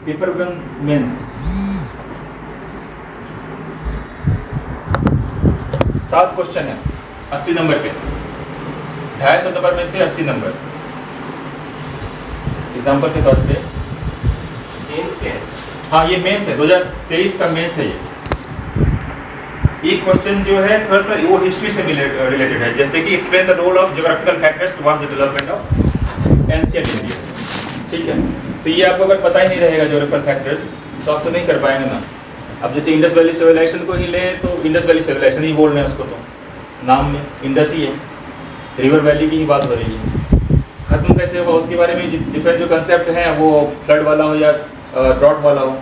Paper 1 mains 7 question है 80 number के, 250 number में से 80 नंबर। एग्जाम्पल के तौर पे मेंस क्या है? हाँ ये मेंस है, 2023 का मेंस है ये। एक क्वेश्चन जो है थोड़ा सा वो हिस्ट्री से रिलेटेड है, जैसे कि explain the role of geographical factors towards the development of ancient India. ठीक है, तो ये आपको अगर पता ही नहीं रहेगा ज्योग्राफिकल फैक्टर्स तो आप तो नहीं कर पाएंगे ना। अब जैसे इंडस वैली सिविलाइजेशन को ही ले तो इंडस वैली सिविलाइजेशन ही बोल रहे हैं उसको, तो नाम में इंडस ही है, रिवर वैली की ही बात हो रही है। खत्म कैसे होगा उसके बारे में डिफरेंट जो कंसेप्ट हैं, वो फ्लड वाला हो या ड्रॉट वाला हो,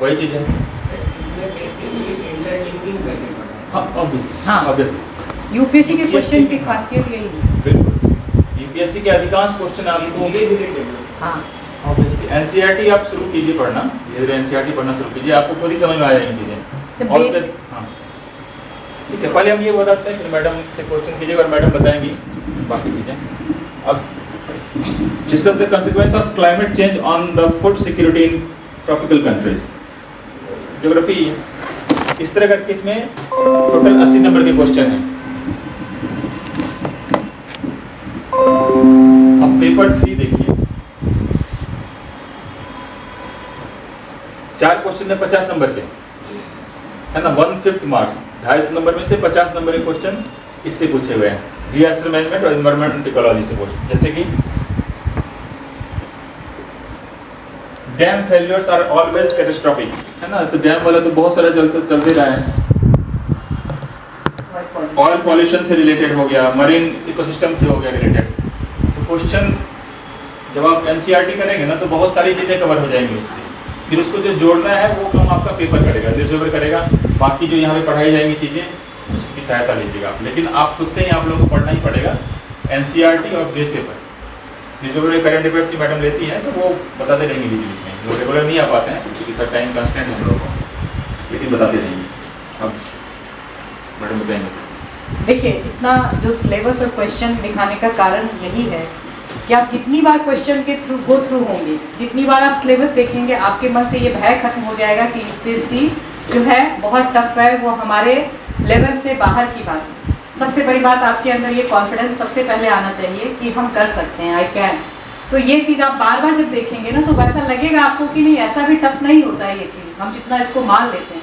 वही चीज़ है। इसमें बेसिकली इंटरलिंकिंग करके पड़ा है। हाँ ऑब्वियसली, हाँ। ऑब्वियसली यूपीएससी के क्वेश्चन की खासियत यही है। बिल्कुल, यूपीएससी के अधिकांश क्वेश्चन आपको रिलेटेड। हाँ, ऑब्वियसली एनसीईआरटी आप शुरू कीजिए पढ़ना, धीरे एनसीईआरटी पढ़ना शुरू कीजिए, आपको खुद ही समझ में आ जाएंगी चीज़ें। तो और बेस- फिर हाँ ठीक है, पहले हम ये बताते हैं, फिर मैडम से क्वेश्चन कीजिएगा और मैडम बताएंगी बाकी चीज़ें। अब discuss the consequence of climate change on the food security in tropical countries. Geography इस तरह करके इसमें टोटल 80 नंबर के क्वेश्चन हैं। अब पेपर 3 देखिए, 4 क्वेश्चन है 50 नंबर के, है ना, 1/5 मार्क्स, 250 नंबर में से 50 नंबर के क्वेश्चन इससे पूछे हुए हैं, डिजास्टर मैनेजमेंट और एनवायरमेंट इकोलॉजी से क्वेश्चन। जैसे कि dam failures are always catastrophic, है ना, तो डैम वाला तो बहुत सारा चलते रहा है। ऑयल पॉल्यूशन से रिलेटेड हो गया, मरीन इकोसिस्टम से हो गया रिलेटेड। तो क्वेश्चन जब आप एनसीईआरटी करेंगे ना तो बहुत सारी चीज़ें कवर हो जाएंगी उससे, फिर उसको जो जोड़ना है वो काम आपका पेपर करेगा, दिस पेपर करेगा। बाकी जो यहाँ पे पढ़ाई जाएंगी चीज़ें उसकी सहायता लीजिएगा आप, लेकिन आप खुद से ही आप लोगों को पढ़ना ही पड़ेगा एनसीईआरटी और दिस पेपर। दिस पेपर में करंट अफेयर्स की मैडम लेती हैं तो वो बताते रहेंगे बीच बीच में, जो रेगुलर नहीं आ पाते हैं क्योंकि थोड़ा टाइम कंस्टेंट है हम लोगों को, लेकिन बताते रहेंगे। अब मैडम बताएंगे। देखिए इतना जो सिलेबस और क्वेश्चन दिखाने का कारण यही है कि आप जितनी बार क्वेश्चन के थ्रू होंगे, जितनी बार आप सिलेबस देखेंगे, आपके मन से ये भय खत्म हो जाएगा कि यूपीएससी जो है बहुत टफ है, वो हमारे लेवल से बाहर की बात है। सबसे बड़ी बात आपके अंदर ये कॉन्फिडेंस सबसे पहले आना चाहिए कि हम कर सकते हैं, आई कैन। तो ये चीज़ आप बार बार जब देखेंगे ना तो वैसा लगेगा आपको कि नहीं ऐसा भी टफ नहीं होता है ये चीज़, हम जितना इसको मान लेते हैं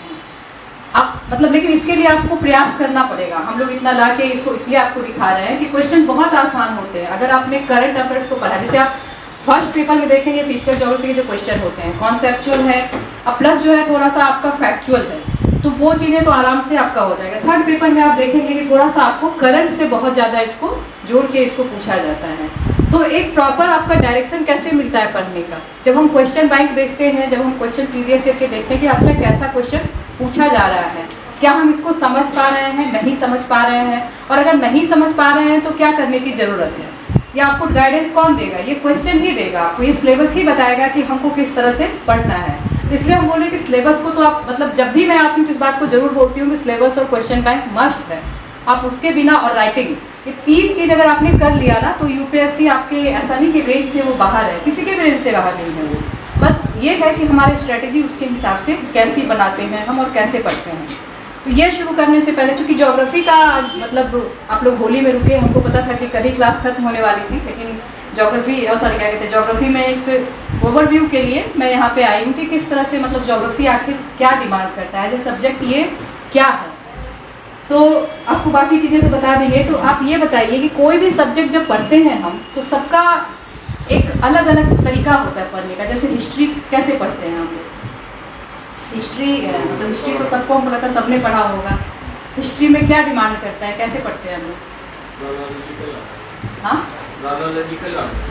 आप, मतलब लेकिन इसके लिए आपको प्रयास करना पड़ेगा। हम लोग इतना ला के इसको इसलिए आपको दिखा रहे हैं कि क्वेश्चन बहुत आसान होते हैं अगर आपने करंट अफेयर्स को पढ़ा। जैसे आप फर्स्ट पेपर में देखेंगे फिजिकल ज्योग्राफी के जो क्वेश्चन होते हैं कॉन्सेप्चुअल है, अब प्लस जो है थोड़ा सा आपका फैक्चुअल है, तो वो चीज़ें तो आराम से आपका हो जाएगा। थर्ड पेपर में आप देखेंगे कि थोड़ा सा आपको करंट से बहुत ज़्यादा इसको जोड़ के इसको पूछा जाता है। तो एक प्रॉपर आपका डायरेक्शन कैसे मिलता है पढ़ने का, जब हम क्वेश्चन बैंक देखते हैं, जब हम क्वेश्चन प्रीवियस ईयर के देखते हैं कि अच्छा कैसा क्वेश्चन पूछा जा रहा है, क्या हम इसको समझ पा रहे हैं, नहीं समझ पा रहे हैं, और अगर नहीं समझ पा रहे हैं तो क्या करने की ज़रूरत है। ये आपको गाइडेंस कौन देगा, ये क्वेश्चन ही देगा आपको, ये सिलेबस ही बताएगा कि हमको किस तरह से पढ़ना है। तो इसलिए हम बोले कि सिलेबस को तो आप, मतलब जब भी मैं आती हूँ तो इस बात को जरूर बोलती हूँ कि सिलेबस और क्वेश्चन बैंक मस्ट है, आप उसके बिना, और राइटिंग, ये 3 चीज़ अगर आपने कर लिया ना तो यूपीएससी आपके ऐसा नहीं कि रेंज से वो बाहर है, किसी के भी रेंज से बाहर नहीं है वो, बट ये है कि हमारी स्ट्रेटेजी उसके हिसाब से कैसी बनाते हैं हम और कैसे पढ़ते हैं। तो ये शुरू करने से पहले, चूँकि ज्योग्राफी का मतलब आप लोग होली में रुके, हमको पता था कि कल ही क्लास खत्म होने वाली थी, लेकिन ज्योग्राफी सॉरी क्या कहते हैं ज्योग्राफी में एक ओवरव्यू के लिए मैं यहाँ पे आई हूँ कि किस तरह से मतलब ज्योग्राफी आखिर क्या डिमांड करता है, जो सब्जेक्ट ये क्या है। तो आपको बाकी चीज़ें तो बता देंगे, तो आप ये बताइए कि कोई भी सब्जेक्ट जब पढ़ते हैं हम तो सबका एक अलग अलग तरीका होता है पढ़ने का। जैसे हिस्ट्री कैसे पढ़ते हैं हम लोग, हिस्ट्री मतलब हिस्ट्री तो सबको हमको लगता है सबने पढ़ा होगा, हिस्ट्री में क्या डिमांड करता है, कैसे पढ़ते हैं हम लोग, हाँ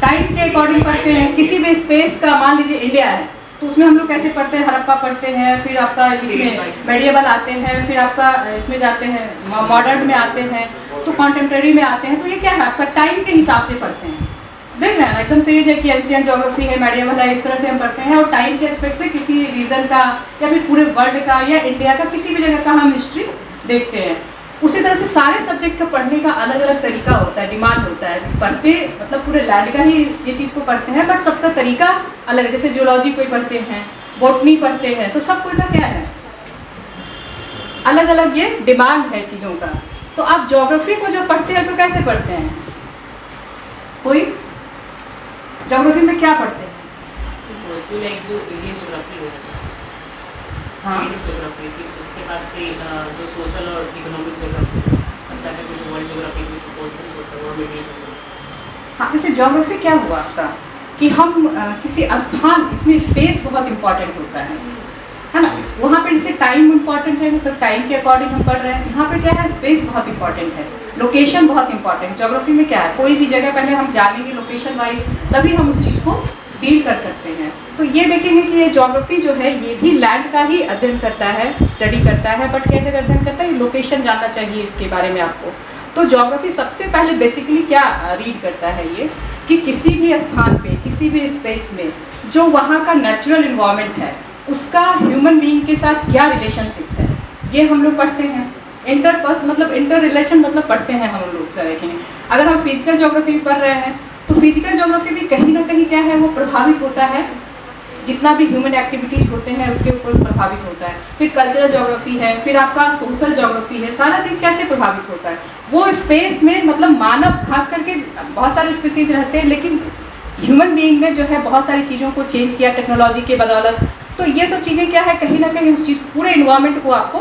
टाइम के अकॉर्डिंग पढ़ते हैं। किसी भी स्पेस का, मान लीजिए इंडिया है तो उसमें हम लोग कैसे पढ़ते हैं, हड़प्पा पढ़ते हैं, फिर आपका इसमें मेडिएवल आते हैं, फिर आपका इसमें जाते हैं मॉडर्न में आते हैं, तो कॉन्टेम्प्रेरी में आते हैं। तो ये क्या है, आपका टाइम के हिसाब से पढ़ते हैं, देख रहे हैं ना, एकदम सीरीज है कि एशियन ज्योग्राफी है, मेडिएवल है, इस तरह से हम पढ़ते हैं। और टाइम के एस्पेक्ट से किसी रीजन का या फिर पूरे वर्ल्ड का या इंडिया का किसी भी जगह का हम हिस्ट्री देखते हैं। उसी तरह से सारे सब्जेक्ट का पढ़ने का अलग अलग तरीका होता है, डिमांड होता है। पढ़ते मतलब पूरे लैंड का ही ये चीज़ को पढ़ते हैं, बट सबका तरीका अलग है। जैसे जियोलॉजी कोई पढ़ते हैं, बॉटनी पढ़ते हैं, तो सब कोई का क्या है, अलग अलग ये डिमांड है चीज़ों का। तो आप ज्योग्राफी को जब पढ़ते हैं तो कैसे पढ़ते हैं? कोई ज्योग्राफी में क्या पढ़ते हैं? मोस्टली लाइक जो इंडियन ज्योग्राफी होती है, हाँ, इंडियन ज्योग्राफी थी, उसके बाद से जो सोशल और इकोनॉमिक ज्योग्राफी, अब जाके कुछ वर्ल्ड ज्योग्राफी कुछ क्वेश्चंस होते हैं, वो मीडियम। हाँ, जैसे ज्योग्राफी क्या हुआ आपका कि हम किसी स्थान, इसमें स्पेस बहुत इंपॉर्टेंट होता है ना। वहाँ पे जैसे टाइम इंपॉर्टेंट है, मतलब टाइम के अकॉर्डिंग हम पढ़ रहे हैं। यहाँ पे क्या है, स्पेस बहुत इंपॉर्टेंट है, लोकेशन बहुत इंपॉर्टेंट। ज्योग्राफी में क्या है, कोई भी जगह पहले हम जानेंगे लोकेशन वाइज, तभी हम उस चीज़ को डील कर सकते हैं। तो ये देखेंगे कि ये ज्योग्राफी जो है ये भी लैंड का ही अध्ययन करता है, स्टडी करता है, बट कैसे अध्ययन करता है, ये लोकेशन जानना चाहिए इसके बारे में आपको। तो ज्योग्राफी सबसे पहले बेसिकली क्या रीड करता है ये, कि किसी भी स्थान पे, किसी भी स्पेस में जो वहाँ का नेचुरल इन्वायरमेंट है, उसका ह्यूमन बीइंग के साथ क्या रिलेशनशिप है, ये हम लोग पढ़ते हैं। मतलब इंटर रिलेशन मतलब पढ़ते हैं हम लोग से देखेंगे। अगर हम फिजिकल ज्योग्राफी पढ़ रहे हैं तो फिजिकल ज्योग्राफी भी कहीं ना कहीं क्या है, वो प्रभावित होता है, जितना भी ह्यूमन एक्टिविटीज़ होते हैं उसके ऊपर प्रभावित होता है। फिर कल्चरल ज्योग्राफी है, फिर आपका सोशल ज्योग्राफी है, सारा चीज़ कैसे प्रभावित होता है। वो स्पेस में मतलब मानव, खास करके बहुत सारे स्पीसीज रहते हैं, लेकिन ह्यूमन बीइंग ने जो है बहुत सारी चीज़ों को चेंज किया टेक्नोलॉजी के बदौलत। तो ये सब चीज़ें क्या है, कहीं ना कहीं उस चीज़ पूरे इन्वायरमेंट को आपको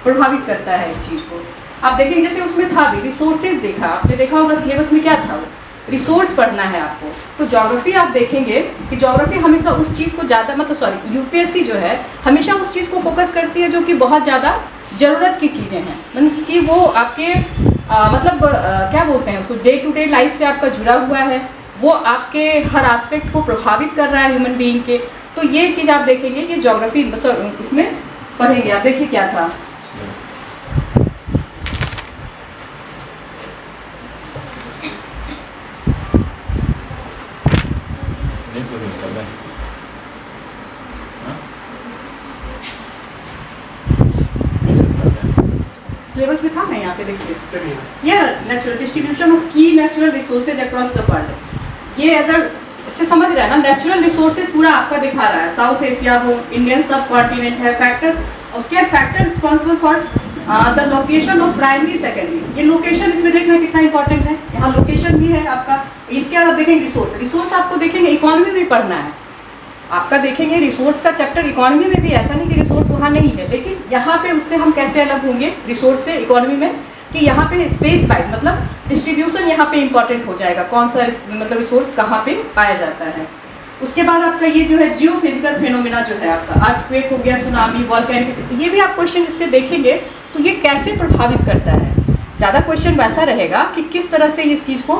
प्रभावित करता है। इस चीज़ को आप देखेंगे, जैसे उसमें था भी रिसोर्सेज देखा, आपने देखा होगा सिलेबस में क्या था, वो रिसोर्स पढ़ना है आपको। तो ज्योग्राफी आप देखेंगे कि ज्योग्राफी हमेशा उस चीज़ को ज़्यादा, मतलब सॉरी यूपीएससी जो है हमेशा उस चीज़ को फोकस करती है जो कि बहुत ज़्यादा ज़रूरत की चीज़ें हैं, मीन्स कि वो आपके क्या बोलते हैं उसको, डे टू डे लाइफ से आपका जुड़ा हुआ है, वो आपके हर एस्पेक्ट को प्रभावित कर रहा है ह्यूमन बीइंग के। तो ये चीज़ आप देखेंगे कि ज्योग्राफी इसमें पढ़ेंगे। आप देखिए क्या था, सिलेबस में था ना, यहाँ पे देखिए, ये नेचुरल डिस्ट्रीब्यूशन ऑफ की natural resources across the world. ये अगर इससे समझ रहे हैं ना, नेचुरल रिसोर्सेज पूरा आपका दिखा रहा है, साउथ एशिया हो, इंडियन सब कॉन्टिनेंट है, फैक्टर्स, उसके factor responsible for the location of primary secondary. ये लोकेशन इसमें देखना कितना इंपॉर्टेंट है, यहाँ लोकेशन भी है आपका। इसके बाद देखेंगे रिसोर्स आपको देखेंगे इकोनॉमी में पढ़ना है आपका, देखेंगे रिसोर्स का चैप्टर इकोनॉमी में भी, ऐसा नहीं कि रिसोर्स वहाँ नहीं है, लेकिन यहाँ पे उससे हम कैसे अलग होंगे रिसोर्स से इकोनॉमी में, कि यहाँ पे स्पेस वाइज मतलब डिस्ट्रीब्यूशन यहाँ पे इंपॉर्टेंट हो जाएगा, कौन सा मतलब रिसोर्स कहाँ पे पाया जाता है। उसके बाद आपका ये जो है जियो फिजिकल फिनोमिना जो है आपका, अर्थक्वेक हो गया, सुनामी, वॉल्केनिक, ये भी आप क्वेश्चन इसके देखेंगे तो ये कैसे प्रभावित करता है। ज़्यादा क्वेश्चन वैसा रहेगा कि किस तरह से इस चीज़ को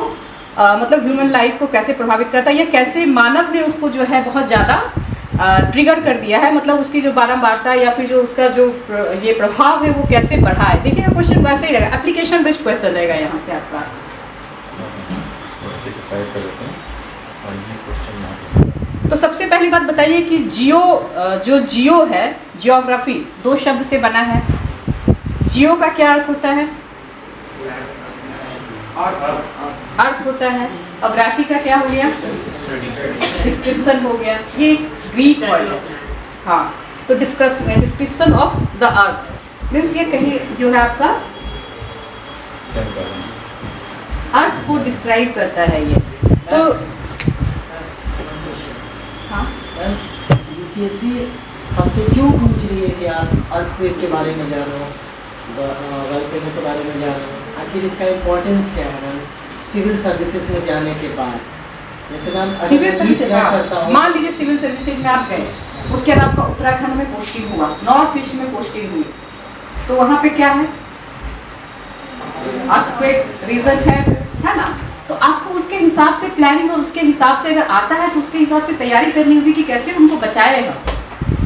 मतलब ह्यूमन लाइफ को कैसे प्रभावित करता है, या कैसे मानव ने उसको जो है बहुत ज़्यादा ट्रिगर कर दिया है, मतलब उसकी जो बारंबारता या फिर जो उसका जो ये प्रभाव है वो कैसे बढ़ा है। देखिएगा क्वेश्चन वैसे ही रहेगा, एप्लीकेशन बेस्ड क्वेश्चन रहेगा यहाँ से आपका। तो सबसे पहली बात बताइए कि जियो है, जियोग्राफी 2 शब्द से बना है। जियो का क्या अर्थ होता है? अर्थ होता है, और ग्राफी का क्या हो गया? डिस्क्रिप्शन हो गया। ये ग्रीक वर्ड है, हाँ। तो description of the earth means ये कहीं जो है आपका अर्थ को डिस्क्राइब करता है ये। तो हाँ, यूपीएससी हमसे क्यों पूछ रही है कि आप अर्थक्वेक के बारे में जानो, वॉल्केनो के बारे में जानो, आखिर इसका इम्पोर्टेंस क्या है सिविल सर्विसेज में जाने के बाद? जैसे मैं सिविल सर्विसेज करता हूँ, मान लीजिए सिविल सर्विसेज में आप गए, उसके बाद आपका उत्तराखंड में पोस्टिंग हुआ, नॉर्थ ईस्ट में पोस्टिंग हुई, तो वहाँ पे क्या है? अर्थक्वेक रीजन है ना। तो आपको उसके हिसाब से प्लानिंग और उसके हिसाब से अगर आता है तो उसके हिसाब से तैयारी करनी होगी कि कैसे उनको बचाएगा।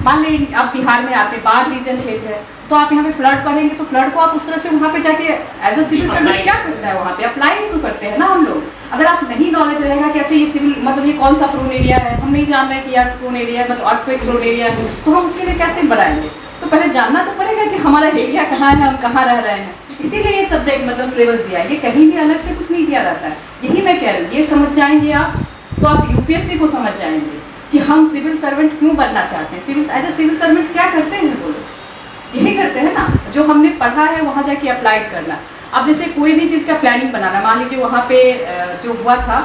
मान लीजिए आप बिहार में आते, बाढ़ रीजन क्षेत्र है, तो आप यहाँ पे फ्लड पढ़ेंगे, तो फ्लड को आप उस तरह से वहाँ पे जाके एज अ सिविल सर्वेंट क्या करता है, वहाँ पे अप्लाई तो करते हैं ना हम लोग। अगर आप नहीं नॉलेज रहेगा कि अच्छा ये सिविल मतलब ये कौन सा प्रोन एरिया है, हम नहीं जान रहे हैं कि अर्थ प्रोन एरिया मतलब अर्थक्वेक प्रोन एरिया है, तो हम उसके लिए कैसे बनाएंगे? तो पहले जानना तो पड़ेगा कि हमारा एरिया कहाँ है, हम कहाँ रह रहे हैं। इसीलिए ये सब्जेक्ट मतलब सिलेबस दिया है, ये कहीं भी अलग से कुछ नहीं दिया जाता है। यही मैं कह रही हूँ, ये समझ जाएंगे आप तो आप यूपीएससी को समझ जाएंगे कि हम सिविल सर्वेंट क्यों बनना चाहते हैं। Civil as a civil servant क्या करते हैं वो लोग, यही करते हैं ना, जो हमने पढ़ा है वहाँ जाके अप्लाइड करना। अब जैसे कोई भी चीज़ का प्लानिंग बनाना, मान लीजिए वहाँ पे जो हुआ था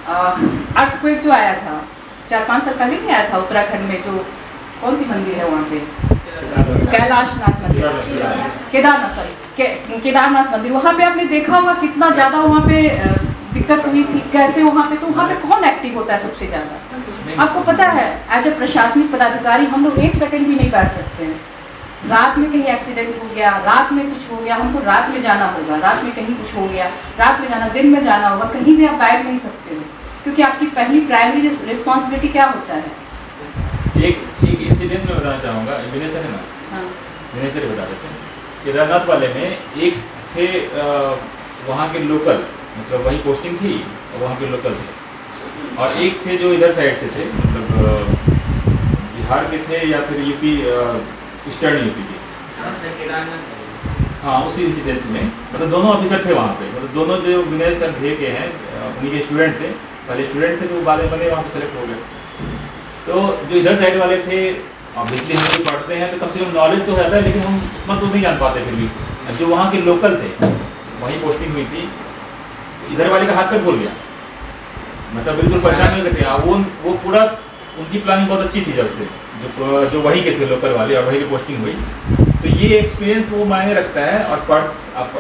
अर्थक्वेक जो आया था 4-5 साल पहले नहीं आया था उत्तराखंड में, जो कौन सी मंदिर है वहाँ पे, कैलाशनाथ मंदिर, केदारनाथ मंदिर, वहाँ पे आपने देखा होगा कितना ज़्यादा वहाँ पे दिक्कत हुई थी, कैसे वहाँ पे, तो वहाँ पे कौन एक्टिव होता है सबसे ज़्यादा, आपको पता है। एज ए प्रशासनिक पदाधिकारी हम लोग 1 सेकंड भी नहीं बैठ सकते हैं। रात में कहीं एक्सीडेंट हो गया, रात में कुछ हो गया, हमको रात में जाना होगा, रात में कहीं कुछ हो गया, रात में जाना, दिन में जाना होगा, कहीं भी आप बैठ नहीं सकते हो, क्योंकि आपकी पहली प्राइमरी रिस्पॉन्सिबिलिटी क्या होता है। एक इंसिडेंस में बताना चाहूँगा, विनय सर है ना, हाँ विनय सर बता देते हैं। केदारनाथ वाले में एक थे वहाँ के लोकल, मतलब वही पोस्टिंग थी और वहाँ के लोकल थे, और एक थे जो इधर साइड से थे, मतलब बिहार के थे या फिर यूपी, ईस्टर्न यूपी के। हाँ, उसी इंसिडेंस में मतलब दोनों ऑफिसर थे वहाँ पे, मतलब दोनों जो विनय सर भे के हैं उन्हीं के स्टूडेंट थे, पहले स्टूडेंट थे तो बाद में बने वहाँ पे सेलेक्ट हो गए। तो जो इधर साइड वाले थे, ऑब्वियसली हम लोग पढ़ते हैं तो कम से कम नॉलेज तो रहता है, लेकिन हम मतलब नहीं जान पाते फिर भी। जो वहाँ के लोकल थे, वहीं पोस्टिंग हुई थी, इधर वाले का हाथ पैर बोल गया, मतलब बिल्कुल परेशान हो गए थे। वो पूरा उनकी प्लानिंग बहुत अच्छी थी जब से, जो वहीं के थे लोकल वाले, और वहीं की पोस्टिंग हुई। तो ये एक्सपीरियंस वो मायने रखता है। और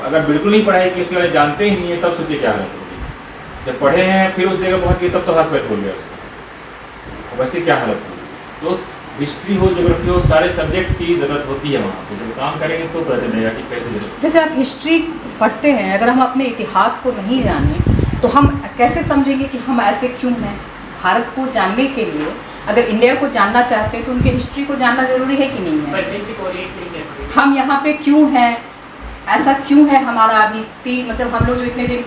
अगर बिल्कुल नहीं पढ़ाई की, उसके बारे में जानते ही नहीं है, तब सोचिए क्या हालत होगी। जब पढ़े हैं फिर उस जगह पहुँच गए तब तो हाथ पैर बोल गया उसका, वैसे क्या हालत होगी। तो हिस्ट्री हो, ज्योग्राफी हो, सारे सब्जेक्ट की ज़रूरत होती है वहाँ पे। जब काम करेंगे तो पता चलेगा कि कैसे। जैसे आप हिस्ट्री पढ़ते हैं, अगर हम अपने इतिहास को नहीं जाने तो हम कैसे समझेंगे कि हम ऐसे क्यों हैं। भारत को जानने के लिए अगर इंडिया को जानना चाहते हैं तो उनके हिस्ट्री को जानना जरूरी है कि नहीं है। परसेंट से कोरिलेट नहीं करते। हम यहाँ पे क्यों हैं, ऐसा क्यों है हमारा अभी मतलब हम लोग जो इतने दिन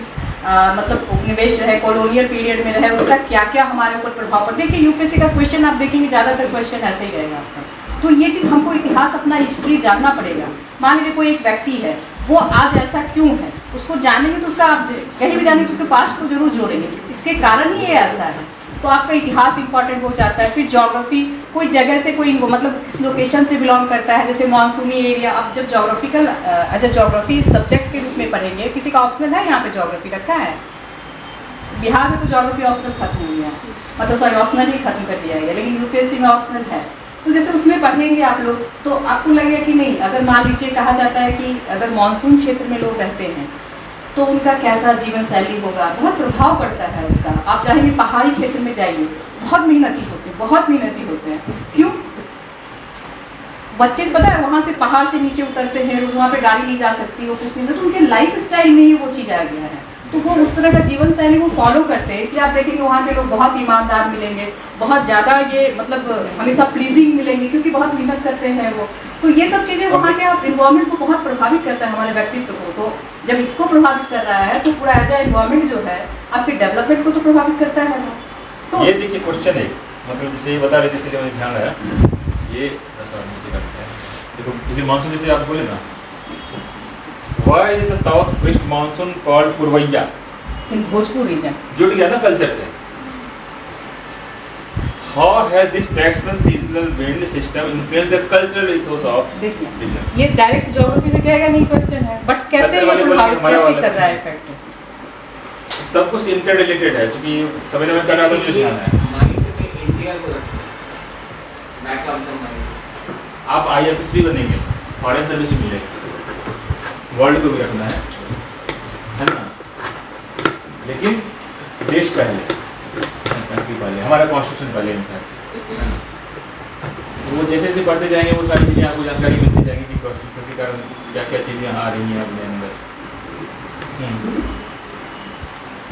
मतलब उपनिवेश रहे, कॉलोनियल पीरियड में रहे, उसका क्या क्या हमारे ऊपर प्रभाव पड़ा। देखिए यूपीएससी का क्वेश्चन आप देखेंगे ज़्यादातर क्वेश्चन ऐसे ही रहेगा आपका। तो ये चीज़ हमको इतिहास अपना हिस्ट्री जानना पड़ेगा। मान लीजिए कोई एक व्यक्ति है, वो आज ऐसा क्यों है, उसको जानेंगे तो उसका आप कहीं भी जानेंगे तो उसके पास्ट को जरूर जोड़ेंगे, इसके कारण ही ये ऐसा है। तो आपका इतिहास इंपॉर्टेंट हो जाता है। फिर ज्योग्राफी, कोई जगह से कोई मतलब किस लोकेशन से बिलोंग करता है, जैसे मानसूनी एरिया। अब जब ज्योग्राफिकल अच्छा ज्योग्राफी सब्जेक्ट के रूप में पढ़ेंगे, किसी का ऑप्शनल है यहाँ पे ज्योग्राफी रखा है, बिहार में तो ज्योग्राफी ऑप्शनल खत्म हो गया, मतलब सॉरी ऑप्शनल ही खत्म कर दिया गया, लेकिन यूपीएससी में ऑप्शनल है। तो जैसे उसमें पढ़ेंगे आप लोग तो आपको लगेगा कि नहीं, अगर मान लीजिए कहा जाता है कि अगर मानसून क्षेत्र में लोग रहते हैं तो उनका कैसा जीवन शैली होगा, बहुत प्रभाव पड़ता है उसका। आप चाहेंगे पहाड़ी क्षेत्र में जाइए, बहुत मेहनती होते हैं, बहुत मेहनती होते हैं। क्यों? बच्चे पता है वहाँ से पहाड़ से नीचे उतरते हैं, वहाँ पे गाड़ी नहीं जा सकती, वो कुछ नहीं, तो उनके लाइफ स्टाइल में ही वो चीज़ आ गया है, तो वो उस तरह का जीवन शैली वो फॉलो करते हैं। इसलिए आप देखेंगे वहाँ के लोग बहुत ईमानदार मिलेंगे, बहुत ज़्यादा ये मतलब हमेशा प्लीजिंग मिलेंगे, क्योंकि बहुत मेहनत करते हैं वो। तो ये सब चीज़ें वहाँ के आप इन्वायरमेंट को बहुत प्रभावित करता है, हमारे व्यक्तित्व को। तो जब इसको प्रभावित कर रहा है तो पूरा एज ए इन्वायरमेंट जो है आपके डेवलपमेंट को तो प्रभावित करता है वो। तो ये देखिए क्वेश्चन है, मतलब जैसे ये बता रहे थे इसलिए मुझे ध्यान आया, ये नीचे करते हैं। देखो पिछले मानसून जैसे आप बोले ना, why is the south west monsoon called पुरवैया, इन भोजपुर रीजन जुड़ गया ना कल्चर से। How has this traditional seasonal wind system influence the cultural ethos of देखिए, रीजन। ये डायरेक्ट ज्योग्राफी से कहेगा नहीं क्वेश्चन है, बट कैसे ये प्रभावित कैसे कर रहा है इफेक्ट। सब कुछ इंटर रिलेटेड है, क्योंकि समझने में कर रहा था, मुझे ध्यान है। इंडिया को मैक्स ऑफ द मनी आप IFS भी बनेंगे, फॉरेन सर्विस भी मिलेगी, वर्ल्ड को भी रखना है ना। लेकिन देश पहले, कंट्री पहले, हमारा कॉन्स्टिट्यूशन पहले इनफैक्ट। वो जैसे जैसे बढ़ते जाएंगे वो सारी चीज़ें आपको जानकारी मिलती जाएगी कि कॉन्स्टिट्यूशन के कारण क्या क्या चीज़ें आ रही हैं अपने अंदर।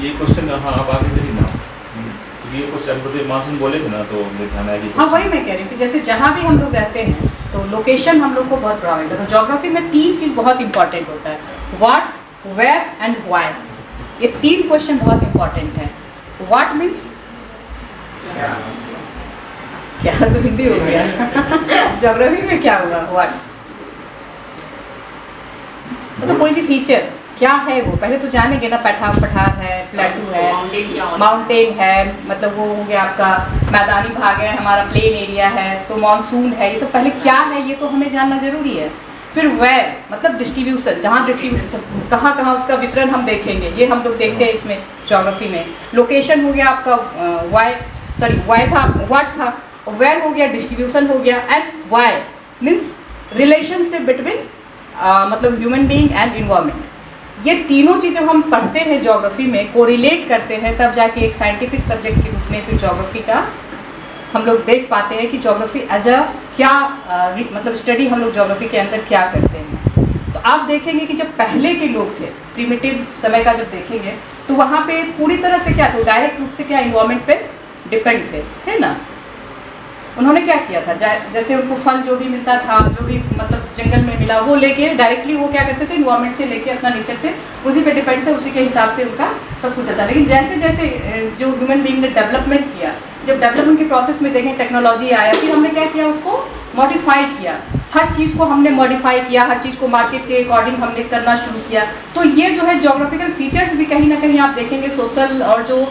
ये क्वेश्चन हाँ आप आगे चलिए ना, क्योंकि ये क्वेश्चन मानसून बोले थे ना तो मुझे ध्यान आया कि हाँ वही मैं कह रही थी, जैसे जहाँ भी हम लोग रहते हैं तो लोकेशन हम लोग को बहुत प्रभावित करता है। ज्योग्राफी में 3 चीज़ बहुत इंपॉर्टेंट होता है, व्हाट, वेयर एंड व्हाई। ये 3 क्वेश्चन बहुत इंपॉर्टेंट है। व्हाट मीन्स क्या, तो हिंदी हो गया। ज्योग्राफी में क्या होगा व्हाट, मतलब कोई भी फीचर क्या है वो पहले तो जानेंगे ना, पठार है, प्लेटू है, माउंटेन क्या होता है? माउंटेन है, मतलब वो हो गया आपका मैदानी भाग है, हमारा प्लेन एरिया है, तो मानसून है, ये सब पहले क्या है ये तो हमें जानना जरूरी है। फिर वेयर मतलब डिस्ट्रीब्यूशन, जहाँ डिस्ट्रीब्यूशन कहाँ कहाँ उसका वितरण हम देखेंगे, ये हम लोग देखते हैं इसमें ज्योग्राफी में। लोकेशन हो गया आपका व्हाट था, और वेयर हो गया डिस्ट्रीब्यूशन हो गया, and Y means relationship between मतलब ह्यूमन बीइंग एंड इन्वायरमेंट। ये तीनों चीज़ें हम पढ़ते हैं ज्योग्राफी में, कोरिलेट करते हैं, तब जाके एक साइंटिफिक सब्जेक्ट के रूप में फिर ज्योग्राफी का हम लोग देख पाते हैं कि ज्योग्राफी एज अ क्या मतलब स्टडी हम लोग ज्योग्राफी के अंदर क्या करते हैं। तो आप देखेंगे कि जब पहले के लोग थे, प्रिमिटिव समय का जब देखेंगे, तो वहाँ पे पूरी तरह से क्या था, डायरेक्ट रूप से क्या इन्वायरमेंट पे डिपेंड थे ना। उन्होंने क्या किया था, जैसे उनको फल जो भी मिलता था, जो भी मतलब जंगल में मिला, वो लेके डायरेक्टली वो क्या करते थे, इन्वायरमेंट से लेके अपना नेचर से उसी पे डिपेंड थे, उसी के हिसाब से उनका सब कुछ था। लेकिन जैसे जैसे जो ह्यूमन बीइंग ने डेवलपमेंट किया, जब डेवलपमेंट के प्रोसेस में देखें टेक्नोलॉजी आया, फिर हमने क्या किया, उसको मॉडिफाई किया, हर चीज़ को हमने मॉडिफाई किया, हर चीज़ को मार्केट के अकॉर्डिंग हमने करना शुरू किया। तो ये जो है ज्योग्राफिकल फीचर्स भी कहीं ना कहीं आप देखेंगे सोशल, और जो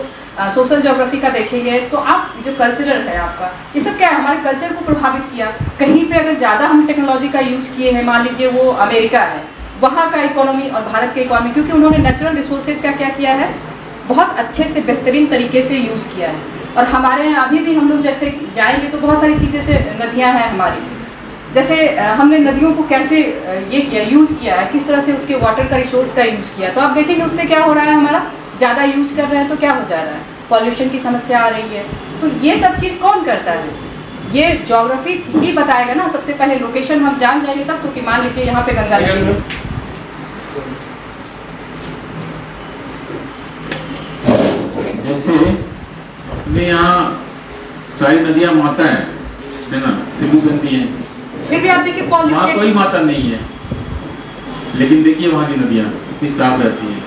सोशल ज्योग्राफी का देखेंगे तो आप जो कल्चरल है आपका, ये सब क्या है, हमारे कल्चर को प्रभावित किया। कहीं पे अगर ज़्यादा हम टेक्नोलॉजी का यूज़ किए हैं, मान लीजिए वो अमेरिका है, वहाँ का इकोनॉमी और भारत के इकोनॉमी, क्योंकि उन्होंने नेचुरल रिसोर्सेज का क्या किया है, बहुत अच्छे से बेहतरीन तरीके से यूज़ किया है। और हमारे यहाँ अभी भी हम लोग जैसे जाएंगे तो बहुत सारी चीज़ें से नदियाँ हैं हमारी, जैसे हमने नदियों को कैसे ये किया, यूज़ किया है, किस तरह से उसके वाटर का रिसोर्स का यूज़ किया। तो आप देखेंगे उससे क्या हो रहा है, हमारा ज़्यादा यूज़ कर रहे हैं तो क्या हो जा रहा है, पॉल्यूशन की समस्या आ रही है। तो ये सब चीज़ कौन करता है, ये ज्योग्राफी ही बताएगा ना। सबसे पहले लोकेशन हम जान जाएंगे तब तो, कि मान लीजिए यहाँ पे गंगा नदी है, जैसे अपने यहाँ सारी नदियाँ माता है ना, फिर भी बनती हैं, फिर भी आप देखिए वहाँ पॉल्यूटेड, कोई माता नहीं है, लेकिन देखिए वहाँ की नदियाँ कितनी साफ रहती हैं।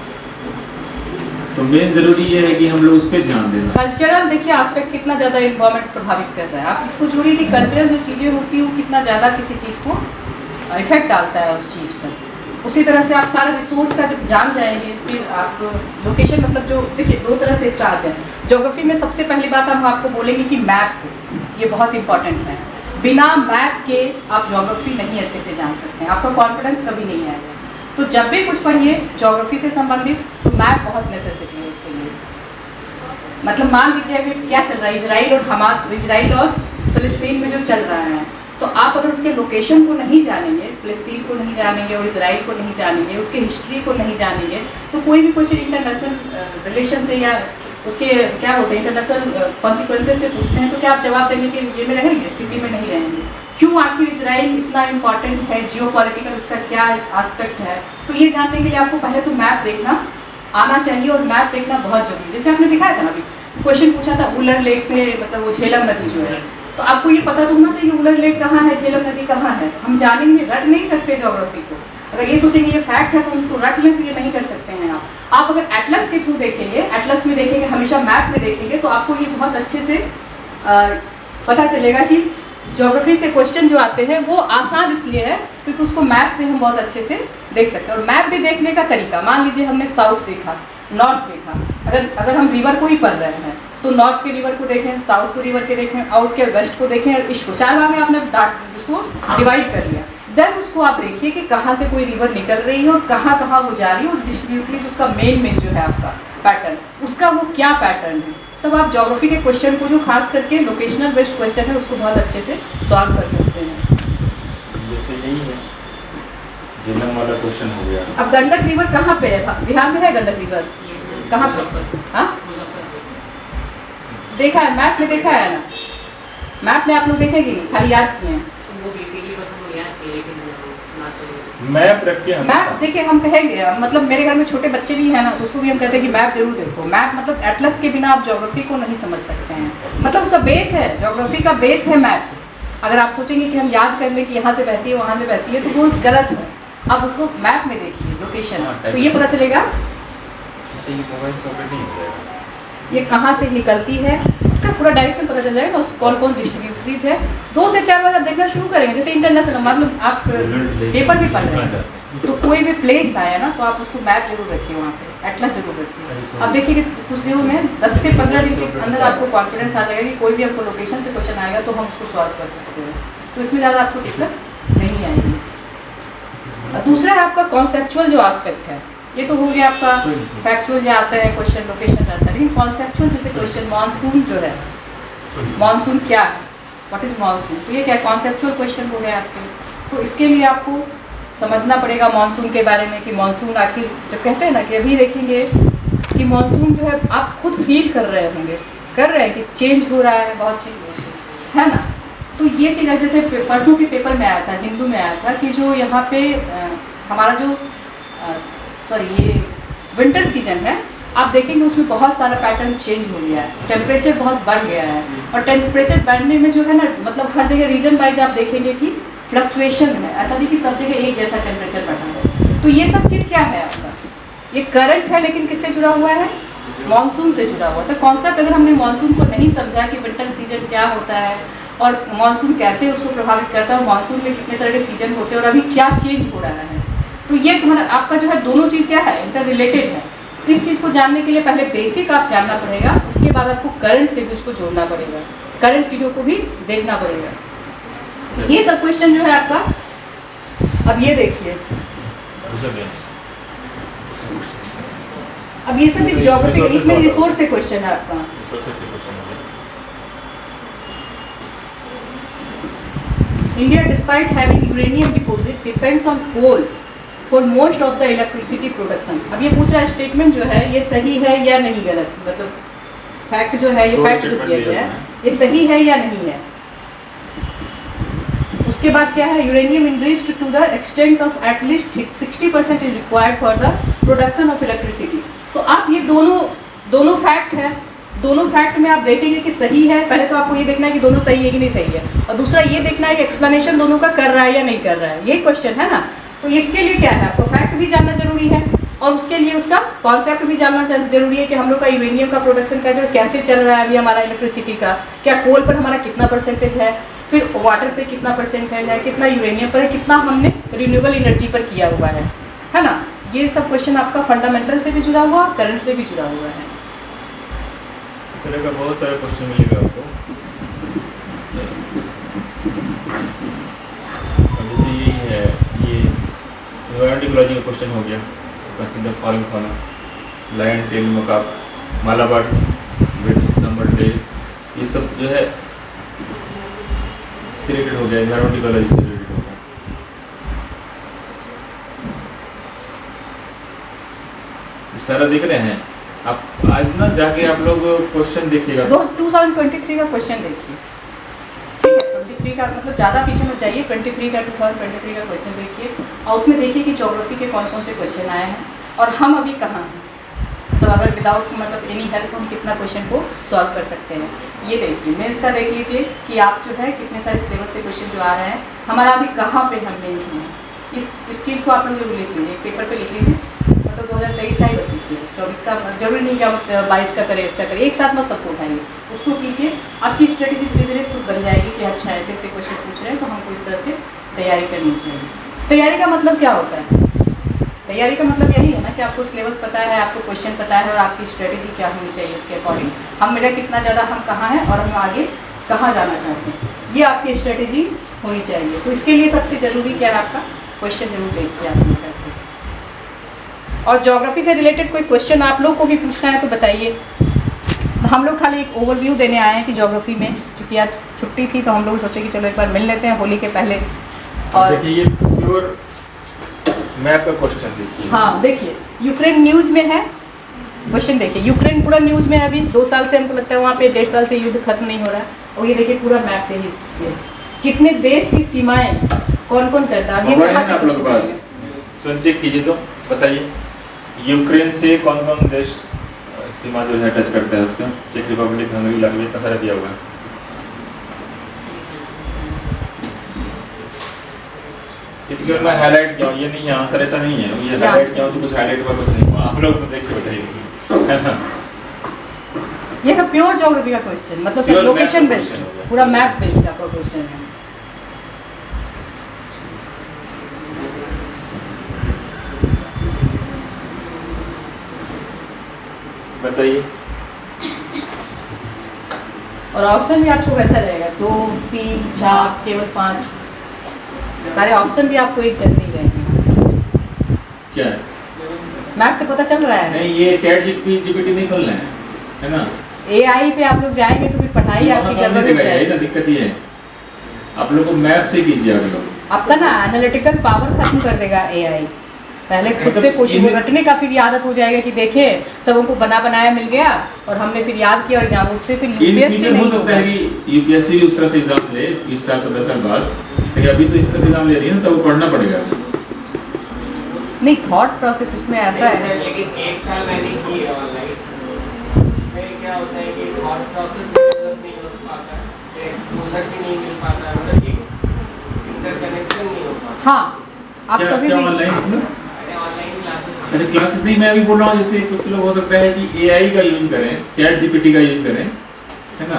तो मेन जरूरी ये है कि हम लोग उस पर ध्यान देना। कल्चरल देखिए एस्पेक्ट कितना ज़्यादा इन्वायरमेंट प्रभावित कर रहा है। आप इसको जोड़िए कि कल्चरल जो चीज़ें होती हैं वो कितना ज़्यादा किसी चीज़ को इफेक्ट डालता है उस चीज़ पर। उसी तरह से आप सारा रिसोर्स का जब जान जाएंगे, फिर आप लोकेशन मतलब जो देखिए दो तरह से इसका आते हैं ज्योग्राफी में। सबसे पहली बात हम आपको बोलेंगे कि मैप, ये बहुत इंपॉर्टेंट है। बिना मैप के आप ज्योग्राफी नहीं अच्छे से जान सकते हैं, आपका कॉन्फिडेंस कभी नहीं आएगा। तो जब भी कुछ पढ़िए ज्योग्राफी से संबंधित तो मैप बहुत नेसेसिटी है उसके लिए। मतलब मान लीजिए अभी क्या चल रहा है, इजराइल और फिलिस्तीन में जो चल रहा है, तो आप अगर उसके लोकेशन को नहीं जानेंगे, फिलिस्तीन को नहीं जानेंगे और इजराइल को नहीं जानेंगे, उसके हिस्ट्री को नहीं जानेंगे, तो कोई भी क्वेश्चन इंटरनेशनल रिलेशन से या उसके क्या होते हैं इंटरनेशनल कॉन्सिक्वेंसेज से पूछते हैं, तो क्या आप जवाब देने के ये में रहेंगे, स्थिति में नहीं रहेंगे। क्यों, आखिर इजराइल इतना इम्पॉर्टेंट है, जियोपॉलिटिकल उसका क्या एस्पेक्ट है, तो ये जानने के लिए आपको पहले तो मैप देखना आना चाहिए, और मैप देखना बहुत जरूरी है। जैसे आपने दिखाया था ना, अभी क्वेश्चन पूछा था उलर लेक से, मतलब वो झेलम नदी जो है, तो आपको ये पता तो होना चाहिए उलर लेक कहाँ है, झेलम नदी कहाँ है। हम जानेंगे, रट नहीं सकते ज्योग्राफी को। अगर ये सोचेंगे ये फैक्ट है तो हम उसको रट लें, तो ये नहीं कर सकते हैं आप अगर एटलस के थ्रू देखेंगे, एटलस में देखेंगे, हमेशा मैप में देखेंगे, तो आपको ये बहुत अच्छे से पता चलेगा कि ज्योग्राफी से क्वेश्चन जो आते हैं वो आसान इसलिए है क्योंकि उसको मैप से हम बहुत अच्छे से देख सकते हैं। और मैप भी देखने का तरीका, मान लीजिए हमने साउथ देखा, नॉर्थ देखा, अगर हम रिवर को ही पढ़ रहे हैं तो नॉर्थ के रिवर को देखें, साउथ को रिवर के देखें, और उसके वेस्ट को देखें और ईस्ट को, 4 भाग में आपने उसको डिवाइड कर लिया। देन उसको आप देखिए कि कहाँ से कोई रिवर निकल रही है और कहाँ कहाँ वो जा रही है, और डिस्ट्रीब्यूटली उसका मेन जो है आपका पैटर्न, उसका वो क्या पैटर्न है। तब आप ज्योग्राफी के क्वेश्चन को जो खास करके लोकेशनल बेस्ड क्वेश्चन है उसको बहुत अच्छे से सॉल्व कर सकते हैं। जैसे यही है, झेलम वाला क्वेश्चन हो गया। अब गंडक रिवर कहाँ पे है, बिहार में है गंडक रिवर, कहाँ पे? हाँ देखा है, मैप में देखा है ना, मैप में आप लोग देखेंगे नहीं, खाली याद किए हैं। वो बेसिकली बस हम याद किए, लेकिन ना तो मैप रखिए, मैप देखिए हम कहेंगे, मतलब मेरे घर में छोटे बच्चे भी हैं ना, तो उसको भी हम कहते हैं कि मैप जरूर देखो। मैप मतलब एटलस के बिना आप ज्योग्राफी को नहीं समझ सकते हैं, मतलब उसका बेस है, ज्योग्राफी का बेस है मैप। अगर आप सोचेंगे कि हम याद कर लें कि यहाँ से बहती है वहाँ से बहती है, तो वो गलत है। आप उसको मैप में देखिए लोकेशन, तो ये पता चलेगा ये कहाँ से निकलती है, उसका पूरा डायरेक्शन पता चल जाएगा, कौन कौन डिस्ट्रीब्यूटरीज है। 2 से 4 बार आप देखना शुरू करेंगे, जैसे इंटरनेशनल, मतलब आप पेपर भी पढ़ रहे हैं तो कोई भी प्लेस आया ना तो आप उसको मैप जरूर रखिए, वहाँ पे एटलस जरूर रखिए। अब देखिए कि कुछ दिनों में 10 से 15 दिन के अंदर आपको कॉन्फिडेंस आ जाएगा कि कोई भी आपको लोकेशन से क्वेश्चन आएगा तो हम उसको सॉल्व कर सकते हैं, तो इसमें ज़्यादा आपको दिक्कत नहीं आएगी। और दूसरा है आपका कॉन्सेप्चुअल जो आस्पेक्ट है, ये तो हो गया आपका फैक्चुअल जो आता है क्वेश्चन, लोकेशन आता है, लेकिन कॉन्सेप्चुअल जैसे क्वेश्चन मानसून जो है, मानसून क्या है, व्हाट इज मानसून, तो ये क्या कॉन्सेप्चुअल क्वेश्चन हो गया आपके। तो इसके लिए आपको समझना पड़ेगा मानसून के बारे में कि मानसून आखिर जब कहते हैं ना कि अभी देखेंगे कि मानसून जो है आप खुद फील कर रहे होंगे, कर रहे हैं कि चेंज हो रहा है बहुत चीज़, है ना। तो ये चीज़ है, जैसे परसों के पेपर में आया था, हिंदू में आया था कि जो यहाँ पे हमारा जो ये विंटर सीजन है, आप देखेंगे उसमें बहुत सारा पैटर्न चेंज हो गया है, टेम्परेचर बहुत बढ़ गया है, और टेम्परेचर बढ़ने में जो है ना, मतलब हर जगह रीजन वाइज आप देखेंगे कि फ्लक्चुएशन है, ऐसा नहीं कि सब जगह एक जैसा टेम्परेचर बढ़ा है। तो ये सब चीज़ क्या है आपका, ये करंट है, लेकिन किससे जुड़ा हुआ है, मानसून से जुड़ा हुआ है। तो कॉन्सेप्ट अगर हमने मानसून को नहीं समझा कि विंटर सीजन क्या होता है और मानसून कैसे उसको प्रभावित करता है, और मानसून में कितने तरह के सीजन होते हैं और अभी क्या चेंज हो रहा है, तो ये तुम्हारा आपका जो है दोनों चीज़ क्या है, इंटर रिलेटेड है। तो इस चीज़ को जानने के लिए पहले बेसिक आप जानना पड़ेगा, उसके बाद आपको करंट से भी उसको जोड़ना पड़ेगा, करंट चीज़ों को भी देखना पड़ेगा। तो ये सब क्वेश्चन जो है आपका, अब ये देखिए, अब ये सब ज्योग्राफी, इसमें रिसोर्स से क्वेश्चन है आपका। India, despite having uranium deposit, depends on coal for most of the electricity production. अब ये पूछ रहा है स्टेटमेंट जो है ये सही है या नहीं गलत, मतलब फैक्ट जो है, ये फैक्ट जो दिया गया है ये सही है या नहीं है। उसके बाद क्या है, uranium enriched to the extent of at least 60% is required for the production of electricity। तो आप ये दोनों फैक्ट है, दोनों फैक्ट में आप देखेंगे कि सही है। पहले तो आपको ये देखना है कि दोनों सही है कि नहीं सही है, और दूसरा ये देखना है कि एक्सप्लेनेशन दोनों का कर रहा है या नहीं कर रहा है, ये क्वेश्चन है ना। तो इसके लिए क्या है, आपको फैक्ट भी जानना जरूरी है और उसके लिए उसका कॉन्सेप्ट भी जानना जरूरी है कि हम लोग का यूरेनियम का प्रोडक्शन का जो कैसे चल रहा है अभी हमारा इलेक्ट्रिसिटी का, क्या कोल पर हमारा कितना परसेंटेज है, फिर वाटर पे कितना परसेंटेज है, कितना यूरेनियम पर है, कितना हमने रिन्यूएबल एनर्जी पर किया हुआ है ना। ये सब क्वेश्चन आपका फंडामेंटल से भी जुड़ा हुआ, करंट से भी जुड़ा हुआ है। इस तरह का बहुत सारा क्वेश्चन मिलेगा आपको। जैसे ये है, ये एनवायरमेंट इकोलॉजी का क्वेश्चन हो गया, consider following fauna, lion tail macaque, Malabar vets summer day, ये सब जो है रिलेटेड हो गया, एनवायरमेंट इकोलॉजी से रिलेटेड हो गया। सारा देख रहे हैं आप, आज ना जाके आप लोग क्वेश्चन देखिएगा। 2023 का क्वेश्चन देखिए, ठीक है, 23 का मतलब ज़्यादा पीछे मत जाइए, 23 का 2023 का क्वेश्चन देखिए, और उसमें देखिए कि ज्योग्राफी के कौन कौन से क्वेश्चन आए हैं और हम अभी कहाँ हैं, तो अगर विदाउट मतलब एनी हेल्प हम कितना क्वेश्चन को सॉल्व कर सकते हैं। ये देखिए मेंस का देख लीजिए कि आप जो है कितने सारे सिलेबस से क्वेश्चन जो आ रहे हैं, हमारा अभी कहाँ पे हम मेंस हैं, इस चीज़ को आप लोग जरूर लिख लीजिए, पेपर पे लिख लीजिए, मतलब 2023 का ही बस लिखिए, 24 का जरूरी नहीं कि आप 22 का करें, इसका करें, एक साथ मत सबको उठाइए, उसको कीजिए। आपकी स्ट्रेटेजी धीरे धीरे खुद बन जाएगी कि अच्छा ऐसे ऐसे क्वेश्चन पूछ रहे हैं तो हमको इस तरह से तैयारी करनी चाहिए। तैयारी का मतलब क्या होता है, तैयारी का मतलब यही है ना कि आपको सिलेबस पता है, आपको क्वेश्चन पता है और आपकी स्ट्रेटेजी क्या होनी चाहिए, उसके अकॉर्डिंग हम मेरा कितना ज़्यादा हम कहाँ हैं और हम आगे कहाँ जाना चाहते हैं, ये आपकी स्ट्रेटेजी होनी चाहिए। तो इसके लिए सबसे ज़रूरी क्या है, आपका क्वेश्चन जरूर देखिए आप लोग चाहते हैं। और ज्योग्राफी से रिलेटेड कोई क्वेश्चन आप लोग को भी पूछना है तो बताइए। हम लोग खाली एक ओवरव्यू देने आए हैं कि ज्योग्राफी में, क्योंकि आज छुट्टी थी तो हम लोग सोचे कि चलो एक बार मिल लेते हैं होली के पहले। और देखिए ये प्योर मैप का क्वेश्चन देखिए, हाँ देखिए यूक्रेन न्यूज़ में है क्वेश्चन, देखिए यूक्रेन पूरा न्यूज़ में है, अभी 2 साल से हमको लगता है वहाँ पे 1.5 साल से युद्ध खत्म नहीं हो रहा है, और ये देखिए पूरा मैप पे ही कितने देश की सीमाएं कौन कौन करता है, ये आप लोग के पास तो चेक कीजिए, तो बताइए यूक्रेन से कौन कौन देश सीमा जो है टच करते हैं, उसका चेक रिपब्लिक, हंगरी, लाटविया, इतना सारा दिया हुआ है। ये मैं हाईलाइट किया हूँ, ये नहीं है आंसर, ऐसा नहीं है, ये हाईलाइट किया हूँ तो कुछ हाईलाइट हुआ कुछ नहीं हुआ, आप लोग देख के बताइए इसमें, है ना। ये है प्योर ज्योग्राफी का क्वेश्चन, मतलब लोकेशन बेस्ड, पूरा मैप बेस्ड आपका क्वेश्चन है। बताइए। और ऑप्शन भी आपको वैसा रहेगा 2, 3, 4, केवल 5, सारे ऑप्शन भी आपको एक जैसे ही रहेंगे। क्या है? मैप से पता चल रहा है। नहीं, ये चैट जीपीटी नहीं खोलना है ना? AI पे आप लोग जाएंगे तो फिर पढ़ाई आपकी गड़बड़ हो यही जाएगी। ना दिक्कत ये है, आप लोग को मैप से कीजिए आप लोग। आपका ना एनालिटिकल पावर खत्म कर देगा AI। पहले खुद से मतलब क्वेश्चन इन्हें- रटने का फिर आदत हो जाएगा कि देखे सबों को बना बनाया मिल गया और हमने फिर याद किया और एग्जाम उससे फिर इन यूपीएससी फ्यूचर हो नहीं सकता है होगा। कि यूपीएससी भी उस तरह से एग्जाम ले 20 साल 15 साल बाद, लेकिन अभी तो इस तरह से एग्जाम ले रही है ना, तो वो पढ़ना पड़ेगा। नहीं, थॉट प्रोसेस उसमें ऐसा नहीं है। सर, लेकिन एक साल मैंने की है ऑनलाइन, में क्या होता है कि थॉट प्रोसेस डेवलप नहीं हो पाता है, एक्सपोजर भी नहीं मिल पाता, मतलब एक इंटरकनेक्शन नहीं हो पाता। हाँ, आप क्या कभी क्या भी ऑनलाइन मतलब? मैंने ऑनलाइन क्लासेस अच्छा, क्लासेस नहीं, मैं अभी बोल रहा हूँ जैसे कुछ लोग हो सकता है कि एआई का यूज करें, चैट जीपीटी का यूज करें, है ना?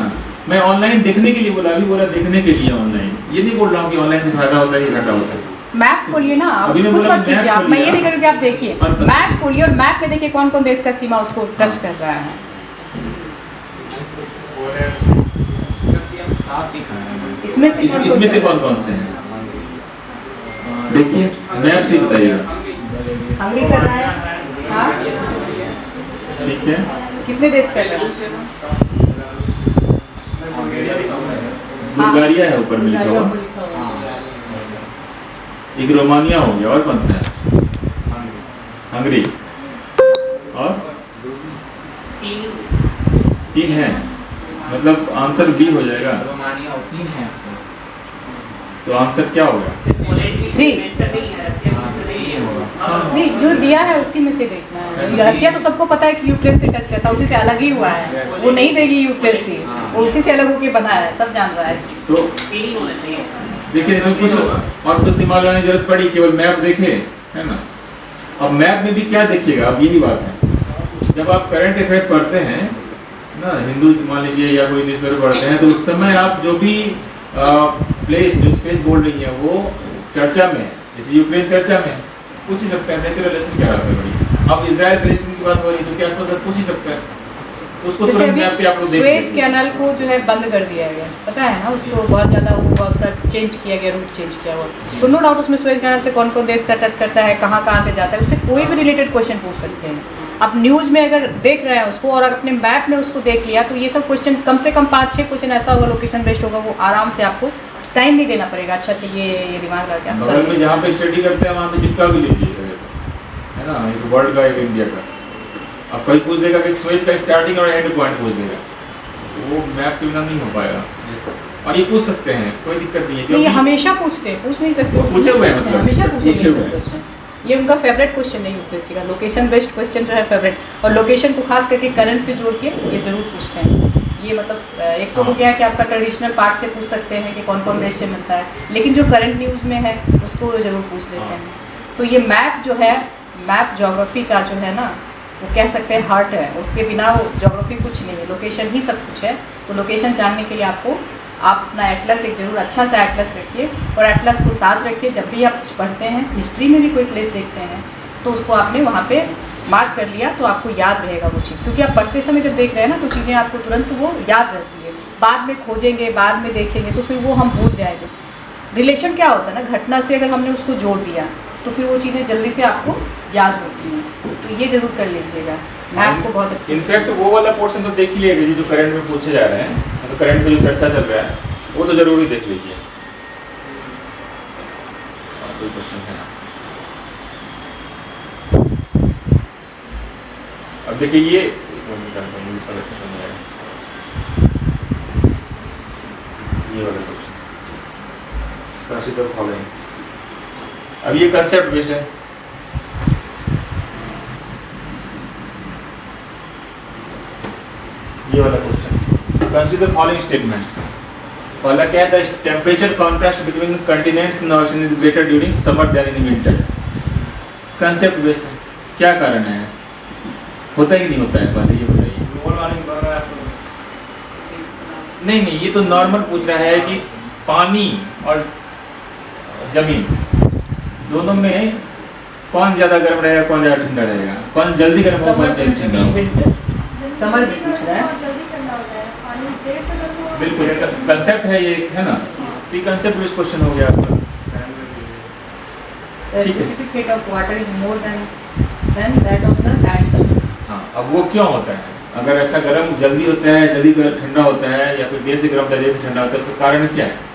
मैं ऑनलाइन देखने के लिए बोला, अभी बोला देखने के लिए ऑनलाइन, ये नहीं बोल रहा हूँ कि ऑनलाइन से फायदा होता है या घाटा होता है। मैप खोलिए ना, आप अभी मैं कुछ बोला मत मैप कीजिए, आप मैं ये खोलिए। नहीं करूँगी, आप देखिए और- मैप खोलिए और मैप में देखिए कौन कौन देश का सीमा उसको टच कर रहा है। साफ दिखा रहे हैं। इसमें से कौन इसमें से कर कौन रहा है? कौन से हैं? देखिए, मैप से बताइएगा। हंगरी कर रहा है। हाँ, ठीक है, कितने देश कर रहा है? बुल्गारिया है ऊपर में लिखा बुल्गारिया हुआ, को लिखा हुआ है। एक रोमानिया हो गया, और कौन सा है? हंगरी, और 3 है, मतलब आंसर बी हो जाएगा। रोमानिया और 3 है अक्सर। तो आंसर क्या होगा? थ्री। ये होगा। नहीं, जो दिया है उसी में से देखना है। रसिया तो सबको पता है कि यूक्रेन से टच करता है, उसी से अलग ही हुआ है, वो नहीं देगी यूपीएससी, वो उसी से अलग होके बना है, सब जान रहा है। तो देखिए, इसमें कुछ और कुछ दिमाग लगाने की जरूरत पड़ी, केवल मैप देखे, है ना? अब मैप में भी क्या देखिएगा, अब यही बात है। जब आप करंट अफेयर्स पढ़ते हैं ना, हिंदू मान लीजिए या कोई न्यूज़पेपर पढ़ते हैं, तो उस समय आप जो भी प्लेस जो स्पेस बोल रही है वो चर्चा में है, जैसे यूक्रेन चर्चा में है, पूछ ही सकते हैं, नेचुरल इसमें क्या बात है बड़ी। अब इजराइल फिलिस्तीन की बात हो रही है तो क्या आसपास पूछ ही सकते हैं, तो उसको जैसे तुरंत अभी मैप पे आप लोग देख स्वेज लीजिए। कैनाल को जो है बंद कर दिया गया, पता है ना, उसको बहुत ज़्यादा वो हुआ, उसका चेंज किया गया, रूट चेंज किया हुआ, तो नो डाउट उसमें स्वेज कैनाल से कौन कौन देश का टच करता है, कहाँ कहाँ से जाता है, उससे कोई भी रिलेटेड क्वेश्चन पूछ सकते हैं। आप न्यूज़ में अगर देख रहे हैं उसको और अपने मैप में उसको देख लिया, तो ये सब क्वेश्चन कम से कम 5-6 क्वेश्चन ऐसा होगा, लोकेशन बेस्ड होगा, वो आराम से आपको टाइम नहीं देना पड़ेगा। अच्छा ये दिमाग लगा के बगल में जहाँ पे स्टडी करते हैं वहाँ पे चिपका भी लीजिए, है ना? एक वर्ल्ड का, एक इंडिया का। अब कोई पूछ देगा कि स्वेज का स्टार्टिंग और एंड पॉइंट पूछ देगा, तो वो मैप के बिना नहीं हो पाएगा। और ये पूछ सकते हैं, कोई दिक्कत नहीं है, नहीं, ये क्योंकि हमेशा पूछते हैं, पूछ नहीं सकते, वो पूछे हुए हैं, मतलब हमेशा पूछे पूछेंगे हुए हैं। क्वेश्चन, ये उनका फेवरेट क्वेश्चन है यूपीएससी का, लोकेशन बेस्ड क्वेश्चन जो है फेवरेट, और लोकेशन को खास करके करंट से जोड़ के ये जरूर पूछते हैं। ये मतलब एक तो हो गया कि आपका ट्रेडिशनल पार्ट से पूछ सकते हैं कि कौन कौन देश से मिलता है, लेकिन जो करंट न्यूज़ में है उसको जरूर पूछ लेते हैं। तो ये मैप जो है, मैप ज्योग्राफी का जो है ना, वो कह सकते हैं हार्ट है, उसके बिना वो ज्योग्राफी कुछ नहीं है, लोकेशन ही सब कुछ है। तो लोकेशन जानने के लिए आप अपना एटलस एक जरूर अच्छा सा एटलस रखिए, और एटलस को साथ रखिए जब भी आप कुछ पढ़ते हैं, हिस्ट्री में भी कोई प्लेस देखते हैं तो उसको आपने वहाँ पे मार्क कर लिया, तो आपको याद रहेगा वो चीज़, क्योंकि आप पढ़ते समय जब देख रहे हैं ना तो चीज़ें आपको तुरंत वो याद रहती है, बाद में खोजेंगे, बाद में देखेंगे तो फिर वो हम भूल जाएंगे। रिलेशन क्या होता है ना, घटना से अगर हमने उसको जोड़ दिया तो फिर वो चीज़ें जल्दी से आपको याद होती हैं, तो ये जरूर कर लीजिएगा। मैं आपको बहुत अच्छी इनफैक्ट वो वाला पोर्शन तो देख ही लीजिए जो करंट में पूछे जा रहे हैं, तो करंट में जो चर्चा चल रहा है वो तो जरूर ही देख लीजिए। और कोई क्वेश्चन है? अब देखिए ये इंग्लिश वाला सेक्शन में आएगा, ये वाला क्वेश्चन, कंसीडर फॉलोइंग। अब ये कंसेप्ट बेस्ड है, ये वाला क्वेश्चन, कंसीडर फॉलोइंग स्टेटमेंट्स। पहला क्या है, the temperature contrast between continents in ocean is greater during summer than in winter. Concept based है, क्या कारण है, होता ही नहीं होता है, बात ये बताइए। नहीं नहीं, ये तो नॉर्मल पूछ रहा है कि पानी और जमीन दोनों में कौन ज़्यादा गर्म रहेगा, कौन ज़्यादा ठंडा रहेगा, कौन जल्दी गर्म होगा, कौन जल्दी ठंडा होगा। समर भी पूछ रहा है। जल्दी ठंडा हो जाए, पानी देर से गर्म हो। बिल्कुल, ये कंसेप्ट है ये, है ना। तो कंसेप्ट बेस्ड क्वेश्चन हो गया आपका। ठीक है। Specific hate of water is more than that of the land. हाँ, अब वो क्यों होता है? अगर ऐसा गर्म जल्दी होता है, जल्दी ठंडा होता है, या फिर देर से गर्म होता है, देर से ठंडा होता है, उसका कारण क्या है?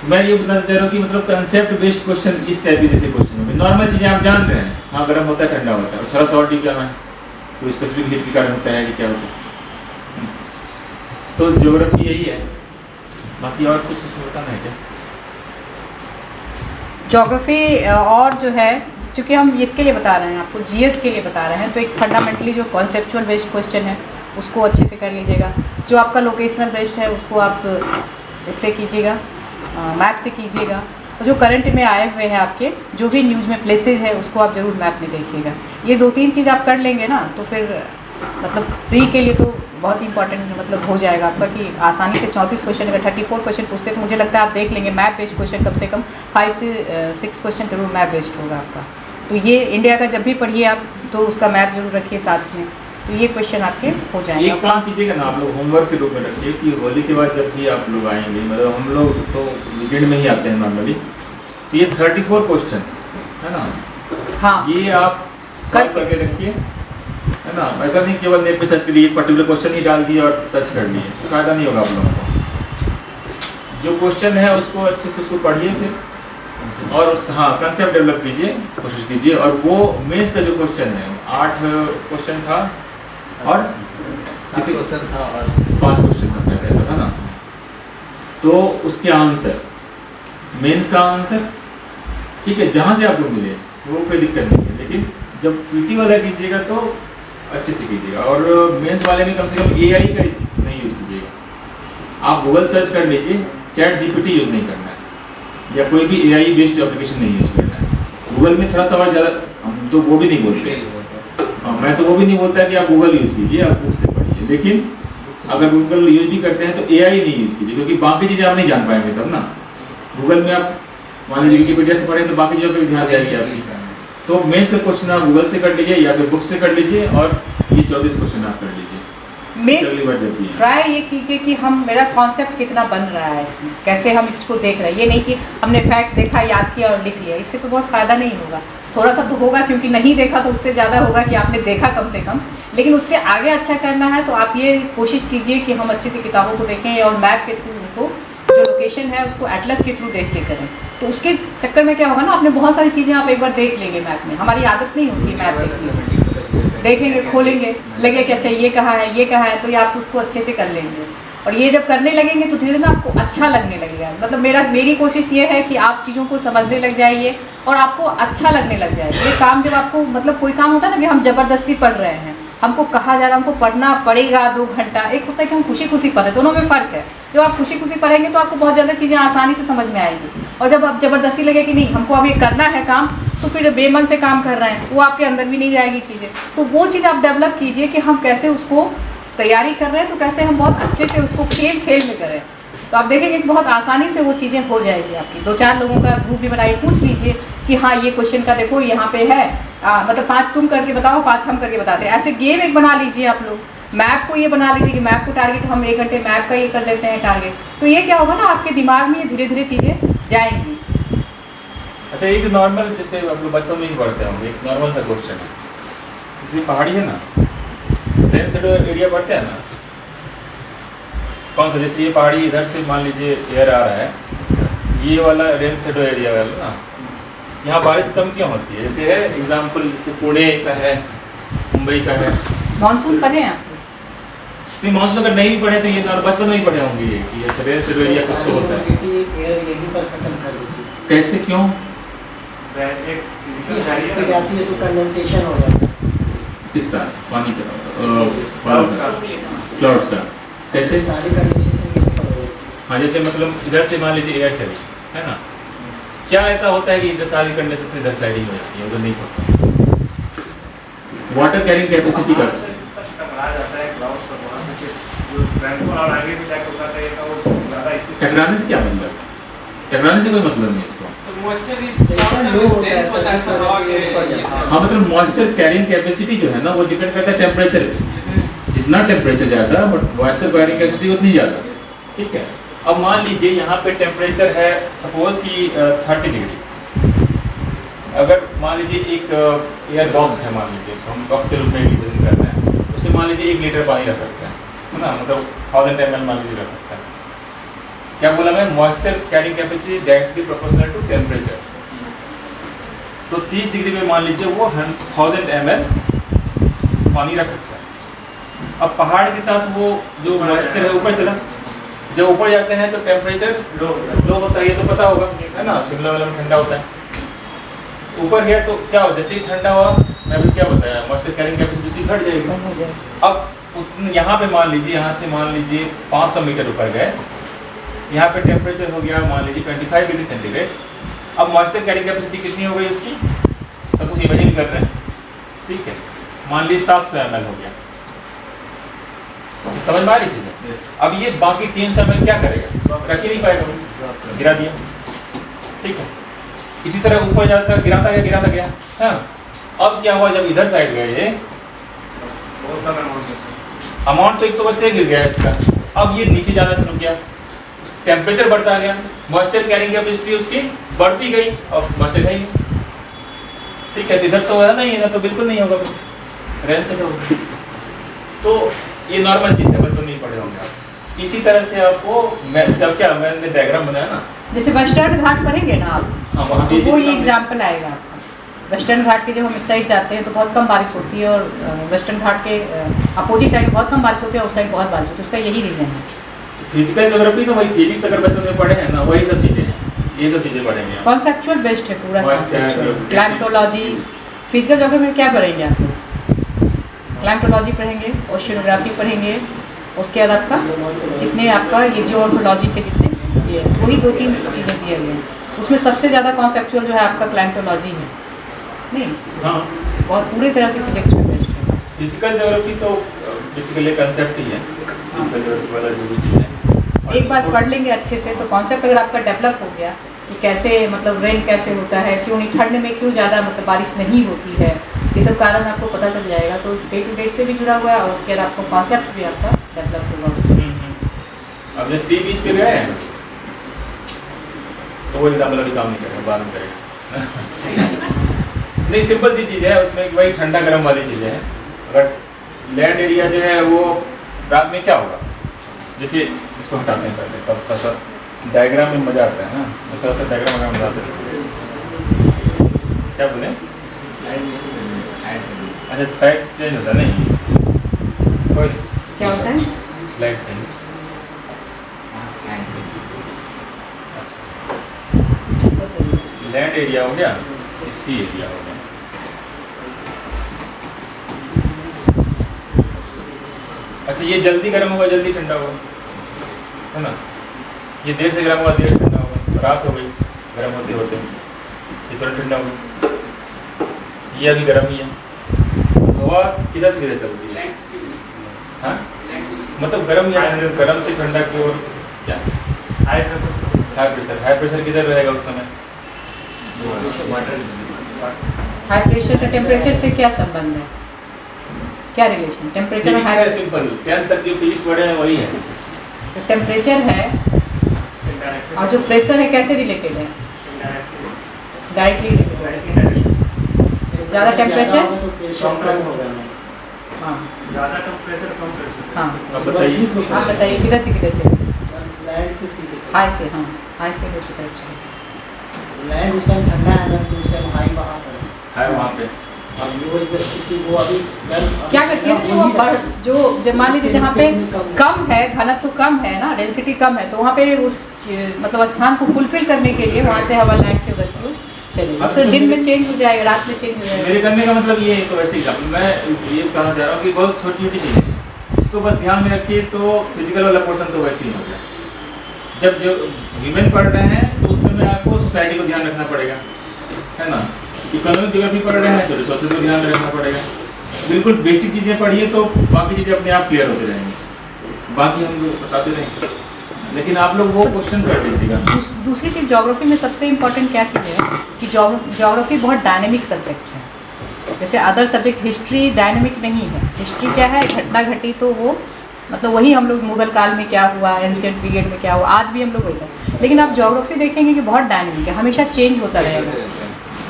मैं ये बताना चाह रहा हूँ कि मतलब कंसेप्ट बेस्ड क्वेश्चन इस टाइप के जैसे क्वेश्चन होंगे। नॉर्मल चीज़ें आप जान रहे हैं, हाँ गर्म होता है, ठंडा होता है, थोड़ा सा और डीप जाना है तो स्पेसिफिक हीट के कारण होता है कि क्या होता है। तो ज्योग्राफी यही है, बाकी और कुछ उसमें बताना है क्या? ज्योग्राफी और जो है, चूँकि हम इसके लिए बता रहे हैं आपको, जीएस के लिए बता रहे हैं, तो एक फंडामेंटली जो कॉन्सेप्चुअल बेस्ड क्वेश्चन है उसको अच्छे से कर लीजिएगा। जो आपका लोकेशनल बेस्ड है उसको आप इससे कीजिएगा, मैप से कीजिएगा। और जो करंट में आए हुए हैं आपके जो भी न्यूज़ में प्लेसेस है उसको आप ज़रूर मैप में देखिएगा। ये 2-3 चीज़ आप कर लेंगे ना तो फिर मतलब प्री के लिए तो बहुत इंपॉर्टेंट मतलब हो जाएगा आपका कि आसानी से 34 क्वेश्चन, अगर 34 क्वेश्चन पूछते तो मुझे लगता है आप देख लेंगे मैप बेस्ड क्वेश्चन कम से कम 5 से 6 क्वेश्चन जरूर मैप बेस्ड होगा आपका। तो ये इंडिया का जब भी पढ़िए आप तो उसका मैप जरूर रखिए साथ में, तो ये क्वेश्चन आपके हो जाएंगे। एक काम कीजिएगा ना, आप लोग होमवर्क के रूप में रखिए कि होली के बाद जब भी आप लोग आएंगे, मतलब हम लोग तो वीकेंड में ही आते हैं नॉर्मली, तो ये 34 क्वेश्चन है ना, हाँ ये आप सॉल्व करके रखिए, है ना। ऐसा नहीं केवल नेट पे सर्च करिए, एक पर्टिकुलर क्वेश्चन ही डाल दिए और सर्च कर लिए, तो फायदा नहीं होगा आप लोगों को। जो क्वेश्चन है उसको अच्छे से उसको पढ़िए फिर, और उसका हाँ कंसेप्ट डेवलप कीजिए, कोशिश कीजिए। और वो मेंस का जो क्वेश्चन है 8 क्वेश्चन था और 7 क्वेश्चन था और 5 क्वेश्चन था शायद, ऐसा था ना। तो उसके आंसर, मेंस का आंसर, ठीक है, जहाँ से आपको मिले वो कोई दिक्कत नहीं है, लेकिन जब पीटी वाला कीजिएगा तो अच्छे से कीजिएगा। और मेंस वाले में कम से कम एआई का नहीं यूज़ कीजिएगा। आप गूगल सर्च कर लीजिए, चैट जीपीटी यूज़ नहीं करना है, या कोई भी एआई बेस्ड एप्लीकेशन नहीं यूज़ करना है। गूगल में थोड़ा सा और ज़्यादा, हम तो वो भी नहीं बोलते, मैं तो वो भी नहीं बोलता कि आप गूगल यूज़ कीजिए, आप बुक से पढ़िए। लेकिन अगर गूगल यूज़ भी करते हैं तो एआई नहीं यूज़ कीजिए, क्योंकि बाकी चीज़ें आप नहीं जान पाएंगे तब ना। गूगल में आप मान लीजिए विकिपीडिया से पढ़ें तो बाकी चीज़ों पर ध्यान जाएगी आपकी। तो मेंस का क्वेश्चन आप गूगल से कर लीजिए या फिर बुक से कर लीजिए, और ये 24 क्वेश्चन आप कर लीजिए अगली बार जब भी है। ट्राई ये कीजिए कि हम मेरा कॉन्सेप्ट कितना बन रहा है इसमें, कैसे हम इसको देख रहे हैं। ये नहीं कि हमने फैक्ट देखा, याद किया और लिख लिया, इससे तो बहुत फ़ायदा नहीं होगा। थोड़ा सा तो होगा क्योंकि नहीं देखा तो उससे ज़्यादा होगा कि आपने देखा कम से कम, लेकिन उससे आगे अच्छा करना है तो आप ये कोशिश कीजिए कि हम अच्छे से किताबों को देखें और मैप के थ्रू उनको जो लोकेशन है उसको एटलस के थ्रू देख के करें। तो उसके चक्कर में क्या होगा ना, आपने बहुत सारी चीज़ें आप एक बार देख लेंगे मैप में। हमारी आदत नहीं होती मैप देखने, देखेंगे, खोलेंगे, लगे कि अच्छा ये कहाँ है, ये कहाँ है, तो ये आप उसको अच्छे से कर लेंगे। और ये जब करने लगेंगे तो धीरे धीरे आपको अच्छा लगने लगेगा। मतलब मेरी कोशिश ये है कि आप चीज़ों को समझने लग जाइए और आपको अच्छा लगने लग जाए। ये काम जब आपको मतलब कोई काम होता है ना कि हम ज़बरदस्ती पढ़ रहे हैं, हमको कहा जा रहा है हमको पढ़ना पड़ेगा 2 घंटा, एक होता है कि हम खुशी खुशी पढ़ें, दोनों में फ़र्क है। जब आप खुशी खुशी पढ़ेंगे तो आपको बहुत ज़्यादा चीज़ें आसानी से समझ में आएगी, और जब आप ज़बरदस्ती लगे कि नहीं हमको अब ये करना है काम, तो फिर बेमन से काम कर रहे हैं, वो आपके अंदर भी नहीं जाएगी चीज़ें। तो वो चीज़ आप डेवलप कीजिए कि हम कैसे उसको तैयारी कर रहे हैं, तो कैसे हम बहुत अच्छे से उसको खेल में करें। तो आप देखेंगे कि बहुत आसानी से वो चीज़ें हो जाएगी आपकी। 2-4 लोगों का ग्रुप भी बनाइए, पूछ लीजिए कि हाँ ये क्वेश्चन का देखो यहाँ पे है, मतलब 5 तुम करके बताओ, 5 हम करके बताते हैं। ऐसे गेम एक बना लीजिए आप लोग। मैप को ये बना लीजिए कि मैप को टारगेट हम 1 घंटे मैप का ये कर लेते हैं टारगेट। तो ये क्या होगा ना, आपके दिमाग में धीरे धीरे चीज़ें जाएंगी। अच्छा, एक नॉर्मल जैसे हम लोग बचपन में ही पढ़ते होंगे, एक नॉर्मल सा क्वेश्चन है, जैसे पहाड़ी है ना, रेन शेडो एरिया पढ़ते हैं ना, कौन सा, जैसे ये पहाड़ी इधर से मान लीजिए एयर आ रहा है, ये वाला रेन शेडो एरिया वाला ना, यहाँ बारिश कम क्यों होती है? जैसे है एग्जाम्पल, जैसे पुणे का है, मुंबई का है। मानसून पढ़े हैं आप? नहीं, मानसून अगर नहीं भी पढ़े तो ये बचपन में ही पढ़े होंगे ये कि अच्छा रेन शेडो एरिया कुछ तो होता है। एयर यहीं पर खत्म कर देती है, कैसे, क्यों? हाइट पे जाती है तो कंडेंसेशन हो जाता है। किसका? पानी का, क्लाउड्स का। कैसे? सारी कंडेंसेशन यहीं पर हो जाती है। हाँ, जैसे मतलब इधर से मान लीजिए एयर चली है ना, क्या ऐसा होता है कि इधर सारी कंडेंसेशन इधर साइडिंग हो जाती है, उधर नहीं होता? वाटर कैरिंग कैपेसिटी का टकराने से क्या मतलब? टकराने से कोई मतलब नहीं इसको। मॉइस्चर लो होता है सर, इस वजह से ऊपर जाता है। हाँ मतलब मॉइस्चर कैरिंग कैपेसिटी जो है ना वो डिपेंड करता है टेम्परेचर पे। जितना टेम्परेचर ज़्यादा बट मॉइस्चर कैरिंग कैपेसिटी उतनी ज़्यादा। ठीक है, अब मान लीजिए यहाँ पे टेम्परेचर है सपोज कि 30 डिग्री। अगर मान लीजिए एक एयर बॉक्स है, मान लीजिए उसको हम बॉक्स के रूप में रिप्रेजेंट करते हैं, उससे मान लीजिए 1 लीटर पानी रख सकते हैं, है ना, मतलब 1000 ml मान लीजिए रख सकते हैं। क्या बोला मैं, moisture carrying capacity directly proportional to temperature. तो 30 डिग्री में मान लीजिए वो 1000 ml पानी रख सकता है। अब पहाड़ के साथ वो जो मॉइस्चर है ऊपर चला, जब ऊपर जाते हैं तो टेम्परेचर लो होता है, ये तो पता होगा, है ना, शिमला वाला में ठंडा होता है। ऊपर गया तो क्या हो, जैसे ही ठंडा हुआ, मैं अभी क्या बताया, मॉइस्चर कैरिंग कैपेसिटी उसकी घट जाएगी। अब यहाँ पे मान लीजिए, यहाँ से मान लीजिए 500 मीटर ऊपर गए, यहाँ पे टेम्परेचर हो गया मान लीजिए 25 डिग्री सेंटीग्रेड। अब मॉइस्चर कैरिंग कैपेसिटी कितनी हो गई इसकी, सब कुछ इमेजिन कर रहे हैं, ठीक है, मान लीजिए 700 ml हो गया। समझ में आ रही चीज़ है? अब ये बाकी 300 ml क्या करेगा, रख ही नहीं पाएगा, गिरा दिया। ठीक है, इसी तरह ऊपर जाता गिराता गया। हाँ, अब क्या हुआ, जब इधर साइड गए अमाउंट तो एक तो बस ये गिर गया इसका, अब ये नीचे जाना शुरू किया, टेम्परेचर बढ़ता गया, मॉइस्चर कैरिंग कैपेसिटी उसकी बढ़ती गई, अब मॉइस्चर है ही नहीं। ठीक है, तो इधर तो है नहीं है ना, तो बिल्कुल नहीं होगा, रहन से होगा। तो ये नॉर्मल चीज़ है, बच्चों नहीं पढ़े होंगे आप। इसी तरह से आपको सब क्या मैंने डायग्राम बनाया ना, जैसे वेस्टर्न घाट पढ़ेंगे ना आप, हाँ वहाँ तो वो ये एग्जाम्पल आएगा आपका। वेस्टर्न घाट के जब हम इस साइड जाते हैं तो बहुत कम बारिश होती है, और वेस्टर्न घाट के अपोजिट साइड बहुत कम बारिश होती है, उस साइड बहुत बारिश होती है, उसका यही रीज़न है। फिजिकल ज्योग्राफी तो वही फिजिक्स अगर बच्चों ने पढ़े हैं ना, वही सब चीज़ें हैं, ये सब चीज़ें पढ़ेंगे आप। कॉन्सेप्चुअल बेस्ड है पूरा, Conceptual, क्लाइमेटोलॉजी। फिजिकल ज्योग्राफी में क्या पढ़ेंगे आप लोग, क्लाइमेटोलॉजी पढ़ेंगे, ओशियोग्राफी पढ़ेंगे, उसके बाद आपका जितने आपका ये जियोलॉजी के जितने ये वही 2-3 चीज़ें दिए हुए हैं, उसमें सबसे ज़्यादा कॉन्सेप्चुअल जो है आपका क्लाइमेटोलॉजी है। नहीं, हाँ, बहुत पूरी तरह से फिजिक्स में बेस्ड है। फिजिकल ज्योग्राफी तो बेसिकली कंसेप्ट ही है, फिजिकल ज्योग्राफी वाला जो भी चीज़ है। एक बार पढ़ लेंगे अच्छे से तो कॉन्सेप्ट अगर आपका डेवलप हो गया कि कैसे मतलब रेन कैसे होता है, क्यों नहीं ठंड में क्यों ज़्यादा मतलब बारिश नहीं होती है, ये सब कारण आपको पता चल जाएगा, तो डे टू डे से भी जुड़ा हुआ है, और उसके बाद आपको कॉन्सेप्ट भी आपका डेवलप होगा। अब जैसे सी बीच पे गए हैं तो वो एग्जाम्पल अभी काम नहीं करेगा, बाद में करेगा। नहीं, सिंपल सी चीज़ है उसमें कि भाई ठंडा गर्म वाली चीज़ें हैं। अगर लैंड एरिया जो है वो रात में क्या होगा, जैसे इसको हटाते हैं पहले, तब थोड़ा सा डायग्राम में मज़ा आता है ना, थोड़ा सा डायग्राम अगर बता सकते, क्या बोले, अच्छा साइड चेंज होता नहीं, कोई क्या होता है, स्लाइड चेंज, लैंड एरिया हो गया, सी एरिया हो गया। अच्छा, ये जल्दी गर्म होगा जल्दी ठंडा होगा, है ना, ये देर से गर्म होगा देर ठंडा होगा। रात हो गई गर्म होते होते, ये थोड़ा ठंडा हो गया, ये अभी गर्म ही है। हवा किधर से किधर चलती है, हाँ मतलब गर्म या गर्म से ठंडा की ओर, क्या हाई प्रेशर किधर रहेगा उस समय, हाई प्रेशर का टेम्परेचर से क्या संबंध है, क्या रिलेशन, टेम्परेचर और हाई, सिंपल 10 तक जो फिजिक्स पढ़े हैं वही है। टेम्परेचर है और जो प्रेशर है कैसे रिलेटेड है, डायरेक्टली रिलेटेड। ज़्यादा टेम्परेचर तो प्रेशर कम होगा ना, हाँ ज़्यादा टेम्परेचर कम प्रेशर। हाँ, अब बताइए, आप बताइए किधर से किधर चले, लैंड से सीधे, हाई से, हाँ हाई से हो चुका है। लैंड उस टाइम ठंडा है ना, तो उस टाइम हाई वहाँ पर है, है वहाँ पे और वो इधर क्योंकि वो अभी क्या करते हैं कि वो जो जब मान लीजिए जहाँ पे कम है, घनत्व तो कम है ना, डेंसिटी कम है, तो वहाँ पे उस मतलब स्थान को फुलफिल करने के लिए वहाँ से हवा लैंड से उधर की चलेगी, उससे दिन में चेंज हो जाएगा, रात में चेंज हो जाएगा। मेरे कहने का मतलब ये है, तो वैसे ही मैं ये कहना चाह रहा हूँ कि बहुत छोटी छोटी चीज़ें हैं, इसको बस ध्यान में रखिए, तो फिजिकल वाला पोर्शन तो वैसे ही हो गया। जब जो ह्यूमन पढ़ रहे हैं तो उस समय आपको सोसाइटी को ध्यान रखना पड़ेगा, है ना, इकोनॉमिक ज्योग्राफी पढ़ रहे हैं तो रिसोर्सेज को ध्यान रखना पड़ेगा। बिल्कुल बेसिक चीज़ें पढ़िए तो बाकी चीज़ें अपने आप क्लियर होते रहेंगी, बाकी हम बताते रहेंगे। लेकिन आप लोग वो क्वेश्चन कर लीजिएगा। दूसरी चीज़ ज्योग्राफी में सबसे इम्पोर्टेंट क्या चीज़ है कि ज्योग्राफी बहुत डायनेमिक सब्जेक्ट है। जैसे अदर सब्जेक्ट हिस्ट्री डायनेमिक नहीं है। हिस्ट्री क्या है, घटना घटी तो वो मतलब वही हम लोग मुगल काल में क्या हुआ, एंशिएंट पीरियड में क्या हुआ, आज भी हम लोग वही हैं। लेकिन आप ज्योग्राफी देखेंगे कि बहुत डायनेमिक है, हमेशा चेंज होता रहेगा,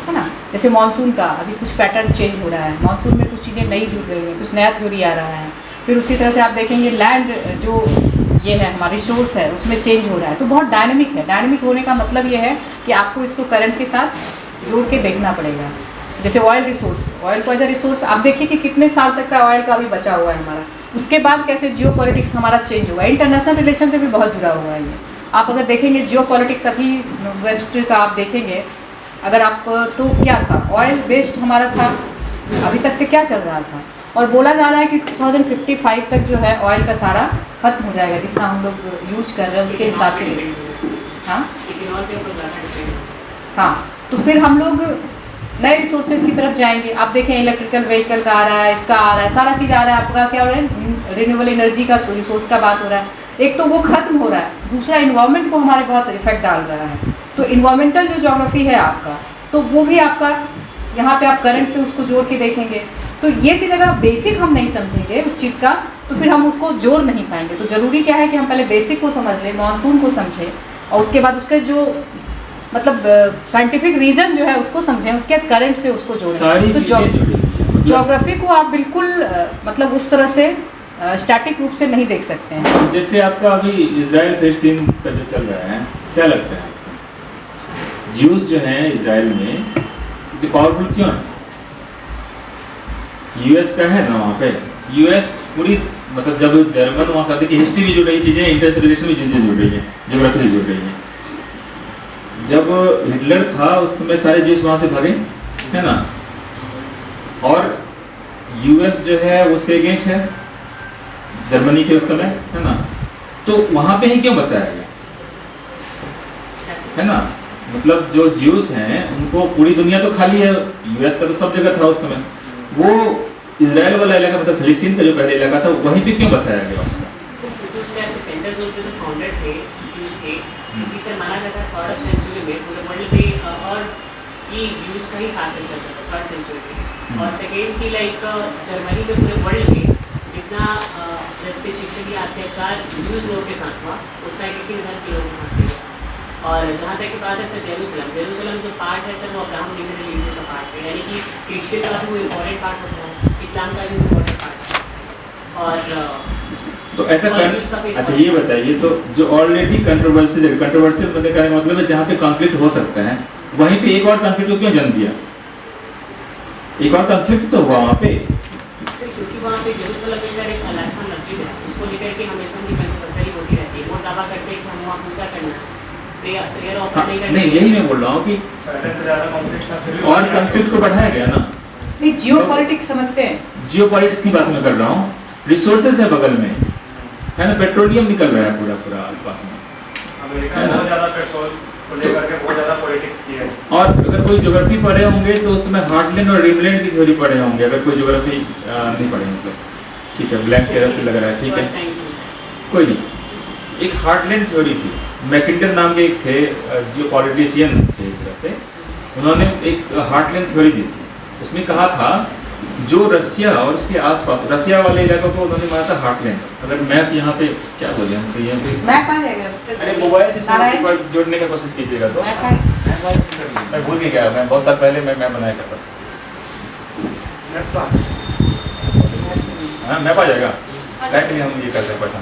है ना। जैसे मानसून का अभी कुछ पैटर्न चेंज हो रहा है, मानसून में कुछ चीज़ें नई जुड़ रही हैं, कुछ नया थ्योरी आ रहा है। फिर उसी तरह से आप देखेंगे लैंड जो ये है हमारी रिसोर्स है उसमें चेंज हो रहा है, तो बहुत डायनेमिक है। डायनेमिक होने का मतलब ये है कि आपको इसको करंट के साथ जोड़ के देखना पड़ेगा। जैसे ऑयल रिसोर्स, ऑयल को एज अ रिसोर्स आप देखिए कि कितने साल तक का ऑयल का अभी बचा हुआ है हमारा, उसके बाद कैसे जियो पॉलिटिक्स हमारा चेंज हुआ है, इंटरनेशनल रिलेशन से भी बहुत जुड़ा हुआ है ये। आप अगर देखेंगे जियो पॉलिटिक्स अभी वेस्ट का आप देखेंगे अगर आप तो क्या था, ऑयल बेस्ड हमारा था, अभी तक से क्या चल रहा था, और बोला जा रहा है कि 2055 तक जो है ऑयल का सारा खत्म हो जाएगा, जितना हम लोग यूज कर रहे हैं उसके हिसाब से। हाँ हाँ, तो फिर हम लोग नए रिसोर्सेज की तरफ जाएंगे। आप देखें इलेक्ट्रिकल व्हीकल का आ रहा है, इसका आ रहा है, सारा चीज़ आ रहा है। आपका क्या हो रहा है, रिन्यूएबल एनर्जी का रिसोर्स का बात हो रहा है। एक तो वो खत्म हो रहा है, दूसरा इन्वायरमेंट को हमारे बहुत इफेक्ट डाल रहा है। तो इन्वायरमेंटल जो ज्योग्राफी है आपका, तो वो भी आपका यहाँ पे आप करंट से उसको जोड़ के देखेंगे। तो ये चीज़ अगर आप बेसिक हम नहीं समझेंगे उस चीज़ का, तो फिर हम उसको जोड़ नहीं पाएंगे। तो ज़रूरी क्या है कि हम पहले बेसिक को समझ लें, मानसून को समझें, और उसके बाद उसके जो मतलब साइंटिफिक रीजन जो है उसको समझें, उसके बाद करंट से उसको जोड़ें। तो ज्योग्राफी को आप बिल्कुल मतलब उस तरह से स्टैटिक रूप से नहीं देख सकते हैं। जैसे आपका अभी इजराइल फेस्टिन का जो चल रहा है, क्या लगता है ज्यूज जो हैं इजराइल में पावरफुल क्यों है? यूएस का है ना वहाँ पे, यूएस पूरी मतलब जब जर्मन वहाँ करते कि हिस्ट्री भी जुड़ रही चीज़ें, इंटरनेशनल रिलेशन भी चीज़ें जुड़ रही है, ज्योग्राफी भी जुड़ रही है। जब हिटलर था उस समय सारे ज्यूस वहाँ से भागे, है ना, और यूएस जो है उसके अगेंस्ट है जर्मनी के उस समय, है ना। तो वहाँ पे ही क्यों बसाया गया, है ना। मतलब जो ज्यूस हैं उनको पूरी दुनिया तो खाली है, यूएस का तो सब जगह था उस समय, वो इजराइल वाला इलाका मतलब फिलिस्तीन का जो पहले इलाका था वहीं पे क्यों बसाया गया उसका? सेंटर जोन पे जो फाउंडेड थे ज्यूज के, इसे माना जाता है 3rd सेंचुरी में पूरे वर्ल्ड पे, और ये ज्यूज का ही शासन चलता था 3rd सेंचुरी में। और सेकेंड की लाइक जर्मनी में पूरे वर्ल्ड में जितना रेस्ट्रिक्शन या अत्याचार ज्यूज लोगों के साथ हुआ उतना किसी भी धर्म के लोगों के साथ नहीं हुआ। और जहाँ तक की बात है सर जेरूसलम जो पार्ट है सर वो अब्राहम लिविंग रिलीजन का पार्ट है, यानी कि क्रिश्चियन का भी वो इम्पोर्टेंट पार्ट होता है, इस्लाम का भी इम्पोर्टेंट पार्ट है। और तो ऐसा कर, अच्छा ये बताइए, तो जो ऑलरेडी कंट्रोवर्शियल मतलब का मतलब है जहाँ पे कॉन्फ्लिक्ट हो सकता है, वहीं पे एक और कॉन्फ्लिक्ट को क्यों जन्म दिया? एक और कॉन्फ्लिक्ट तो हुआ वहाँ पे सर, क्योंकि वहाँ पे जेरूसलम में सर एक अल-अक्सा मस्जिद है, उसको लेकर के हमेशा उनकी कंट्रोवर्सी होती रहती है। वो दावा करते हैं कि हम वहाँ पूजा करना है, प्रेयर ऑफर नहीं करना। नहीं, यही मैं बोल रहा हूँ कि पहले से ज़्यादा कॉन्फ्लिक्ट था, फिर और कॉन्फ्लिक्ट को बढ़ाया गया ना। नहीं, जियो पॉलिटिक्स समझते हैं, जियो पॉलिटिक्स की बात मैं कर रहा हूँ, रिसोर्सेज है बगल में, है ना, पेट्रोलियम निकल रहा है पूरा पूरा आसपास में, अमेरिका ने बहुत ज़्यादा पेट्रोल को लेकर के बहुत ज़्यादा पॉलिटिक्स की है। और अगर कोई ज्योग्राफी पढ़े होंगे तो उसमें हार्टलैंड और रिमलैंड की थ्योरी पढ़े होंगे, अगर कोई ज्योग्राफी नहीं पढ़े मतलब, ठीक है, ब्लैंक चेहरा से लग रहा है, ठीक है, कोई नहीं। एक हार्टलैंड थ्योरी थी, मैकिंडर नाम के एक थे जो पॉलिटिशियन थे एक तरह से, उन्होंने एक हार्टलैंड थ्योरी दी थी। उसमें कहा था जो रसिया और उसके आसपास रसिया वाले इलाकों को उन्होंने माना था हार्टलैंड। अगर मैप यहाँ पे क्या बोले हम तो यहाँ पे मैप आ जाएगा, अरे मोबाइल से पर जोड़ने की कोशिश कीजिएगा तो मैं भूल के गया, मैं बहुत साल पहले मैं मैप बनाया करता था। हाँ मैप आ जाएगा, डायरेक्टली हम ये करते हैं पैसा।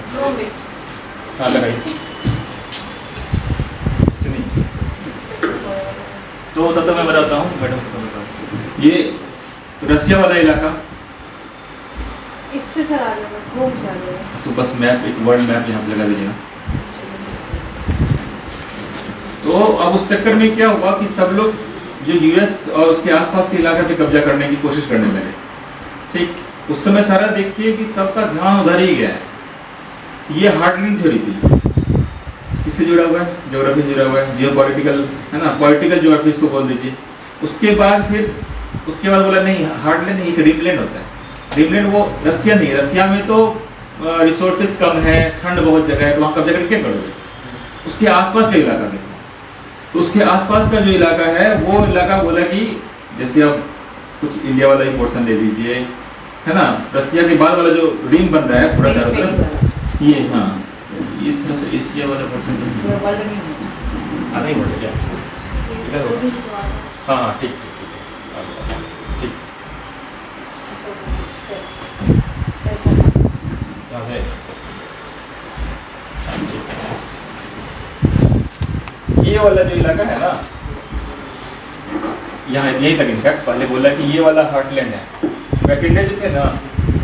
हाँ लगाइए तो मैं बताता हूँ मैडम को बताता हूँ। ये रसिया वाला इलाका इससे सर आ जाएगा, क्रोम से आ जाएगा। तो बस मैप, एक वर्ल्ड मैप यहाँ पे लगा दीजिएगा। तो अब उस चक्कर में क्या हुआ कि सब लोग जो यूएस और उसके आसपास के इलाके पे कब्जा करने की कोशिश करने लगे, ठीक। उस समय सारा देखिए कि सबका ध्यान उधर ही गया है। ये हार्टलैंड थ्योरी थी, किससे जुड़ा हुआ है? ज्योग्राफी से जुड़ा हुआ है, जियो पॉलिटिकल, है ना, पॉलिटिकल ज्योग्राफी इसको बोल दीजिए। उसके बाद बोला नहीं, हार्टलैंड नहीं, रिमलैंड होता है। रिमलैंड वो रसिया नहीं, रसिया में तो रिसोर्सेज कम है, ठंड बहुत जगह है, तो वहाँ कब्जा करके क्या करोगे? उसके आसपास का इलाका देखो। तो उसके आसपास का जो इलाका है वो इलाका बोला कि जैसे अब कुछ इंडिया वाला ही पोर्शन ले लीजिए, है ना, रसिया के बाद वाला जो रिंग बन रहा है पूरा चारों तरफ, ये हाँ ये थोड़ा सा एशिया वाला पोर्शन वर्ल्ड नहीं है। नहीं बोल क्या इधर हो। हाँ हाँ ठीक ठीक यहाँ से ये वाला जो इलाका है ना, यहाँ यहीं तक इनफैक्ट पहले बोला कि ये वाला हार्टलैंड है। मैकेंडे जो थे ना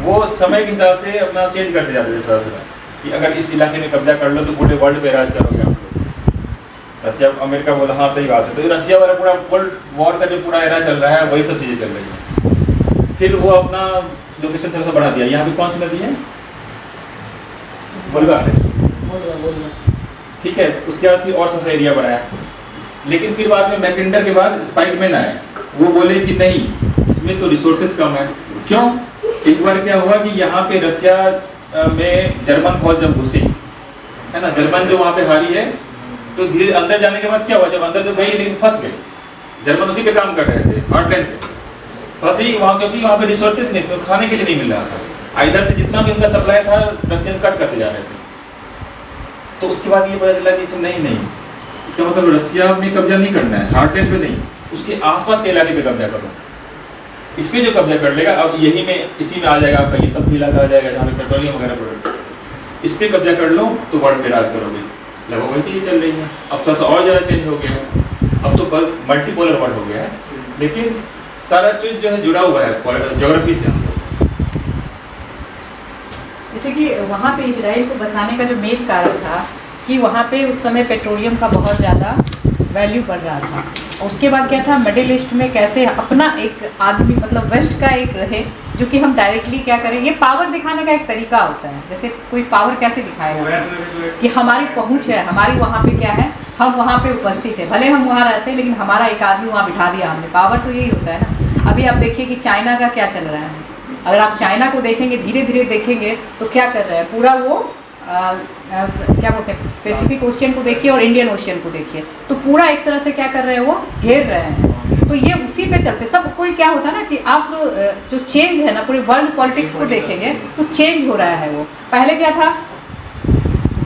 वो समय के हिसाब से अपना चेंज करते जाते थे थोड़ा कि अगर इस इलाके में कब्जा कर लो तो पूरे वर्ल्ड पे राज करोगे आप लोग। रसिया अमेरिका बोला हाँ सही बात है, तो रसिया वाला पूरा वर्ल्ड वॉर का जो पूरा एरा चल रहा है वही सब चीज़ें चल रही हैं। फिर वो अपना लोकेशन थोड़ा सा बढ़ा दिया। यहाँ पे कौन सी नदी है? वोल्गा, ठीक है। उसके बाद फिर और सा एरिया बढ़ाया, लेकिन फिर बाद में मैकेंडर के बाद स्पाइकमैन आए, वो बोले कि नहीं इसमें तो रिसोर्सेज कम है। क्यों? एक बार क्या हुआ कि यहाँ पे रसिया में जर्मन फौज जब घुसी है ना, जर्मन जो वहाँ पे हारी है, तो धीरे अंदर जाने के बाद क्या हुआ, जब अंदर जो गई लेकिन फंस गए। जर्मन उसी पे काम कर रहे थे, हार्टलैंड पे फंसी वहाँ, क्योंकि वहाँ पे रिसोर्सेज नहीं थे, खाने के लिए नहीं मिल रहा था। इधर से जितना भी उनका सप्लाई था रशियन कट करते जा रहे थे। तो उसके बाद ये पता चला कि नहीं इसका मतलब रसिया में कब्जा नहीं करना है, हार्टलैंड पे नहीं, उसके आसपास के इलाके पे कब्जा करो। इस पे जो कब्जा कर लेगा, अब यही में इसी में आ जाएगा आपका ये सब भी इलाका आ जाएगा जहाँ पे पेट्रोलियम वगैरह प्रोडक्ट, इस पे कब्जा कर लो तो वर्ल्ड पे राज करोगे। लगभग वही चीज़ चल रही है। अब थोड़ा सा और ज़्यादा चेंज हो गया है, अब तो मल्टीपोलर वर्ल्ड हो गया है, लेकिन सारा चीज़ जो है जुड़ा हुआ है ज्योग्राफी से। हम लोग जैसे कि वहाँ पे इजराइल को बसाने का जो मेन कारण था कि वहाँ पे उस समय पेट्रोलियम का बहुत ज़्यादा वैल्यू बढ़ रहा था। उसके बाद क्या था, मिडिल ईस्ट में कैसे अपना एक आदमी मतलब वेस्ट का एक रहे जो कि हम डायरेक्टली क्या करें, ये पावर दिखाने का एक तरीका होता है। जैसे कोई पावर कैसे दिखाएगा कि हमारी पहुँच है, हमारी वहाँ पे क्या है, हम वहाँ पे उपस्थित है, भले हम वहाँ रहते हैं लेकिन हमारा एक आदमी वहाँ बिठा दिया हमने। पावर तो यही होता है ना। अभी आप देखिए कि चाइना का क्या चल रहा है। अगर आप चाइना को देखेंगे, धीरे धीरे देखेंगे तो क्या कर रहे हैं, पूरा वो क्या बोलते हैं पैसिफिक ओशियन को देखिए और इंडियन ओशियन को देखिए, तो पूरा एक तरह से क्या कर रहे हैं, वो घेर रहे हैं। तो ये उसी पे चलते सब कोई क्या होता है ना कि आप जो चेंज है ना पूरे वर्ल्ड पॉलिटिक्स को देखेंगे तो चेंज हो रहा है। वो पहले क्या था,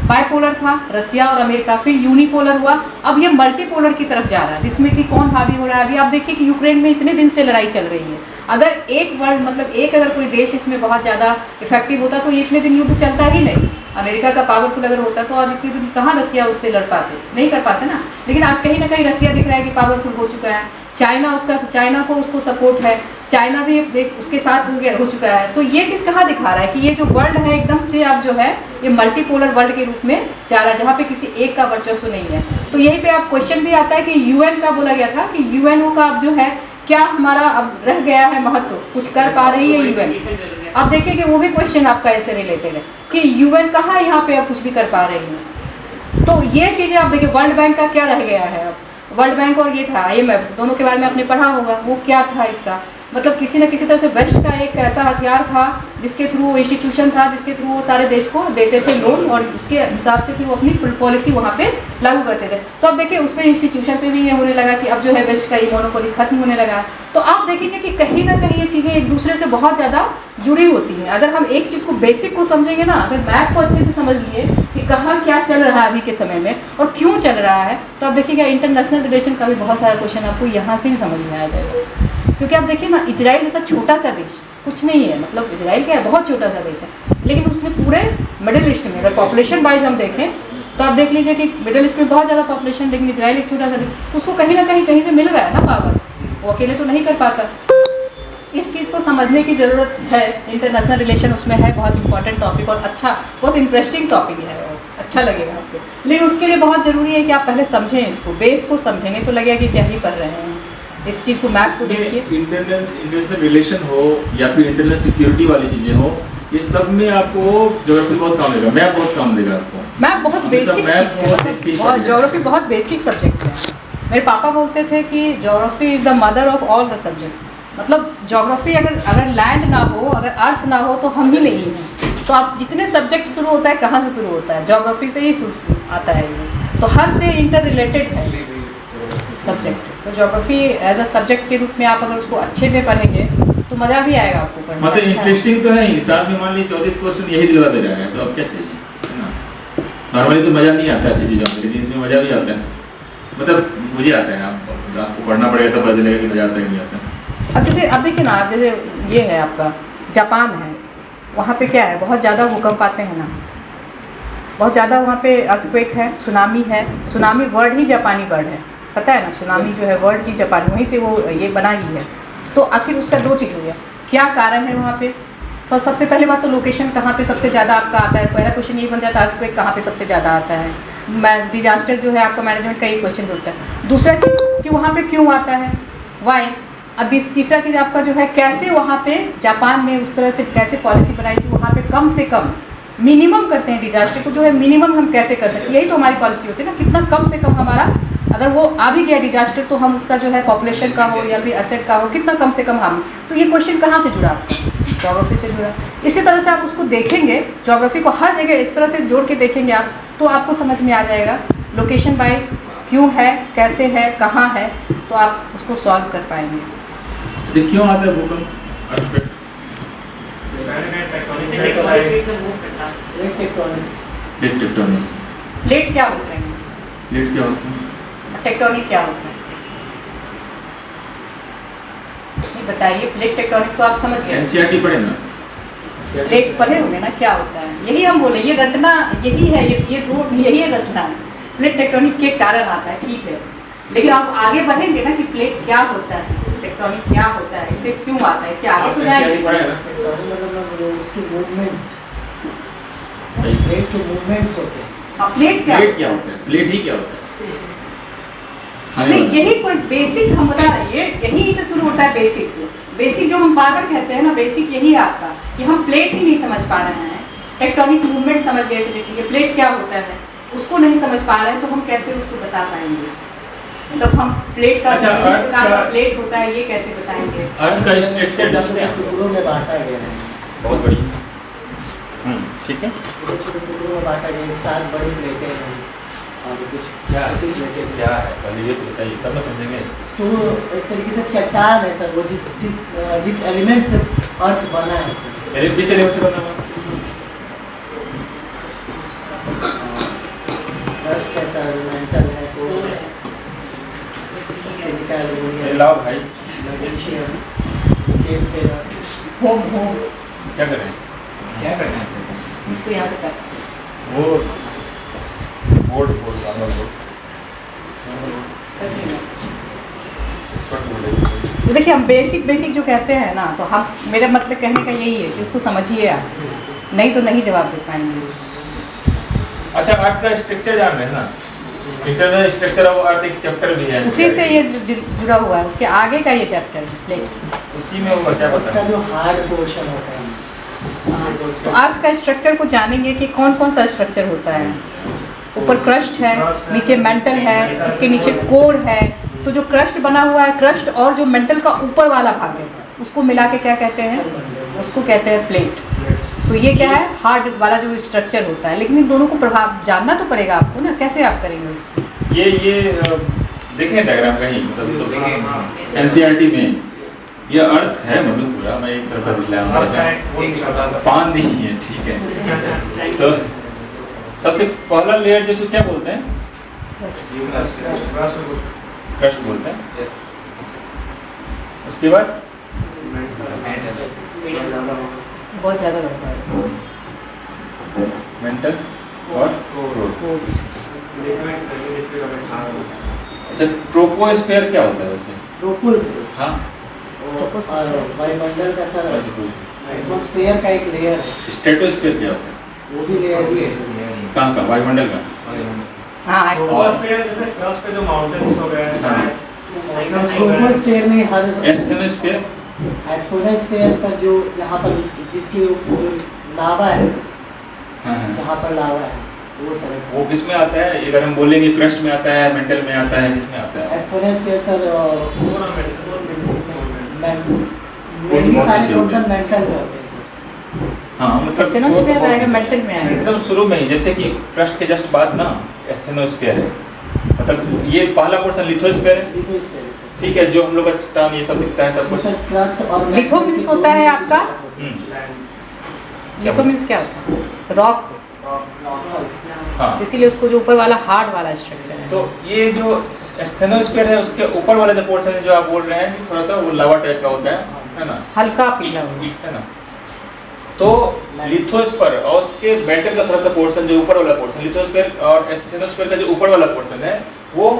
बाइपोलर था रसिया और अमेरिका, फिर यूनिपोलर हुआ, अब ये मल्टीपोलर की तरफ जा रहा है जिसमें कि कौन हावी हो रहा है। अभी आप देखिए कि यूक्रेन में इतने दिन से लड़ाई चल रही है, अगर एक वर्ल्ड मतलब एक अगर कोई देश इसमें बहुत ज़्यादा इफेक्टिव होता तो ये इतने दिन युद्ध चलता ही नहीं। अमेरिका का पावरफुल अगर होता तो आज इतने दिन कहाँ रसिया उससे लड़ पाते, नहीं कर पाते ना। लेकिन आज कहीं ना कहीं रसिया दिख रहा है कि पावरफुल हो चुका है। चाइना को उसको सपोर्ट है, चाइना भी उसके साथ हो चुका है। तो ये चीज़ कहाँ दिखा रहा है कि ये जो वर्ल्ड है एकदम से आप जो है ये मल्टीपोलर वर्ल्ड के रूप में जा रहा है जहाँ पे किसी एक का वर्चस्व नहीं है। तो यहीं पे आप क्वेश्चन भी आता है कि यूएन का बोला गया था कि यूएनओ का अब जो है क्या हमारा अब रह गया है महत्व, कुछ कर पा रही है यूएन। आप देखिए कि वो भी क्वेश्चन आपका ऐसे रिलेटेड है कि यूएन कहाँ यहाँ पे अब कुछ भी कर पा रही है। तो ये चीज़ें आप देखिए, वर्ल्ड बैंक का क्या रह गया है। अब वर्ल्ड बैंक और ये था IMF, दोनों के बारे में आपने पढ़ा होगा, वो क्या था इसका मतलब किसी न किसी तरह से वेस्ट का एक ऐसा हथियार था जिसके थ्रू वो इंस्टीट्यूशन था जिसके थ्रू वो सारे देश को देते थे लोन और उसके हिसाब से फिर वो अपनी पॉलिसी वहाँ पे लागू करते थे। तो अब देखिए उस पर इंस्टीट्यूशन पे भी ये होने लगा कि अब जो है वेस्ट का ये मोनोपोली खत्म होने लगा। तो आप देखेंगे कि कहीं ना कहीं ये चीज़ें एक दूसरे से बहुत ज़्यादा जुड़ी होती हैं। अगर हम एक चीज़ को बेसिक को समझेंगे ना, अगर मैप को अच्छे से समझ लिए कि कहाँ क्या चल रहा है अभी के समय में और क्यों चल रहा है, तो आप देखिएगा इंटरनेशनल रिलेशन का भी बहुत सारा क्वेश्चन आपको यहाँ से भी समझ में आ जाएगा। क्योंकि आप देखिए ना, इजराइल जैसा छोटा सा देश कुछ नहीं है, मतलब इजराइल क्या है, बहुत छोटा सा देश है, लेकिन उसने पूरे मिडिल ईस्ट में अगर पॉपुलेशन वाइज हम देखें तो आप देख लीजिए कि मिडिल ईस्ट में बहुत ज़्यादा पॉपुलेशन, लेकिन इजराइल एक छोटा सा देश, तो उसको कहीं ना कहीं से मिल रहा है ना पावर, वो अकेले तो नहीं कर पाता। इस चीज़ को समझने की ज़रूरत है। इंटरनेशनल रिलेशन उसमें है, बहुत इंपॉर्टेंट टॉपिक और अच्छा बहुत इंटरेस्टिंग टॉपिक है, अच्छा लगेगा आपको। लेकिन उसके लिए बहुत ज़रूरी है कि आप पहले समझें इसको, बेस को समझेंगे तो लगेगा कि क्या ही कर रहे हैं। इस चीज़ को मैप को देखिए, इंटरनेशनल रिलेशन हो या फिर इंटरनल सिक्योरिटी वाली चीज़ें हो, ये सब में आपको ज्योग्राफी बहुत काम देगा, मैप बहुत काम देगा आपको। मैप बहुत बेसिक चीज़ है, और ज्योग्राफी बहुत बेसिक सब्जेक्ट है। मेरे पापा बोलते थे कि geography is the mother of all the subject. मतलब ज्योग्राफी अगर लैंड ना हो, अगर अर्थ ना हो तो हम ही नहीं हैं। तो आप जितने सब्जेक्ट शुरू होता है कहाँ से शुरू होता है, ज्योग्राफी से ही शुरू आता है। तो हर से इंटर रिलेटेड है सब्जेक्ट। तो ज्योग्राफी एज अ सब्जेक्ट के रूप में आप अगर उसको अच्छे से पढ़ेंगे तो मज़ा भी आएगा आपको पढ़ने में। मतलब अच्छा है। इंटरेस्टिंग तो है ही, साथ में मान लीजिए 24 क्वेश्चन यही दिलवा दे रहा है, तो अब क्या चाहिए, है ना। नॉर्मली तो मज़ा नहीं आता अच्छी चीज़ों में, लेकिन इसमें मज़ा भी आता है। मतलब मुझे आता है, आपको पढ़ना पड़ेगा तो पता चलेगा कि मज़ा आता है कि नहीं आता है। अब जैसे अब देखिए ना, जैसे ये है आपका जापान है, वहाँ पे क्या है, बहुत ज़्यादा भूकंप आते हैं ना, बहुत ज़्यादा वहाँ पे अर्थक्वेक है, सुनामी है। सुनामी वर्ड ही जापानी वर्ड है, पता है ना, सुनामी जो है वर्ड ही जापानी, वहीं से वो ये बना ही है। तो आखिर उसका दो चीज़ हो गया, क्या कारण है वहाँ पे। तो सबसे पहले बात तो लोकेशन कहाँ पे सबसे ज़्यादा आपका आता है, पहला क्वेश्चन ये बन जाता है अर्थक्वेक कहाँ पे सबसे ज़्यादा आता है। डिजास्टर जो है आपका मैनेजमेंट का ये क्वेश्चन होता है। दूसरा चीज़ कि वहाँ पे क्यों आता है, वाई। अब तीसरा चीज़ आपका जो है कैसे वहाँ पे जापान ने उस तरह से कैसे पॉलिसी बनाई कि वहाँ पे कम से कम मिनिमम करते हैं डिजास्टर को, जो है मिनिमम हम कैसे कर सकते हैं, यही तो हमारी पॉलिसी होती है ना, कितना कम से कम हमारा, अगर वो आ भी गया डिजास्टर तो हम उसका जो है पॉपुलेशन का हो या फिर एसेट का हो, कितना कम से कम हम। तो ये क्वेश्चन कहाँ से जुड़ा, ज्योग्राफी से जुड़ा। इसी तरह से आप उसको देखेंगे, ज्योग्राफी को हर जगह इस तरह से जोड़ के देखेंगे आप, तो आपको समझ में आ जाएगा लोकेशन वाइज क्यों है, कैसे है, कहाँ है, तो आप उसको सॉल्व कर पाएंगे। तो क्यों आता है भूकंप, अर्थक्वेक? जैसे टेक्टोनिक से मूव करता है। Plate tectonics. Plate tectonics. Plate क्या होता है, प्लेट क्या होता है? टेक्टोनिक क्या होता है, ये बताइए। प्लेट टेक्टोनिक तो आप समझ गए, एनसीईआरटी पढ़े ना, प्लेट पढ़े होंगे ना, क्या होता है, यही हम बोले, ये रटना यही है, ये रूट यही है रटना है। प्लेट टेक्टोनिक के कारण आता है, ठीक है, लेकिन आप आगे बढ़ेंगे ना कि प्लेट क्या होता है, टेक्टोनिक क्या होता है, इससे क्यों आता है, इसके आगे तो जाएंगे। पढ़े ना। टेक्टोनिक मतलब वो उसके मूवमेंट, प्लेट के मूवमेंट्स होते हैं। अब प्लेट क्या प्लेट क्या होता है, प्लेट ही क्या होता है? नहीं, यही कोई बेसिक हम बता रहे हैं, यही से शुरू होता है बेसिक। बेसिक जो हम बार बार कहते हैं ना, बेसिक यही है आपका, कि हम प्लेट ही नहीं समझ पा रहे हैं। टेक्टोनिक मूवमेंट समझ गए, चलिए ठीक है, प्लेट क्या होता है उसको नहीं समझ पा रहे हैं, तो हम कैसे उसको बता पाएंगे। तब हम प्लेट का अच्छा, अर्थ का- प्लेट होता है ये कैसे बताएंगे। अर्थ का स्ट्रक्चर जानते हैं आप? टुकड़ों में बांटा गया है, बहुत बड़ी। ठीक है। छोटे छोटे टुकड़ों में बांटा गया है, 7 बड़ी प्लेटें हैं और कुछ क्या छोटी प्लेटें हैं। क्या है, पहले ये तो बताइए तब ना समझेंगे। स्टोन एक तरीके से चट्टान है सर, वो जिस एलिमेंट से अर्थ बना है सर। पहले किस एलिमेंट से बना हुआ? डस्ट है सर, मेंटल है, कोर है, सिलिका, ये एल्युमिनियम, लाओ भाई, मैग्नीशियम, केम फेरस। होम होम क्या करें? क्या करना है सर? इसको यहाँ से कर, वो बोर्ड नॉर्मल बोर्ड, तो देखिए हम बेसिक जो कहते हैं ना, तो हम, मेरा मतलब कहने का यही है कि उसको समझिए आप, नहीं तो नहीं जवाब दे पाएंगे। अच्छा, अर्थ का स्ट्रक्चर जान रहे हैं ना, इंटरनल स्ट्रक्चर ऑफ अर्थ एक चैप्टर भी है, उसी से ये जुड़ा हुआ है, उसके आगे का ये चैप्टर है प्लेट। उसी में वो क्या अर्थ पता का है? जो हार्ड पोर्शन होता है, तो अर्थ का स्ट्रक्चर को जानेंगे कि कौन कौन सा स्ट्रक्चर होता है। ऊपर क्रस्ट है, नीचे मेंटल है, उसके नीचे कोर है। तो जो क्रस्ट बना हुआ है, क्रस्ट और जो मेंटल का ऊपर वाला भाग है, उसको मिला के क्या कहते हैं, उसको कहते हैं प्लेट। तो ये क्या है, हार्ड वाला जो स्ट्रक्चर होता है। लेकिन इन दोनों को प्रभाव जानना तो पड़ेगा आपको ना, कैसे आप करेंगे उसको। ये देखें डायग्राम कहीं, मतलब देखें। एनसीईआरटी में ये अर्थ है, मतलब पूरा मैं एक तरफ कर लाया हूं, एक छोटा सा पान नहीं है, ठीक है। तो सबसे पहला लेयर जिसको क्या बोलते हैं, क्रस्ट बोलते हैं। यस उसके बाद बहुत ज़्यादा रहता है मेंटल और कोर। अच्छा, ट्रोपोस्फेयर क्या होता है वैसे? ट्रोपोस्फेयर हाँ, और वायुमंडल का सर वैसे कुछ। एटमॉस्फेयर का एक लेयर है, स्ट्रेटोस्फेयर क्या होता है? वो भी लेयर ही है सर। कहाँ का, वायुमंडल का? हाँ। ट्रोपोस्फेयर जैसे क्रस्ट पे जो माउंटेन्स हो गए, हाँ। ट्रोपोस्फेयर में हर एस्थेनोस्फेयर? एस्टोनोस्फेयर सर, जो जहाँ पर जिसकी जो लावा है सर, हाँ हाँ। जहाँ पर लावा है वो सर है वो किस में आता है? अगर हम बोलेंगे क्रस्ट में आता है, मेंटल में आता है, किस में आता है? एस्टोनोस्फेयर सर बहुत मेनली सारे नीचे पोर्शन होते हैं। मेंटल में होते हैं सर। हाँ, मतलब एस्थेनोस्फेयर रहेगा मेंटल में आएगा। एकदम शुरू में ही, जैसे कि क्रस्ट के जस्ट बाद ना एस्थेनोस्फीयर है, मतलब ये पहला पोर्शन लिथोस्फीयर है, लिथोस्फीयर है सर। ठीक है, जो हम लोग का चट्टान ये सब दिखता है सब कुछ। सर क्लास का और लिथो मीन्स होता है आपका, हम्म, लिथो मीन्स क्या होता है? रॉक, हाँ। इसीलिए उसको जो ऊपर वाला हार्ड वाला स्ट्रक्चर है। तो ये जो एस्थेनोस्फीयर है उसके ऊपर वाला जो पोर्शन है जो आप बोल रहे हैं कि थोड़ा सा वो लावा टाइप का होता है ना, हल्का पीला हुआ है ना। तो लिथोस्फीयर और उसके बेटर का थोड़ा सा पोर्शन जो ऊपर वाला पोर्शन, लिथोस्फीयर और एस्थेनोस्फीयर का जो ऊपर वाला पोर्शन है वो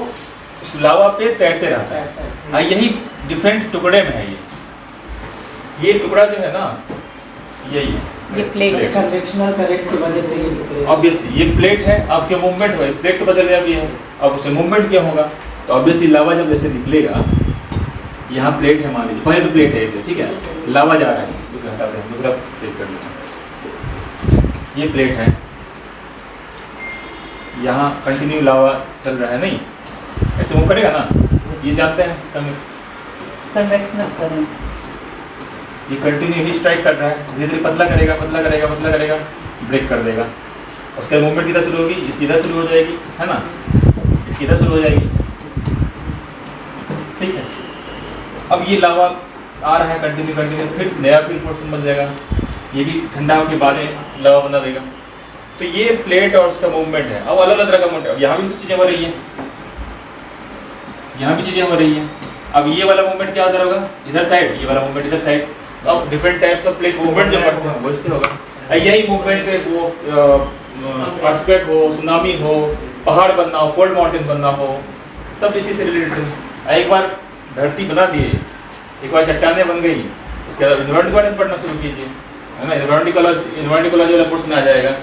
उस लावा पे तैरते रहता है। यही डिफरेंट टुकड़े में है ये टुकड़ा जो है ना यही है, ये प्लेट है। कन्वेक्शनल करंट की वजह से ये टुकड़े ऑब्वियसली ये प्लेट है, आपके मूवमेंट हुआ, प्लेट तो बदल गया है, अब उसे मूवमेंट क्या होगा, तो ऑब्वियसली लावा जब जैसे निकलेगा, यहाँ प्लेट है मान लीजिए, पहले तो प्लेट है ऐसे, ठीक है, लावा जा रहा है, हटाते हैं, दूसरा प्लेट कर लेते हैं, ये प्लेट है, यहाँ कंटिन्यू लावा चल रहा है, नहीं ऐसे मूव करेगा ना, ये जानते हैं कन्वेक्शनल करंट, ये कंटिन्यू ही स्ट्राइक कर रहा है, धीरे धीरे पतला करेगा पतला करेगा पतला करेगा, ब्रेक कर देगा, उसके मूवमेंट किधर शुरू होगी, इसकी इधर शुरू हो जाएगी, है ना, इसकी इधर शुरू हो जाएगी, ठीक है। अब ये लावा आ रहा है कंटिन्यू कंटिन्यू, फिर नया फिर पोर्शन बन जाएगा, ये भी ठंडा होकर बाद में लावा बना देगा। तो ये प्लेट और उसका मूवमेंट है। अब अलग अलग तरह का मूवमेंट, अब यहाँ भी तो चीज़ें हो रही है, यहाँ भी चीज़ें हो रही हैं। अब ये वाला मूवमेंट क्या उधर होगा, इधर साइड, ये वाला मूवमेंट इधर साइड, तो अब different types of plate movement जो करते हैं वो इससे होगा। यही मूवमेंट वो अर्थक्वेक हो, सुनामी हो, पहाड़ बनना हो, फोल्ड माउंटेन बनना हो, सब इसी से रिलेटेड है। एक बार धरती बना दिए, एक बार चट्टानें बन गई, उसके बाद इन्वायरमेंट के बारे में पढ़ना शुरू कीजिए, है ना, इन्वायरमेंट वाला पोर्शन आ जाएगा।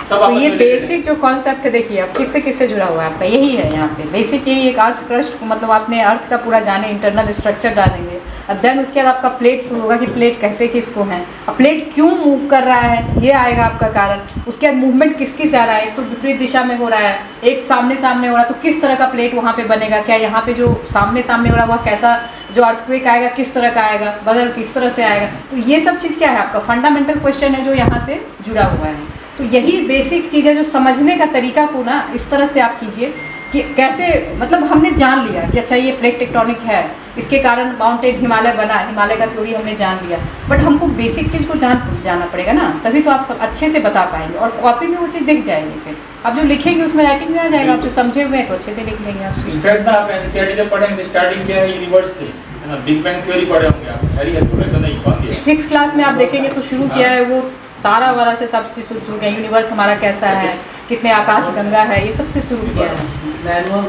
सब तो ये बेसिक जो कॉन्सेप्ट है, देखिए अब किससे किससे जुड़ा हुआ है आपका, यही है यहाँ पे बेसिक, यही एक अर्थ क्रस्ट, मतलब आपने अर्थ का पूरा जाने, इंटरनल स्ट्रक्चर डालेंगे, और देन उसके बाद आपका प्लेट शुरू होगा कि प्लेट कहते किसको हैं, और प्लेट क्यों मूव कर रहा है ये आएगा आपका कारण, उसके बाद मूवमेंट किसकी जा रहा है, तो विपरीत दिशा में हो रहा है, एक सामने सामने हो रहा है, तो किस तरह का प्लेट वहाँ पे बनेगा, क्या यहाँ पे जो सामने सामने हो रहा है वह कैसा, जो अर्थक्वेक आएगा किस तरह का आएगा, बदल किस तरह से आएगा, तो ये सब चीज़ क्या है आपका फंडामेंटल क्वेश्चन है जो यहाँ से जुड़ा हुआ है। तो यही बेसिक चीज़ है जो समझने का तरीका को ना इस तरह से आप कीजिए कि कैसे, मतलब हमने जान लिया कि अच्छा ये प्लेट टेक्टोनिक है, इसके कारण माउंटेन हिमालय बना, हिमालय का थ्योरी हमने जान लिया, बट हमको बेसिक चीज़ को जाना पड़ेगा ना, तभी तो आप सब अच्छे से बता पाएंगे और कॉपी में वो चीज़ दिख जाएगी, फिर आप जो लिखेंगे उसमें राइटिंग में आ जाएगा, आप जो समझे हुए हैं तो अच्छे से लिख लेंगे आप। इनफैक्ट ना आप एनसीईआरटी जब पढ़ेंगे स्टार्टिंग क्या है यूनिवर्स से, है ना, बिग बैंग थ्योरी पढ़े होंगे आप, हैरी हेसबर्ग तो नहीं कौन दिया, 6th क्लास में आप देखेंगे तो शुरू किया है वो तारा वारा से, सबसे शुरू किया, यूनिवर्स हमारा कैसा है, कितने आकाश गंगा है, ये सबसे शुरू किया है। Manual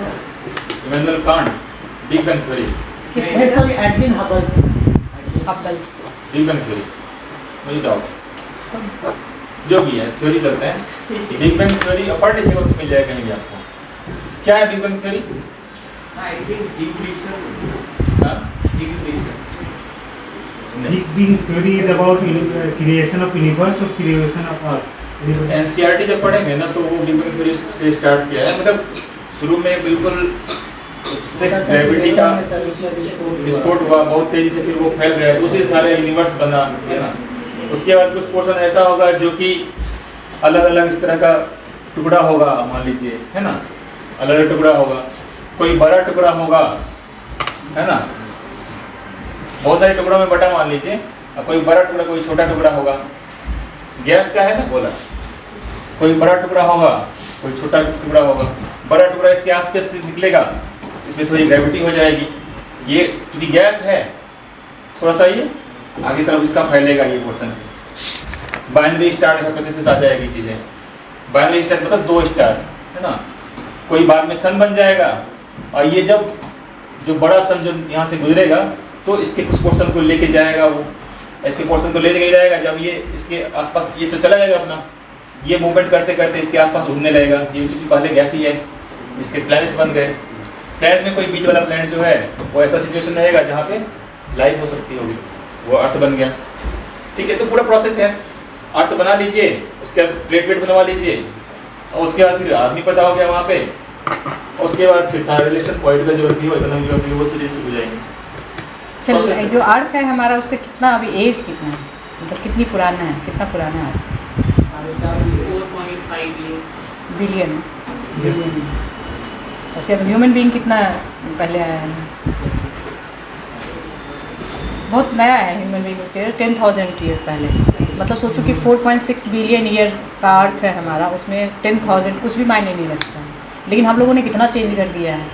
Immanuel Kant, big bang theory, का सॉरी एडविन हबल से, हब्बल, बिग बैंग थ्योरी मुझे डाउट जो भी है थ्योरी चलते हैं, बिग बैंग थ्योरी पढ़ लीजिएगा तो मिल जाएगा कहीं भी आपको। क्या है big bang theory? I think deflation. हाँ? Deflation. Big Bang theory is about creation of universe or creation of earth. NCERT जब पढ़ेंगे ना तो वो बिग बैंग थ्योरी से स्टार्ट किया है, मतलब शुरू में बिल्कुल ग्रेविटी का विस्फोट हुआ बहुत तेजी से, फिर वो फैल गया, तो उसी से सारे यूनिवर्स बना, है ना। उसके बाद कुछ पोर्शन ऐसा होगा जो कि अलग अलग इस तरह का टुकड़ा होगा, मान लीजिए, है ना, अलग अलग टुकड़ा होगा, कोई बड़ा टुकड़ा होगा, है ना, बहुत सारे टुकड़ों में बटा मान लीजिए, और कोई बड़ा टुकड़ा कोई छोटा टुकड़ा होगा, गैस का है ना बोला, कोई बड़ा टुकड़ा होगा कोई छोटा टुकड़ा होगा, बड़ा टुकड़ा इसके आसपास से निकलेगा, इसमें थोड़ी ग्रेविटी हो जाएगी, ये चूंकि गैस है थोड़ा सा ये आगे तरफ इसका फैलेगा, ये पोर्शन बाइनरी स्टार हाइपोथेसिस आ जाएगी चीज़ें। बाइनरी स्टार मतलब 2 स्टार, है ना, कोई बाद में सन बन जाएगा, और ये जब जो बड़ा सन जो यहाँ से गुजरेगा तो इसके कुछ पोर्शन को लेके जाएगा, वो इसके पोर्शन को लेके जाएगा, जब ये इसके आसपास ये तो चला जाएगा अपना, ये मूवमेंट करते करते इसके आसपास घूमने लगेगा, ये चूँकि पहले गैस ही है, इसके प्लैनेट्स बन गए, प्लैनेट में कोई बीच वाला प्लैनेट जो है वो ऐसा सिचुएशन रहेगा जहाँ पे लाइफ हो सकती होगी, वो अर्थ बन गया, ठीक है। तो पूरा प्रोसेस है, अर्थ बना लीजिए, उसके बाद प्लेट वेट बनवा लीजिए, और उसके बाद फिर आदमी पैदा हो गया वहाँ पे, और उसके बाद फिर सारा रिलेशन पॉलिटिकल जो भी हो, इकोनॉमिक जो भी हो, वो चीज़ें शुरू हो जाएंगी। चलिए जो अर्थ है हमारा उसका कितना अभी एज कितना है, मतलब कितनी पुराना है, कितना पुराना है अर्थ? 4.5 बिलियन, उसके बाद ह्यूमन बीइंग कितना पहले आया है, बहुत नया है ह्यूमन बीइंग, उसके 10,000 ईयर पहले। मतलब सोचो कि 4.6 बिलियन ईयर का अर्थ है हमारा, उसमें 10,000 कुछ भी मायने नहीं रखता। लेकिन हम लोगों ने कितना चेंज कर दिया है,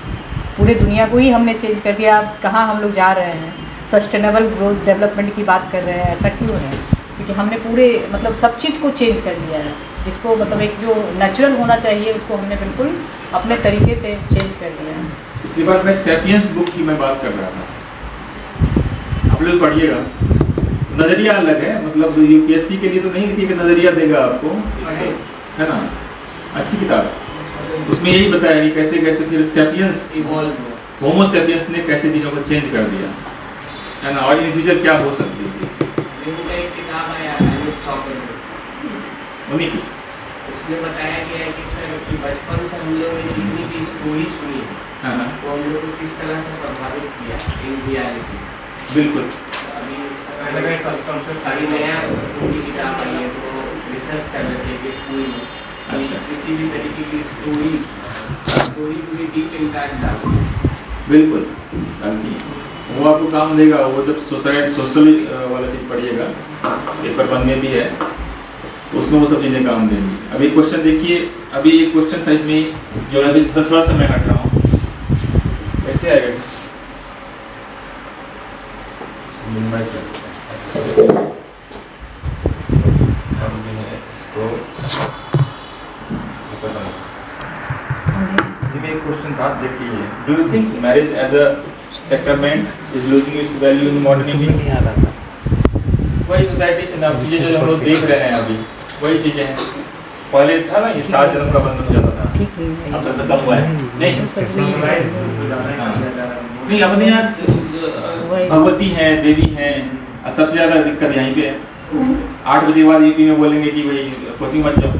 पूरे दुनिया को ही हमने चेंज कर दिया। अब कहाँ हम लोग जा रहे हैं, सस्टेनेबल ग्रोथ डेवलपमेंट की बात कर रहे हैं, ऐसा क्यों है? क्योंकि हमने पूरे मतलब सब चीज़ को चेंज कर दिया है, जिसको मतलब एक जो नेचुरल होना चाहिए उसको हमने बिल्कुल अपने तरीके से चेंज कर दिया है। इसके बाद मैं सैपियंस बुक की मैं बात कर रहा था, आप लोग पढ़िएगा। नज़रिया अलग है, मतलब यूपीएससी के लिए तो नहीं कि नज़रिया देगा आपको, है ना, अच्छी किताब है। उसमें यही बताया कि कैसे कैसे फिर सैपियंस इवॉल्व होमो सैपियंस ने कैसे चीज़ों को चेंज कर दिया, है ना, और इन फ्यूचर क्या हो सकती थी। एक किताब आया एरिस्टॉटल उन्हीं की उसमें बताया गया है कि सर कि बचपन से हम लोगों ने जितनी भी स्टोरी सुनी है हाँ हाँ वो हम लोग को किस तरह से प्रभावित किया इन रियलिटी। बिल्कुल। अभी सारी नया उनकी किताब आई है तो रिसर्च कर रहे थे कि स्कूल में अच्छा। किसी भी तरीके की स्टोरी पूरी डीप इम्पैक्ट डालती है। बिल्कुल डालती है, वो आपको काम देगा। वो जब सोशल वाला चीज़ पढ़िएगा, पेपर 1 में भी है, तो उसमें वो सब चीज़ें काम देंगी। अभी क्वेश्चन देखिए, अभी एक क्वेश्चन था इसमें जो अभी थोड़ा सा मैं हट रहा हूँ, कैसे आएगा एक क्वेश्चन था, देखिए, do you think marriage as a sacrament is losing its value in modernity? वही सोसाइटी से ना चीज़ें जो हम लोग देख रहे हैं अभी, वही चीज़ें हैं। पहले था ना ये 7 जन्म का बंधन हो जाता था, अब तो कम हुआ है। नहीं अपने यहाँ भगवती हैं, देवी हैं, और सबसे ज़्यादा दिक्कत यहीं पे है। 8 बजे के बाद यूपी में बोलेंगे कि भाई कोचिंग मत जाओ,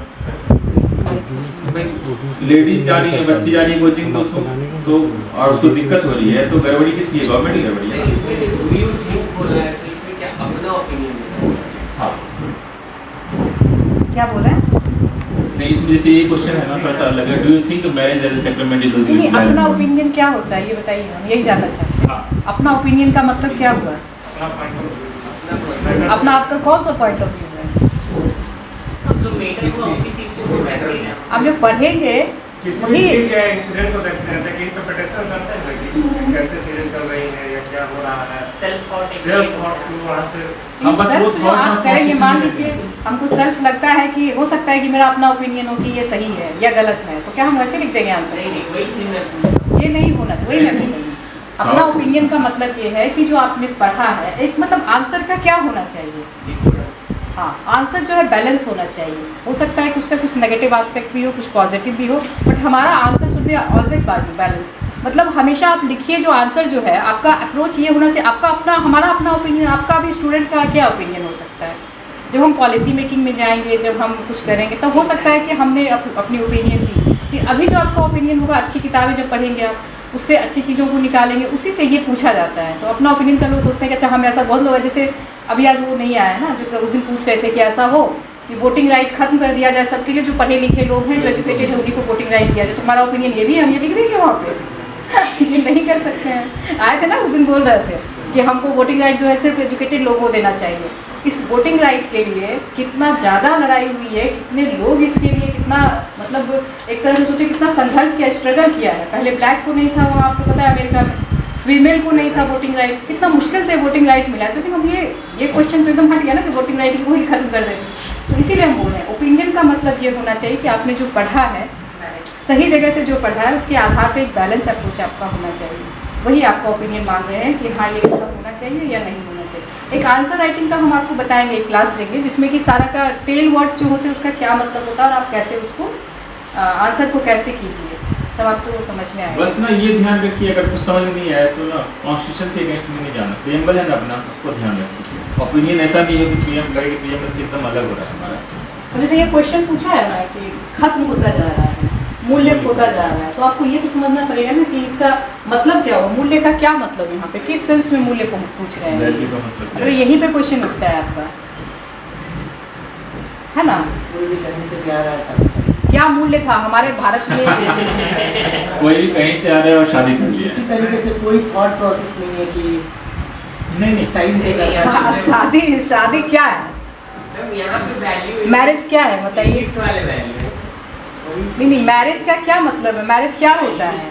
लेडीज जा रही है, बच्ची जा रही है कोचिंग, तो उसको तो और उसको दिक्कत हो रही है, तो गड़बड़ी किसकी है? गवर्नमेंट की गड़बड़ी है। इसमें जो डू यू थिंक बोला है तो इसमें क्या अपना ओपिनियन है? हाँ क्या बोल रहे हैं? नहीं, इसमें जैसे ये क्वेश्चन है ना थोड़ा सा अलग है, do you think marriage as a sacrament is losing नहीं, इट्स अपना वैल्यू? ओपिनियन क्या होता है ये बताइए, हम यही जानना चाहते हैं। हाँ, अपना ओपिनियन का मतलब क्या हुआ? अपना आपका कौन सा पॉइंट ऑफ व्यू है? अब जो मैटर हुआ उसी चीज को से मैटर है। अब जो पढ़ेंगे किसी वही भी चीज या इंसिडेंट को देखते हैं कि इंटरप्रिटेशन करते हैं कि कैसे चीजें चल रही हैं या क्या हो रहा है, self thought self thought to वहाँ से हम बस वो सेल्फ जो thought आप ना करेंगे, process मान में लीजिए देखते हैं। हमको सेल्फ लगता है कि हो सकता है कि मेरा अपना ओपिनियन हो कि ये सही है या गलत है, तो क्या हम वैसे लिख देंगे आंसर? नहीं नहीं वही चीज मैं ये नहीं होना चाहिए, वही मैं बोल रही हूँ। अपना हाँ। ओपिनियन का मतलब ये है कि जो आपने पढ़ा है, एक मतलब आंसर का क्या होना चाहिए? हाँ, आंसर जो है बैलेंस होना चाहिए। हो सकता है कि उसका कुछ नेगेटिव एस्पेक्ट भी हो, कुछ पॉजिटिव भी हो, बट हमारा answer should be always balance. मतलब हमेशा आप लिखिए जो आंसर जो है, आपका अप्रोच ये होना चाहिए, आपका अपना, हमारा अपना ओपिनियन, आपका भी स्टूडेंट का क्या ओपिनियन हो सकता है। जब हम पॉलिसी मेकिंग में जाएंगे, जब हम कुछ करेंगे, तब हो सकता है कि हमने अपनी ओपिनियन दी। लेकिन अभी जो आपका ओपिनियन होगा, अच्छी किताबें जब पढ़ेंगे आप, उससे अच्छी चीज़ों को निकालेंगे, उसी से ये पूछा जाता है। तो अपना ओपिनियन का लोग सोचते हैं कि अच्छा हम ऐसा, बहुत लोग हैं जैसे अभी आज वो नहीं आया है ना, जो उस दिन पूछ रहे थे कि ऐसा हो कि वोटिंग राइट खत्म कर दिया जाए सबके लिए, जो पढ़े लिखे लोग हैं, जो एजुकेटेड है, उन्हीं को वोटिंग राइट दिया जाए। तुम्हारा ओपिनियन ये भी है, हम ये लिख देंगे वहाँ पे? ये नहीं कर सकते हैं। आए थे ना उस दिन, बोल रहे थे कि हमको वोटिंग राइट जो है सिर्फ एजुकेटेड लोगों को देना चाहिए। इस वोटिंग राइट के लिए कितना ज़्यादा लड़ाई हुई है, कितने लोग इसके लिए कितना, मतलब एक तरह से सोचिए कितना संघर्ष किया, स्ट्रगल किया है। पहले ब्लैक को नहीं था वहाँ, आपको पता है अमेरिका में फीमेल को नहीं था वोटिंग राइट, कितना मुश्किल से वोटिंग राइट मिला। लेकिन अब ये क्वेश्चन तो एकदम हट गया ना कि वोटिंग राइट को ही खत्म कर देंगे। तो इसीलिए हम बोल रहे हैं ओपिनियन का मतलब ये होना चाहिए कि आपने जो पढ़ा है, सही जगह से जो पढ़ा है, उसके आधार पे एक बैलेंस अप्रोच आपका होना चाहिए। वही आपका ओपिनियन मान रहे हैं कि हाँ ये सब होना चाहिए या नहीं होना चाहिए। एक आंसर राइटिंग का हम आपको बताएंगे, एक क्लास लेंगे जिसमें कि सारा का टेल वर्ड्स जो होते हैं उसका क्या मतलब होता है और आप कैसे उसको आंसर को कैसे कीजिए, तब आपको वो समझ में आएगा। बस ना ये ध्यान रखिए, अगर कुछ समझ नहीं आया तो ना कॉन्स्टिट्यूशन के अगेंस्ट में नहीं जाना, प्रियम्बल है ना अपना, उसको ध्यान रखिए। ओपिनियन ऐसा नहीं है कि प्रियम्बल से एकदम अलग हो रहा है हमारा। तो जैसे ये क्वेश्चन पूछा है ना कि खत्म होता जा रहा है, मूल्य खोता जा रहा है, तो आपको ये तो समझना पड़ेगा ना कि इसका मतलब क्या हो, मूल्य का क्या मतलब, यहाँ पे किस सेंस में मूल्य को पूछ रहे हैं। वैल्यू का मतलब क्या तो है? यहीं पे क्वेश्चन उठता है आपका, है ना, कोई भी कहीं से भी आ रहा है सब क्या मूल्य था हमारे भारत में? कोई भी कहीं से आ रहा है और शादी कर लिया किसी तरीके से कोई थॉट प्रोसेस नहीं है कि नहीं इस टाइम पे नहीं, करना है। शादी क्या है? मैम यहाँ पे वैल्यू मैरिज क्या है बताइए? फिक्स वाले वैल्यू है। नहीं, मैरिज का क्या मतलब है? मैरिज क्या होता है?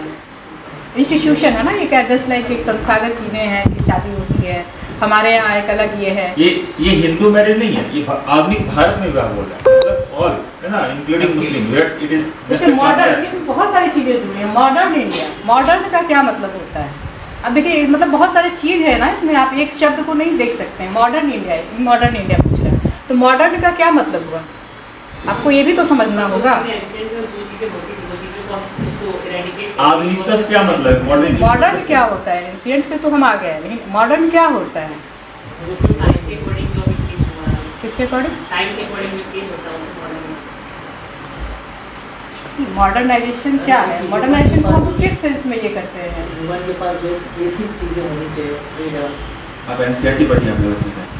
इंस्टीट्यूशन है ना, ये क्या जस्ट लाइक एक संस्थागत चीज़ें हैं कि शादी होती है। हमारे यहाँ एक अलग ये है। ये हिंदू मैरिज नहीं है, ये आधुनिक भारत में विवाह बोल रहा है, मतलब ऑल है ना, including Muslim, where it is जैसे मॉडर्न, ये बहुत सारी चीज़ें जुड़ी हैं। मॉडर्न इंडिया, मॉडर्न का क्या मतलब होता है? अब देखिए, मतलब बहुत सारी चीज़ है ना इसमें, आप एक शब्द को नहीं देख सकते हैं। मॉडर्न इंडिया, मॉडर्न इंडिया पूछ रहा है, तो मॉडर्न का क्या मतलब हुआ? आपको ये भी तो समझना होगा। आधुनिकता से क्या मतलब है? मॉडर्न क्या होता है? एंशिएंट से तो हम आ गए, लेकिन मॉडर्न क्या होता है? किसके अकॉर्डिंग? मॉडर्नाइजेशन क्या है? मॉडर्नाइजेशन को हम किस सेंस में ये करते हैं? ह्यूमन के पास जो बेसिक चीज़ें होनी चाहिए, फ्रीडम। आप एनसीईआरटी पढ़िए अपने बच्चे से।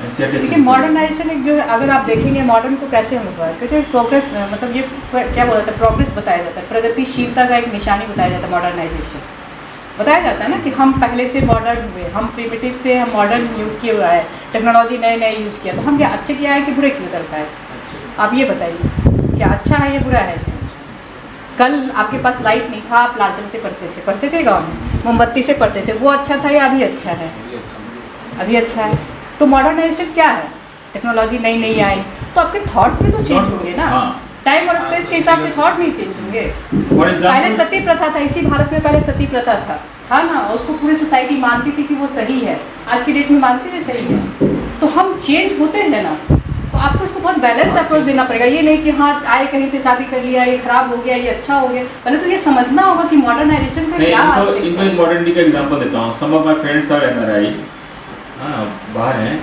एनसीईआरटी देखिए, मॉडर्नाइजेशन एक जो, अगर आप देखेंगे मॉडर्न को कैसे हम हुआ है, तो एक प्रोग्रेस, मतलब ये क्या बोला जाता है, प्रोग्रेस बताया जाता है, प्रगतिशीलता का एक निशानी बताया जाता है मॉडर्नाइजेशन। बताया जाता है ना कि हम पहले से मॉडर्न हुए, हम प्रिमिटिव से हम मॉडर्न युग किए हुआ है, टेक्नोलॉजी नए नए यूज़ किया, तो हम क्या अच्छे किया है कि बुरे क्यों करता है? आप ये बताइए, क्या अच्छा है या बुरा है? कल आपके पास लाइट नहीं था, आप लालटेन से पढ़ते थे गाँव में, मोमबत्ती से पढ़ते थे, वो अच्छा था या अभी अच्छा है? अभी अच्छा है। तो मॉडर्नाइजेशन क्या है? टेक्नोलॉजी नई नई आई, तो आपके थॉट्स में तो चेंज होंगे ना। टाइम और स्पेस के हिसाब से थॉट नहीं चेंज होंगे। पहले सती प्रथा था, इसी भारत में पहले सती प्रथा था ना, उसको पूरी सोसाइटी मानती थी कि वो सही है। आज की डेट में मानती है सही है, तो हम चेंज होते हैं ना, तो आपको इसको बहुत बैलेंस अप्रोच देना पड़ेगा। ये नहीं कि हाँ आए कहीं से शादी कर लिया, ये खराब हो गया, ये अच्छा हो गया। पहले तो ये समझना होगा कि मॉडर्नाइजेशन का क्या है। इनको एक मॉडर्निटी का एग्जांपल देता हूँ। Some of my friends are NRI, बाहर हैं,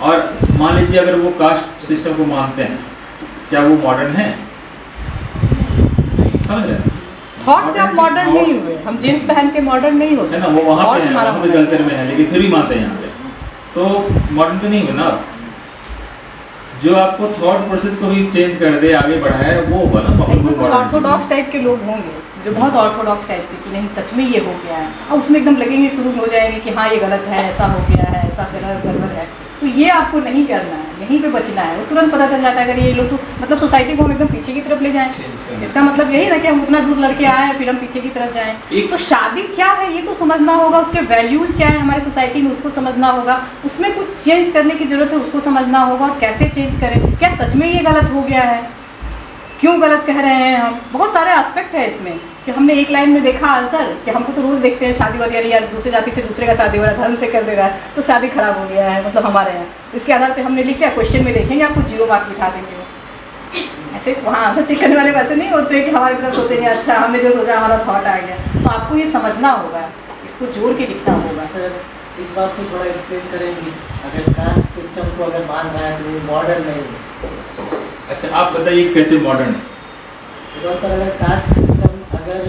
और मान लीजिए अगर वो कास्ट सिस्टम को मानते हैं, क्या वो मॉडर्न है? समझ रहे हैं? थॉट से आप मॉडर्न नहीं हुए। हम जींस पहन के मॉडर्न नहीं हो सकते है ना, वो वहाँ पे है, वहाँ पे कल्चर में है, लेकिन फिर भी मानते हैं यहाँ पे, तो मॉडर्न तो नहीं हुए ना। जो आपको थॉट प्रोसेस को भी चेंज कर दे, आगे बढ़ाए, वो होगा ना। ऐसे कुछ ऑर्थोडॉक्स टाइप के लोग होंगे जो बहुत ऑर्थोडॉक्स टाइप के, कि नहीं सच में ये हो गया है, और उसमें एकदम लगेंगे, शुरू हो जाएंगे कि हाँ ये गलत है, ऐसा हो गया है, ऐसा गड़बड़ है। तो ये आपको नहीं करना है, यहीं पे बचना है। वो तुरंत पता चल जाता है अगर ये लोग, तो मतलब सोसाइटी को हम एकदम पीछे की तरफ ले जाएं। इसका मतलब यही ना कि हम उतना दूर लड़के आए हैं फिर हम पीछे की तरफ जाएं। तो शादी क्या है ये तो समझना होगा, उसके वैल्यूज़ क्या है हमारी सोसाइटी में उसको समझना होगा, उसमें कुछ चेंज करने की ज़रूरत है उसको समझना होगा, और कैसे चेंज करें, क्या सच में ये गलत हो गया है, क्यों गलत कह रहे हैं हम। बहुत सारे एस्पेक्ट है इसमें कि हमने एक लाइन में देखा आंसर कि हमको तो रोज़ देखते हैं शादी वादी, अरे यार दूसरे जाति से दूसरे का शादी हो रहा है, धर्म से कर दे रहा है, तो शादी खराब हो गया है, मतलब हमारे यहाँ। इसके आधार पे हमने लिख लिया, क्वेश्चन में देखेंगे आपको 0 मार्क्स बिठा देंगे। ऐसे वहाँ आंसर चेक करने वाले वैसे नहीं होते कि हमारी तरफ सोचेंगे अच्छा हमने जो सोचा हमारा थॉट आ गया। तो आपको ये समझना होगा, इसको जोड़ के लिखना होगा। सर इस बात को थोड़ा एक्सप्लेन करेंगे, अगर कास्ट सिस्टम को अगर मान रहा है तो वो मॉडर्न नहीं है। अच्छा आप बताइए कैसे मॉडर्न है? बिकॉज सर अगर कास्ट सिस्टम अगर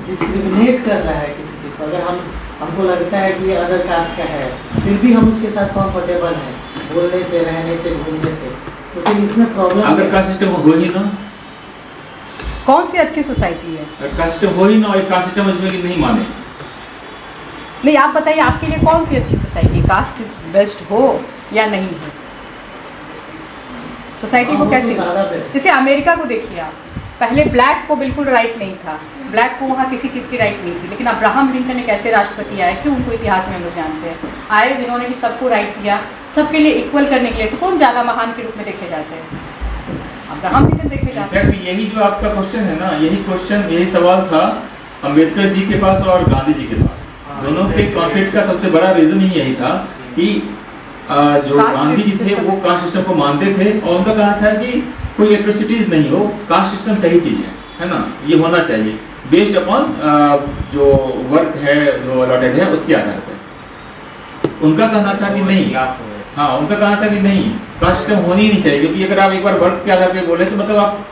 डिस्क्रिमिनेट कर रहा है किसी चीज़ को, अगर हमको लगता है कि ये अदर कास्ट का है, फिर भी हम उसके साथ कंफर्टेबल हैं बोलने से, रहने से, घूमने से, तो फिर इसमें प्रॉब्लम अगर कास्ट सिस्टम हो ही ना, कौन सी अच्छी सोसाइटी है? अगर कास्ट सिस्टम हो ही ना, एक कास्ट सिस्टम उसमें कि नहीं माने। नहीं आप बताइए आपके लिए कौन सी अच्छी सोसाइटी, कास्ट बेस्ट हो या नहीं हो? सोसाइटी को कैसी? जैसे अमेरिका को देखिए आप, पहले ब्लैक को बिल्कुल राइट नहीं था, ब्लैक को वहाँ किसी चीज़ की राइट नहीं थी, लेकिन अब्राहम लिंकन एक ऐसे राष्ट्रपति आए, क्यों उनको इतिहास में हम लोग जानते हैं, आए जिन्होंने कि सबको राइट दिया, सबके लिए इक्वल करने के लिए। तो कौन ज़्यादा महान के रूप में देखे जाते हैं? अब्राहम लिंकन देखे जाते हैं। यही जो आपका क्वेश्चन है ना, यही क्वेश्चन, यही सवाल था अम्बेडकर जी के पास और गांधी जी के पास। दोनों के कॉन्फ्लिक्ट का सबसे बड़ा रीजन ही यही था कि जो गांधी जी थे वो कास्ट सिस्टम को मानते थे, और उनका कहना था कि कोई एट्रोसिटीज नहीं हो, कास्ट सिस्टम सही चीज़ है ना, ये होना चाहिए बेस्ड अपॉन जो वर्क है, जो अलॉटेड है उसके आधार पर। उनका कहना था कि नहीं, हाँ उनका कहना था कि नहीं कास्ट सिस्टम होनी ही नहीं चाहिए, क्योंकि अगर आप एक बार वर्क के आधार पर बोले तो मतलब आप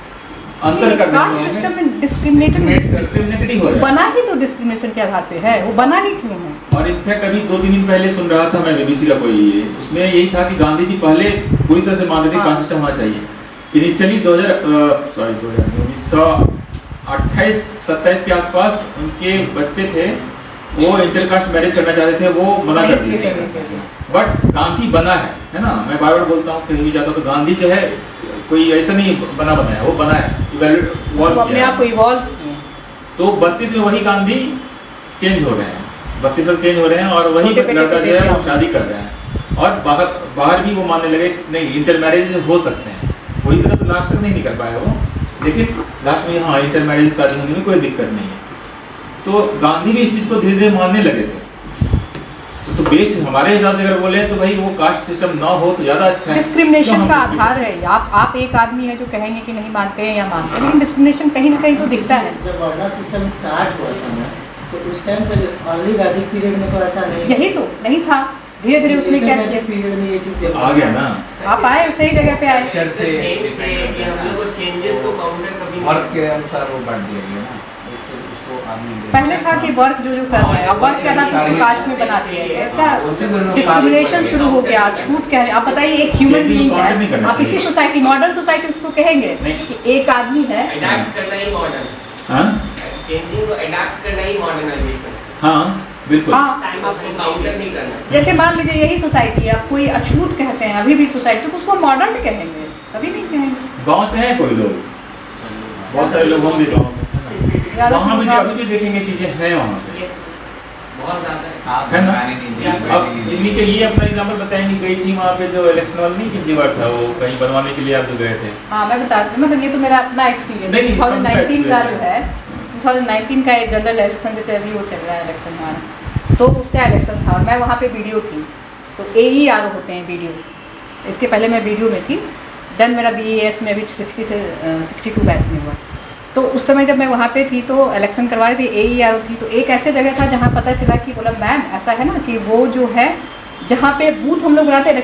अंतर कर कास्ट सिस्टम में डिस्क्रिमिनेटेड ही हो रहा है। बना ही तो डिस्क्रिमिनेशन के आधार पे है, वो बना ही क्यों है? और इनफैक्ट अभी 2-3 दिन पहले सुन रहा था मैं BBC का कोई, उसमें यही था कि गांधी जी पहले पूरी तरह से मानते थे कास्ट सिस्टम होना चाहिए, इनिशियली 1928-27 के आसपास उनके बच्चे थे, वो इंटरकास्ट मैरिज करना चाहते थे, वो मना कर दिए थे। बट गांधी बना है ना, मैं बार बार बोलता हूँ कहीं भी जाता हूँ तो गांधी जो है कोई ऐसा नहीं बना है, वो बना है, अपने आप को इवॉल्व किए। तो 32 में वही गांधी चेंज हो रहे हैं, 32 में चेंज हो रहे हैं और वही लड़का जो है वो शादी कर रहे हैं। और बाहर भी वो मानने लगे नहीं इंटर मैरिज हो सकते हैं। पूरी तरह तो लास्ट तक नहीं कर पाया वो, लेकिन लास्ट में हाँ इंटर मैरिज शादी होने में कोई दिक्कत नहीं है। तो गांधी भी इस चीज़ को धीरे धीरे मानने लगे थे। तो बेस्ट हमारे हिसाब से अगर बोले तो भाई वो कास्ट सिस्टम ना हो तो ज़्यादा अच्छा है। डिस्क्रिमिनेशन का आधार है। आप एक आदमी है जो कहेंगे कि नहीं मानते हैं या मानते हैं, लेकिन डिस्क्रिमिनेशन कहीं ना कहीं तो दिखता है। जब वर्णा सिस्टम स्टार्ट हुआ था ना, तो उस टाइम पर अर्ली वैदिक पीरियड में तो ऐसा यही तो नहीं था, धीरे धीरे उसने क्या किया, पीरियड में ये चीज़ आ गया ना। आप आए सही जगह पे आए। Culture से कि हम लोग को चेंजेस को काउंटर कभी वर्क के अनुसार वो बांट दिया गया ना, उसको आदमी पहले था कि वर्क जो कर रहे हैं, अब वर्क के आधार पर कास्ट में बना दिया गया, इसका डिस्क्रिमिनेशन शुरू हो गया। छूट क्या है आप बताइए, एक ह्यूमन बीइंग है, आप इसी सोसाइटी मॉडर्न सोसाइटी उसको कहेंगे कि एक आदमी है। अडैप्ट करना ही मॉडर्न, हाँ चेंजिंग को अडैप्ट करना ही मॉडर्नाइजेशन। हाँ बिल्कुल। हाँ टाइम आपको काउंटर नहीं करना। जैसे मान लीजिए यही सोसाइटी है, आप कोई अछूत कहते हैं अभी भी सोसाइटी, तो उसको मॉडर्न कहेंगे, कभी नहीं कहेंगे। गांव से हैं कोई लोग, बहुत सारे लोग होंगे गाँव में, वहाँ भी अभी भी देखेंगे चीजें हैं वहाँ पे, Yes, बहुत ज़्यादा है। है ना। अब इन्हीं के लिए अपना एग्जाम्पल बताएंगे, गई थी वहाँ पे जो इलेक्शन वाला नहीं पिछली बार था, वो कहीं बनवाने के लिए आप जो गए थे। हाँ मैं बता दूँ, मतलब ये तो मेरा अपना एक्सपीरियंस नहीं, 2019 का जो experience है, 2019 का एक जनरल इलेक्शन जैसे अभी वो चल रहा है इलेक्शन हमारा, तो उसका इलेक्शन था और मैं वहाँ पे वीडियो थी। तो AERO होते हैं वीडियो, इसके पहले मैं वीडियो में थी। डन मेरा BAS में अभी 60 से 62 बैच में हुआ। तो उस समय जब मैं वहाँ पे थी तो इलेक्शन करवा रही थी, AERO थी। तो एक ऐसे जगह था जहाँ पता चला कि बोला मैम ऐसा है ना कि वो जो है जहाँ पे बूथ हम लोग बनाते हैं,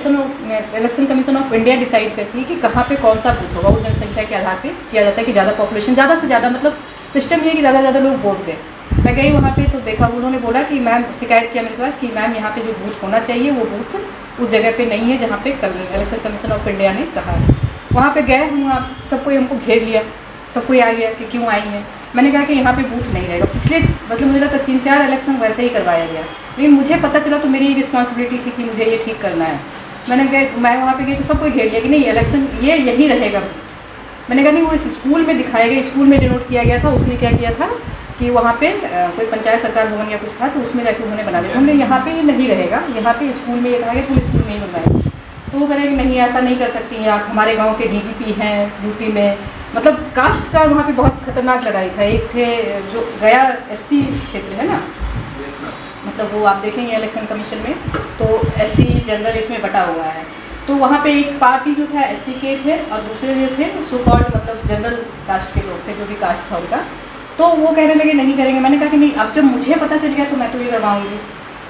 election commission of India decide करती है कि कहाँ पे कौन सा बूथ होगा, वो जनसंख्या के आधार पे किया जाता है कि ज़्यादा पॉपुलेशन, ज़्यादा से ज़्यादा, मतलब सिस्टम ये है कि ज़्यादा से ज़्यादा लोग वोट दें। मैं गई वहाँ पे तो देखा, उन्होंने बोला कि मैम, शिकायत किया मेरे पास कि मैम यहाँ पे जो बूथ होना चाहिए वो बूथ उस जगह पे नहीं है जहाँ पे इलेक्शन कमीशन ऑफ इंडिया ने कहा है। वहाँ पे गए हम, सबको हमको घेर लिया, सब कोई आ गया कि क्यों आई हैं। मैंने कहा कि यहाँ पे बूथ नहीं रहेगा। पिछले मतलब मुझे लगता 3-4 इलेक्शन वैसे ही करवाया गया, लेकिन मुझे पता चला तो मेरी रिस्पॉन्सिबिलिटी थी कि मुझे ये ठीक करना है। मैं वहाँ पे गई तो सबको घेर लिया कि नहीं इलेक्शन ये यही रहेगा। मैंने कहा नहीं, वो इस स्कूल में दिखाया गया, स्कूल में डिनोट किया गया था। उसने क्या किया था कि वहाँ पे कोई पंचायत सरकार भवन या कुछ था, तो उसमें जाके उन्होंने बना दिया। हमने यहाँ पे ये नहीं रहेगा, यहाँ पे स्कूल में ये कहा गया तुम स्कूल में ही बनवाएंगे। तो वो कह रहे कि नहीं ऐसा नहीं कर सकती हैं आप, हमारे गांव के DGP हैं यूपी में। मतलब कास्ट का वहाँ पे बहुत खतरनाक लड़ाई था। एक थे जो गया SC क्षेत्र है ना, मतलब वो आप देखेंगे इलेक्शन कमीशन में तो SC जनरल इसमें बटा हुआ है। तो वहाँ पे एक पार्टी जो था SC के थे और दूसरे जो थे सो कॉल्ड मतलब जनरल कास्ट के लोग थे, जो भी कास्ट था उनका। तो वो कहने लगे नहीं करेंगे। मैंने कहा कि नहीं, अब जब मुझे पता चल गया तो मैं तो ये करवाऊंगी।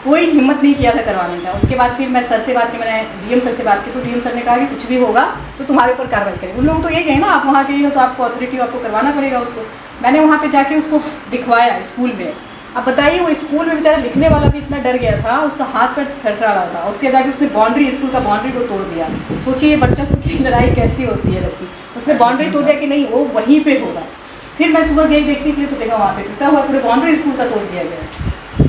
कोई हिम्मत नहीं किया था करवाने का। उसके बाद फिर मैं सर से बात की, मैंने DM सर से बात की, तो DM सर ने कहा कि कुछ भी होगा तो तुम्हारे ऊपर कार्रवाई करेंगे। उन लोगों तो ये कहे ना, आप वहाँ गए हो तो आपको अथॉरिटी, आपको करवाना पड़ेगा उसको। मैंने वहाँ पे जाके उसको दिखवाया स्कूल में। अब बताइए वो स्कूल में बेचारा लिखने वाला भी इतना डर गया था, उसका हाथ पैर थरथरा रहा था। उसके जाके उसने बाउंड्री, स्कूल का बाउंड्री को तोड़ दिया। सोचिए ये बच्चा की लड़ाई कैसी होती है लड़की। उसने बाउंड्री तोड़ दिया कि नहीं वो वहीं पे होगा। फिर मैं सुबह गई देखने के लिए तो देखा वहाँ पे टूटा हुआ पूरे बाउंड्री स्कूल का तोड़ दिया गया।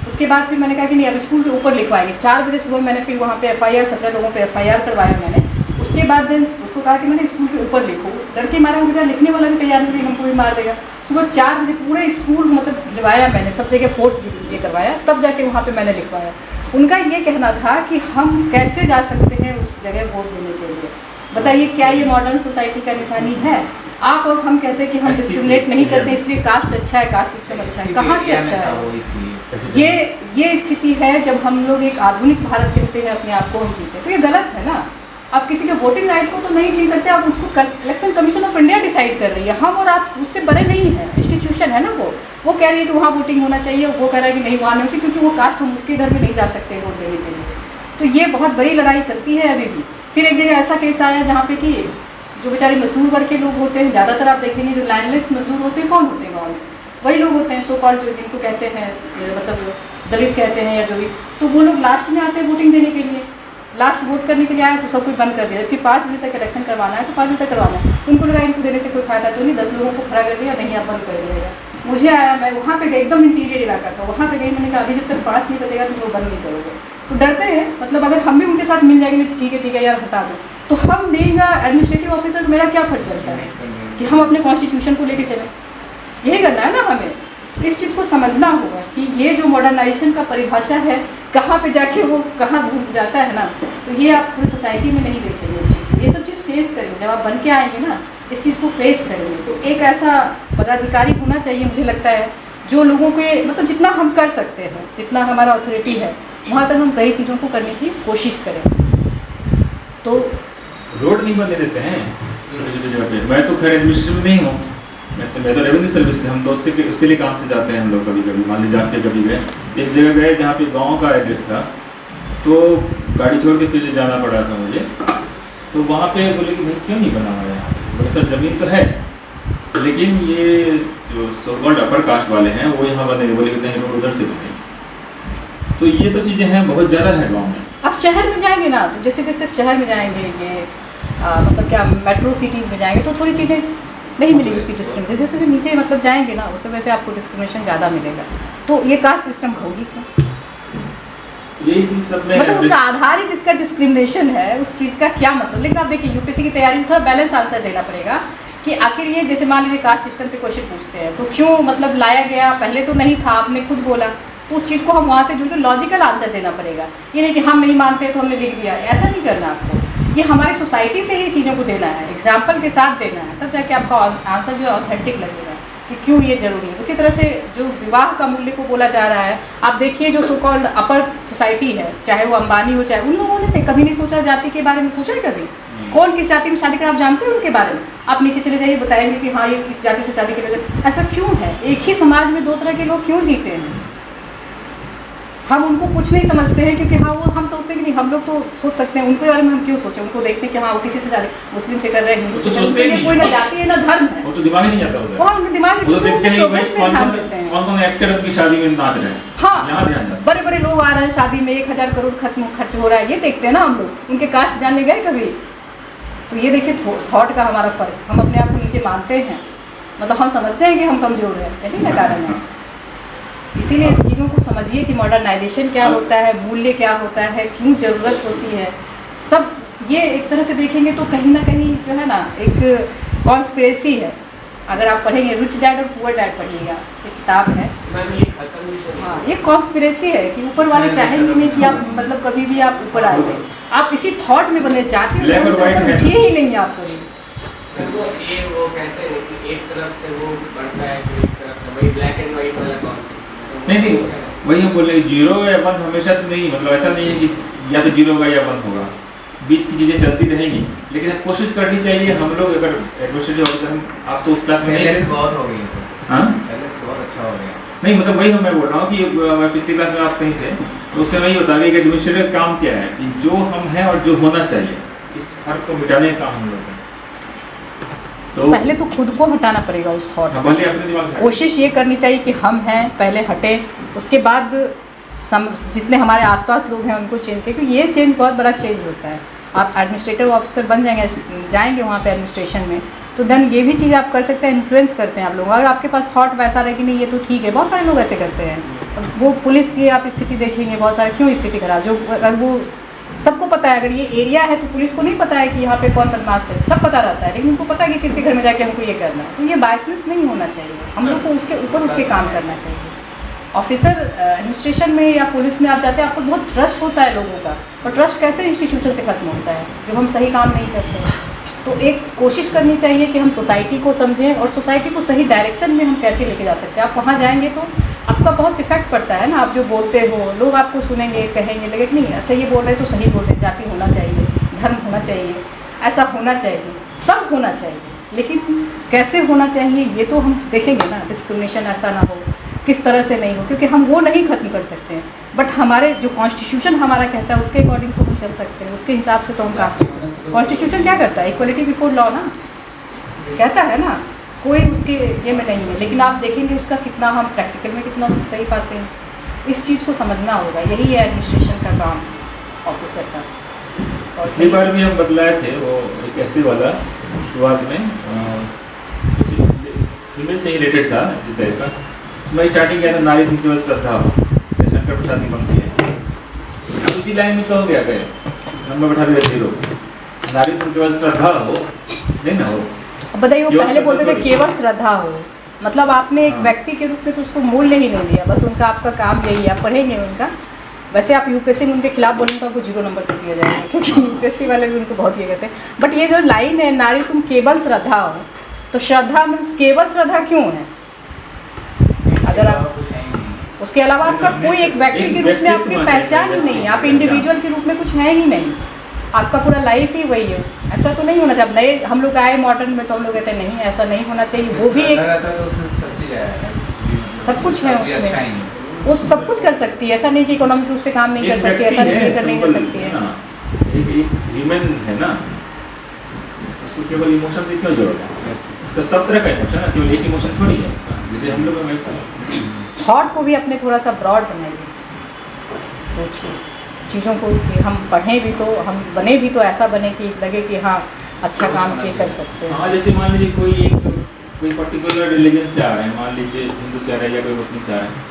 उसके बाद फिर मैंने कहा कि नहीं अब स्कूल के ऊपर लिखवाएंगे। 4 बजे सुबह मैंने फिर वहाँ पे FIR 17 लोगों पे FIR करवाया मैंने। उसके बाद उसको कहा कि मैंने स्कूल के ऊपर लिखो। डर के मारे वो बेचारा लिखने वाला भी तैयार नहीं, हमको भी मार देगा। सुबह 4 बजे पूरे स्कूल मतलब लिखवाया मैंने, सब जगह फोर्स ये करवाया, तब जाके वहाँ पे मैंने लिखवाया। उनका ये कहना था कि हम कैसे जा सकते हैं उस जगह वोट देने के लिए। बताइए क्या ये मॉडर्न सोसाइटी का निशानी है? आप और हम कहते हैं कि हम डिस्क्रिमिनेट नहीं करते इसलिए कास्ट अच्छा है, कास्ट सिस्टम अच्छा है। कहाँ से अच्छा है? ये स्थिति है जब हम लोग एक आधुनिक भारत कहते हैं अपने आप को हम जीते, तो ये गलत है ना। आप किसी के वोटिंग राइट को तो नहीं छीन सकते, आप उसको election commission of India decide कर रही है। हम और आप उससे बड़े नहीं हैं, इंस्टीट्यूशन है ना वो कह रही है कि वहाँ वोटिंग होना चाहिए, वो कह रहा है कि नहीं वहाँ नहीं होती, क्योंकि वो कास्ट हम उसके घर में नहीं जा सकते वोट देने के लिए। तो ये बहुत बड़ी लड़ाई चलती है अभी भी। फिर एक जगह ऐसा केस आया जहाँ पे कि जो बेचारे मजदूर वर्ग के लोग होते हैं, ज़्यादातर आप देखेंगे जो लैंडलेस मजदूर होते हैं, कौन होते हैं गाँव में? वही लोग होते हैं सो कॉल्ड, जो जिनको कहते हैं मतलब दलित कहते हैं या जो भी। तो वो लोग लास्ट में आते हैं वोटिंग देने के लिए। लास्ट वोट करने के लिए आया तो सब कुछ बंद कर दिया, जबकि 5 बजे तक इलेक्शन करवाना है तो 5 बजे तक करवाना है। उनको लगा इनको देने से कोई फायदा तो नहीं, 10 लोगों को खड़ा कर दिया, नहीं आप बंद कर दिएगा। मुझे आया, मैं वहाँ पे गई, एकदम इंटीरियर इलाका था, वहाँ पे गई, मैंने कहा अभी जब तक 5 नहीं बजेगा तुम लोग बंद नहीं करोगे। तो डरते हैं, मतलब अगर हम भी उनके साथ मिल जाएंगे ठीक है यार हटा दो, तो हम बीइंग एडमिनिस्ट्रेटिव ऑफिसर तो मेरा क्या फर्ज बनता है कि हम अपने कॉन्स्टिट्यूशन को लेके चलें, यही करना है ना हमें। इस चीज़ को समझना होगा कि ये जो मॉडर्नाइजेशन का परिभाषा है कहाँ पे जाके वो कहाँ घूम जाता है ना, तो ये आप पूरी सोसाइटी में नहीं देखेंगे इस चीज़। ये सब चीज़ फेस करेंगे जब आप बन के आएंगे ना, इस चीज़ को फेस करेंगे। तो एक ऐसा पदाधिकारी होना चाहिए मुझे लगता है जो लोगों के मतलब जितना हम कर सकते हैं, जितना हमारा अथॉरिटी है वहाँ तक हम सही चीज़ों को करने की कोशिश करें। तो रोड नहीं बनने देते हैं छोटे छोटे जगह पे। मैं तो खैर एडमिनिस्ट्रेशन में नहीं हूँ, मैं तो रेवेन्यू सर्विस से, हम तो उसके लिए काम से जाते हैं हम लोग। कभी कभी मान लीजिए जाके कभी गए, एक जगह गए जहाँ पे गांव का एड्रेस था, तो गाड़ी छोड़ के फिर जाना पड़ा था मुझे। तो वहाँ पे बोले कि भाई क्यों नहीं बना हुआ है यहाँ पे? बोले सर ज़मीन तो है, लेकिन ये जो सोकॉल्ड अपर कास्ट वाले हैं वो यहाँ बने, बोले कि नहीं रोड उधर से बने। तो ये सब चीज़ें हैं, बहुत ज़्यादा है गाँव में। अब शहर में जाएंगे ना, तो जैसे जैसे शहर में जाएंगे ये मतलब क्या मेट्रो सिटीज़ में जाएंगे तो थोड़ी चीज़ें नहीं मिलेगी उसकी डिस्क्रिमिनेशन। जैसे जैसे नीचे मतलब जाएंगे ना उस वजह से आपको डिस्क्रिमिनेशन ज़्यादा मिलेगा। तो ये कास्ट सिस्टम होगी क्यों? यही चीज़ सब में मतलब उसका आधार ही जिसका डिस्क्रिमिनेशन है उस चीज़ का क्या मतलब। लेकिन आप देखिए यूपीएससी की तैयारी में थोड़ा बैलेंस आंसर देना पड़ेगा कि आखिर ये जैसे मान लीजिए कास्ट सिस्टम पे क्वेश्चन पूछते हैं तो क्यों मतलब लाया गया, पहले तो नहीं था, आपने खुद बोला, तो उस चीज़ को हम वहाँ से जुड़ के लॉजिकल आंसर देना पड़ेगा। ये नहीं कि हम नहीं मानते तो हमने लिख दिया, ऐसा नहीं करना आपको। ये हमारी सोसाइटी से ही चीज़ों को देना है, एग्जाम्पल के साथ देना है, तब जाके आपका आंसर जो है ऑथेंटिक लगेगा कि क्यों ये जरूरी है। उसी तरह से जो विवाह का मूल्य को बोला जा रहा है, आप देखिए जो सो कॉल्ड अपर सोसाइटी है, चाहे वो अंबानी हो चाहे, उन लोगों ने कभी नहीं सोचा जाति के बारे में, सोचा है कभी? कौन किस जाति में शादी कर, आप जानते हैं उनके बारे में? आप नीचे चले जाइए, बताएंगे कि हाँ ये इस जाति से शादी करेगा। ऐसा क्यों है? एक ही समाज में 2 तरह के लोग क्यों जीते हैं? हम उनको कुछ नहीं समझते हैं क्योंकि हाँ वो हम सोचते हैं कि नहीं, हम लोग तो सोच सकते हैं, उनके बारे में हम क्यों सोचें? उनको देखते हैं कि हाँ वो किसी से शादी मुस्लिम से कर रहे हैं, हिंदू से, उनके लिए कोई ना जाति है ना धर्म है, वो तो दिमाग ही नहीं आता उधर। वहाँ उनके दिमाग वो तो देखते हैं प्रोग्रेस में ध्यान देते हैं। कौन एक्टर उनकी शादी में नाच रहे हैं, हाँ यहाँ ध्यान जाता है। बड़े बड़े लोग आ रहे हैं शादी में, 1000 करोड़ खर्च हो रहा है, ये देखते हैं ना हम लोग। उनके कास्ट जानने गए कभी? तो ये देखिए थॉट का हमारा फर्क, हम अपने आप को नीचे मानते हैं, मतलब हम समझते हैं कि हम कमजोर हैं, यही ना कारण है। इसीलिए चीज़ों को समझिए कि मॉडर्नाइजेशन क्या होता है, मूल्य क्या होता है, क्यों ज़रूरत होती है, सब ये एक तरह से देखेंगे तो कहीं ना कहीं जो है ना एक कॉन्स्पिरेसी है। अगर आप पढ़ेंगे रिच डैड और पुअर डैड पढ़िएगा, एक किताब है, मैम ये खत्म नहीं होगा। हाँ ये कॉन्स्पिरेसी है कि ऊपर वाले चाहेंगे नहीं कि आप मतलब कभी भी आप ऊपर आए, आप इसी थॉट में बने जाते Black और white है। ही नहीं आप कभी। सर वो कहते हैं कि एक तरफ से वो बढ़ता है कि एक तरफ से वही ब्लैक एंड व्हाइट वाला कॉन्सेप्ट। नहीं वही हम बोल रहे हैं, 0 या 1 हमेशा तो नहीं, मतलब ऐसा नहीं है कि या तो 0 होगा या 1 होगा, बीच की चीज़ें चलती रहेंगी। लेकिन कोशिश करनी चाहिए हम लोग, अगर एडमिनिस्ट्रेटिव ऑफिसर हम, आप तो उस क्लास में नहीं थे। बहुत हो गई है सर, हाँ बहुत अच्छा हो गया। नहीं मतलब वही मैं बोल रहा हूँ कि मैं पिछली क्लास में आप कहीं थे तो उससे मैं ये बता दिया कि एडमिनिस्ट्रेटिव काम क्या है, कि जो हम हैं और जो होना चाहिए, इस फर्क को मिटाने का काम हम लोग हैं। तो पहले तो खुद को हटाना पड़ेगा उस थॉट से। पहले अपने दिमाग से कोशिश ये करनी चाहिए कि हम हैं पहले हटे, उसके बाद जितने हमारे आसपास लोग हैं उनको चेंज करें, क्योंकि ये चेंज बहुत बड़ा चेंज होता है। आप एडमिनिस्ट्रेटिव ऑफिसर बन जाएंगे वहाँ पे एडमिनिस्ट्रेशन में, तो देन ये भी चीज़ आप कर सकते हैं, इन्फ्लुएंस करते हैं आप लोग। अगर आपके पास थॉट वैसा रहे कि नहीं ये तो ठीक है, बहुत सारे लोग ऐसे करते हैं। वो पुलिस की आप स्थिति देखेंगे, बहुत सारे क्यों स्थिति खराब, जो अगर वो सबको पता है, अगर ये एरिया है तो पुलिस को नहीं पता है कि यहाँ पे कौन बदमाश है, सब पता रहता है, लेकिन उनको पता है कि किसके घर में जाके हमको ये करना है। तो ये बायसनेस नहीं होना चाहिए, हम लोग को उसके ऊपर उठ के काम करना चाहिए। ऑफिसर एडमिनिस्ट्रेशन में या पुलिस में आप जाते हैं, आपको बहुत ट्रस्ट होता है लोगों का, और ट्रस्ट कैसे इंस्टीट्यूशन से खत्म होता है जब हम सही काम नहीं करते। तो एक कोशिश करनी चाहिए कि हम सोसाइटी को समझें और सोसाइटी को सही डायरेक्शन में हम कैसे लेके जा सकते हैं। आप वहाँ जाएंगे तो आपका बहुत इफेक्ट पड़ता है ना, आप जो बोलते हो लोग आपको सुनेंगे, कहेंगे लगे कि नहीं अच्छा ये बोल रहे तो सही बोल रहे, जाति होना चाहिए, धर्म होना चाहिए, ऐसा होना चाहिए, सब होना चाहिए, लेकिन कैसे होना चाहिए ये तो हम देखेंगे ना, डिस्क्रिमिनेशन ऐसा ना हो, किस तरह से नहीं हो, क्योंकि हम वो नहीं ख़त्म कर सकते हैं, बट हमारे जो कॉन्स्टिट्यूशन हमारा कहता है उसके अकॉर्डिंग तो हम चल सकते हैं, उसके हिसाब से तो हम काम। कॉन्स्टिट्यूशन क्या करता है? इक्वलिटी बिफोर लॉ ना कहता है ना, कोई उसके ये में नहीं है, लेकिन आप देखेंगे उसका कितना हम प्रैक्टिकल में कितना सही पाते हैं। इस चीज़ को समझना होगा, यही है एडमिनिस्ट्रेशन का काम ऑफिसर का। और पिछली बार भी हम बतलाए थे वो एक ऐसे वाला शुरुआत में फीमेल से ही रिलेटेड था इसी टाइप का। मैं स्टार्टिंग किया था नारी तुम केवल श्रद्धा हो, ये शंकर प्रसाद की पंक्ति है। अब उसी लाइन में तो हो गया गए नंबर बैठा दिया 0, नारी तुम केवल श्रद्धा हो नहीं ना हो। अब बताइए वो केवल पहले बोलते थे श्रद्धा केवल श्रद्धा हो, मतलब आपने एक हाँ। व्यक्ति के रूप में तो उसको मूल्य ही नहीं दिया, बस उनका आपका काम यही है, आप पढ़ेंगे उनका। वैसे आप यूपीएससी में उनके खिलाफ बोलेंगे तो आपको 0 नंबर तो दिया जाएगा, क्योंकि यूपीएससी वाले भी उनको बहुत ये कहते हैं। बट ये जो लाइन है नारी तुम केवल श्रद्धा हो, तो श्रद्धा मीन्स केवल श्रद्धा क्यों है? अगर आप कुछ है ही नहीं। उसके अलावा आपका कोई एक व्यक्ति के रूप में आपकी पहचान ही नहीं है, आप इंडिविजुअल के रूप में कुछ है ही नहीं, आपका पूरा लाइफ ही वही है। ऐसा तो नहीं होना चाहिए। अब नए हम लोग आए मॉडर्न में तो हम लोग कहते हैं नहीं ऐसा नहीं होना चाहिए, वो भी एक रहता तो उसमें सब चीज़ है, सब कुछ है सबसे अच्छा ही उसमें, नहीं। वो सब कुछ कर सकती है। ऐसा नहीं कि इकोनॉमिक रूप से काम नहीं कर सकती, ऐसा नहीं कर नहीं कर सकती है। एक ह्यूमन है ना, उसको केवल इमोशन से क्यों जोड़ना? उसका सब तरह का इमोशन है, केवल एक इमोशन थोड़ी है उसका, जैसे हम लोग वैसा। थॉट को भी अपने थोड़ा सा ब्रॉड बनाइए, सोचिए चीज़ों को कि हम पढ़ें भी तो हम बने भी तो ऐसा बने कि लगे कि हाँ अच्छा काम किए कर सकते हैं। हाँ, जैसे मान लीजिए कोई पर्टिकुलर रिलीजन से आ रहे हैं, मान लीजिए हिंदू से आ रहे हैं या कोई मुस्लिम से आ रहे हैं,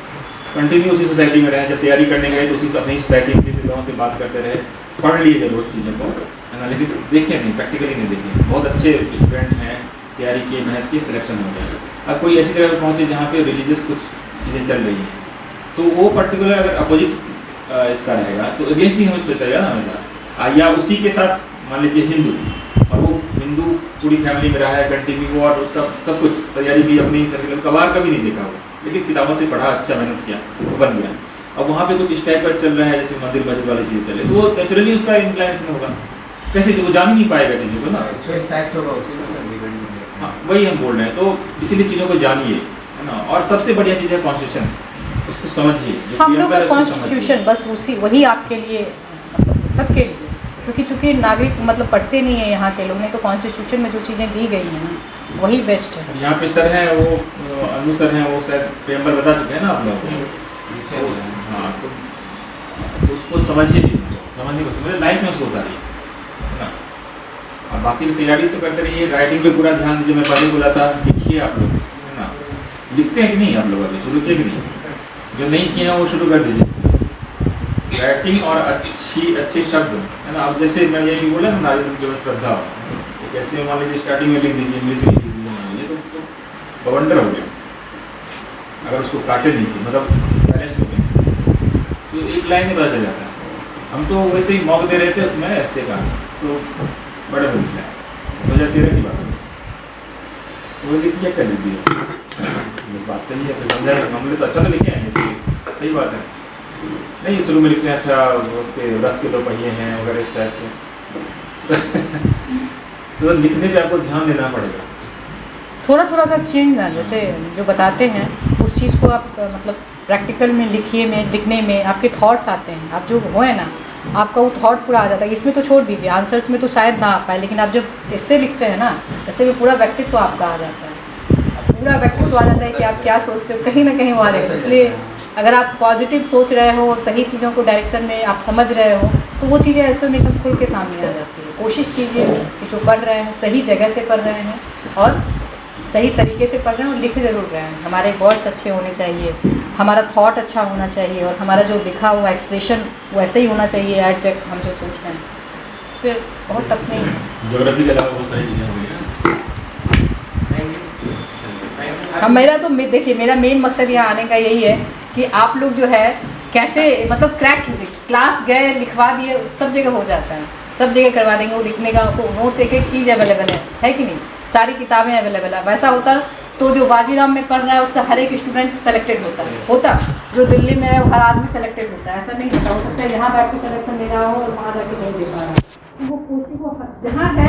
कंटिन्यू उसी सोसाइटी में रहे, जब तैयारी करने गए तो उसी से अपनी सोसाइटी के लोगों से बात करते रहे, पढ़ लिए जरूर चीज़ों को, है ना, लेकिन देखे नहीं, प्रैक्टिकली नहीं देखे। बहुत अच्छे स्टूडेंट हैं, तैयारी की मेहनत की, सिलेक्शन हो गया। अब कोई ऐसी जगह पर पहुँचे जहाँ पे रिलीजियस कुछ चीज़ें चल रही हैं, तो वो पर्टिकुलर अगर अपोजिट इसका रहेगा तो अगेंस्ट ही हमें सोचेगा ना हमेशा। या उसी के साथ मान लीजिए हिंदू, और वो हिंदू पूरी फैमिली में रहा है कंटिन्यू, और उसका सब कुछ तैयारी भी अपनी सर्किल कबार कभी नहीं देखा वो, लेकिन किताबों से पढ़ा, अच्छा मेहनत किया, वो बन गया। अब वहाँ पे कुछ इस टाइप का चल रहा है जैसे मंदिर मस्जिद वाली चीज़ें चले, तो वो नेचुरली उसका इंक्लाइनेशन होगा, कैसे वो जान ही नहीं पाएगा चीज़ों को ना। जो फैक्ट होगा उसी में सब डिपेंड करेगा। हाँ, वही हम बोल रहे हैं, तो इसीलिए चीज़ों को जानिए, है ना। और सबसे बढ़िया चीज़ है कॉन्स्टिट्यूशन, उसको समझिए। हम लोग का कॉन्स्टिट्यूशन बस उसी वही आपके लिए मतलब सबके लिए, क्योंकि चूँकि नागरिक मतलब पढ़ते नहीं है यहाँ के लोग, नहीं तो कॉन्स्टिट्यूशन में जो चीज़ें दी गई हैं वही बेस्ट है। यहाँ पे सर हैं वो अनु सर हैं, वो शायद पेपर बता चुके हैं ना आप लोगों को। हाँ, तो उसको समझिए, समझने को समझिए, लाइफ में उसको उतारिए, है ना। और बाकी तो तैयारी तो करते रहिए, राइटिंग पे पूरा ध्यान दीजिए। मैं पहले बोला था लिखिए आप लोग, है ना। लिखते हैं कि नहीं आप लोग? अभी शुरू किए कि नहीं? जो नहीं किए हैं वो शुरू कर दीजिए। राइटिंग और अच्छे शब्द, है ना। अब जैसे मैं ये भी बोला ना, नारी तुम केवल श्रद्धा हो, कैसे मान लीजिए स्टार्टिंग में लिख दीजिए, इंग्लिश में लिख दीजिए, मान लीजिए तो बवंडर हो गया। अगर उसको काटे नहीं थे, मतलब बैलेंस हो गया, तो एक लाइन में पता चल जाता है। हम तो वैसे ही मौक दे रहे थे उसमें ऐसे का, तो बड़ा हो गया 2013 की बात, वो लिख दिया कर दीजिए, बात सही है। फिर समझा हमने तो अच्छा तो लिखे हैं, सही बात है। नहीं शुरू में लिखते हैं अच्छा उसके रथ के 2 पहिए हैं वगैरह इस टाइप से तो लिखने पे आपको ध्यान देना पड़ेगा, थोड़ा थोड़ा सा चेंज ना, जैसे जो बताते हैं उस चीज़ को आप मतलब प्रैक्टिकल में लिखने में आपके थॉट्स आते हैं, आप जो हो है ना आपका वो थॉट पूरा आ जाता है। इसमें तो छोड़ दीजिए, आंसर्स में तो शायद ना आ पाए, लेकिन आप जब इससे लिखते हैं ना, इससे में पूरा व्यक्तित्व तो आपका आ जाता है, पूरा व्यक्तित्व तो आ जाता है कि आप क्या सोचते हो, कहीं ना कहीं वो आ जाएगा। इसलिए अगर आप पॉजिटिव सोच रहे हो, सही चीज़ों को डायरेक्शन में आप समझ रहे हो, तो वो चीज़ें ऐसे में एकदम खुल के सामने आ जाती है। कोशिश कीजिए कि जो पढ़ रहे हैं सही जगह से पढ़ रहे हैं और सही तरीके से पढ़ रहे हैं और लिख जरूर रहे हैं। हमारे वर्ड्स अच्छे होने चाहिए, हमारा थॉट अच्छा होना चाहिए, और हमारा जो लिखा हुआ एक्सप्रेशन वैसे ही होना चाहिए एट द हम जो सोच रहे हैं। फिर बहुत टफ नहीं है। ज्योग्राफी के अलावा बहुत सारी चीज़ें हो गई ना। अब मेरा तो देखिए मेरा मेन मकसद यहाँ आने का यही है कि आप लोग जो है कैसे मतलब क्रैक कीजिए। क्लास गए लिखवा दिए, सब जगह हो जाता है, सब जगह करवा देंगे। वो लिखने का तो नोट्स एक चीज़ अवेलेबल है कि नहीं, सारी किताबें अवेलेबल है। वैसा होता तो जो बाजीराम में पढ़ रहा है उसका हर एक स्टूडेंट सेलेक्टेड होता जो दिल्ली में है हर आदमी सेलेक्टेड होता है। ऐसा नहीं होता, हो सकता है यहाँ बैठ के सिलेक्शन ले रहा हो और वहाँ जाके नहीं दे पा रहा। वो जहाँ है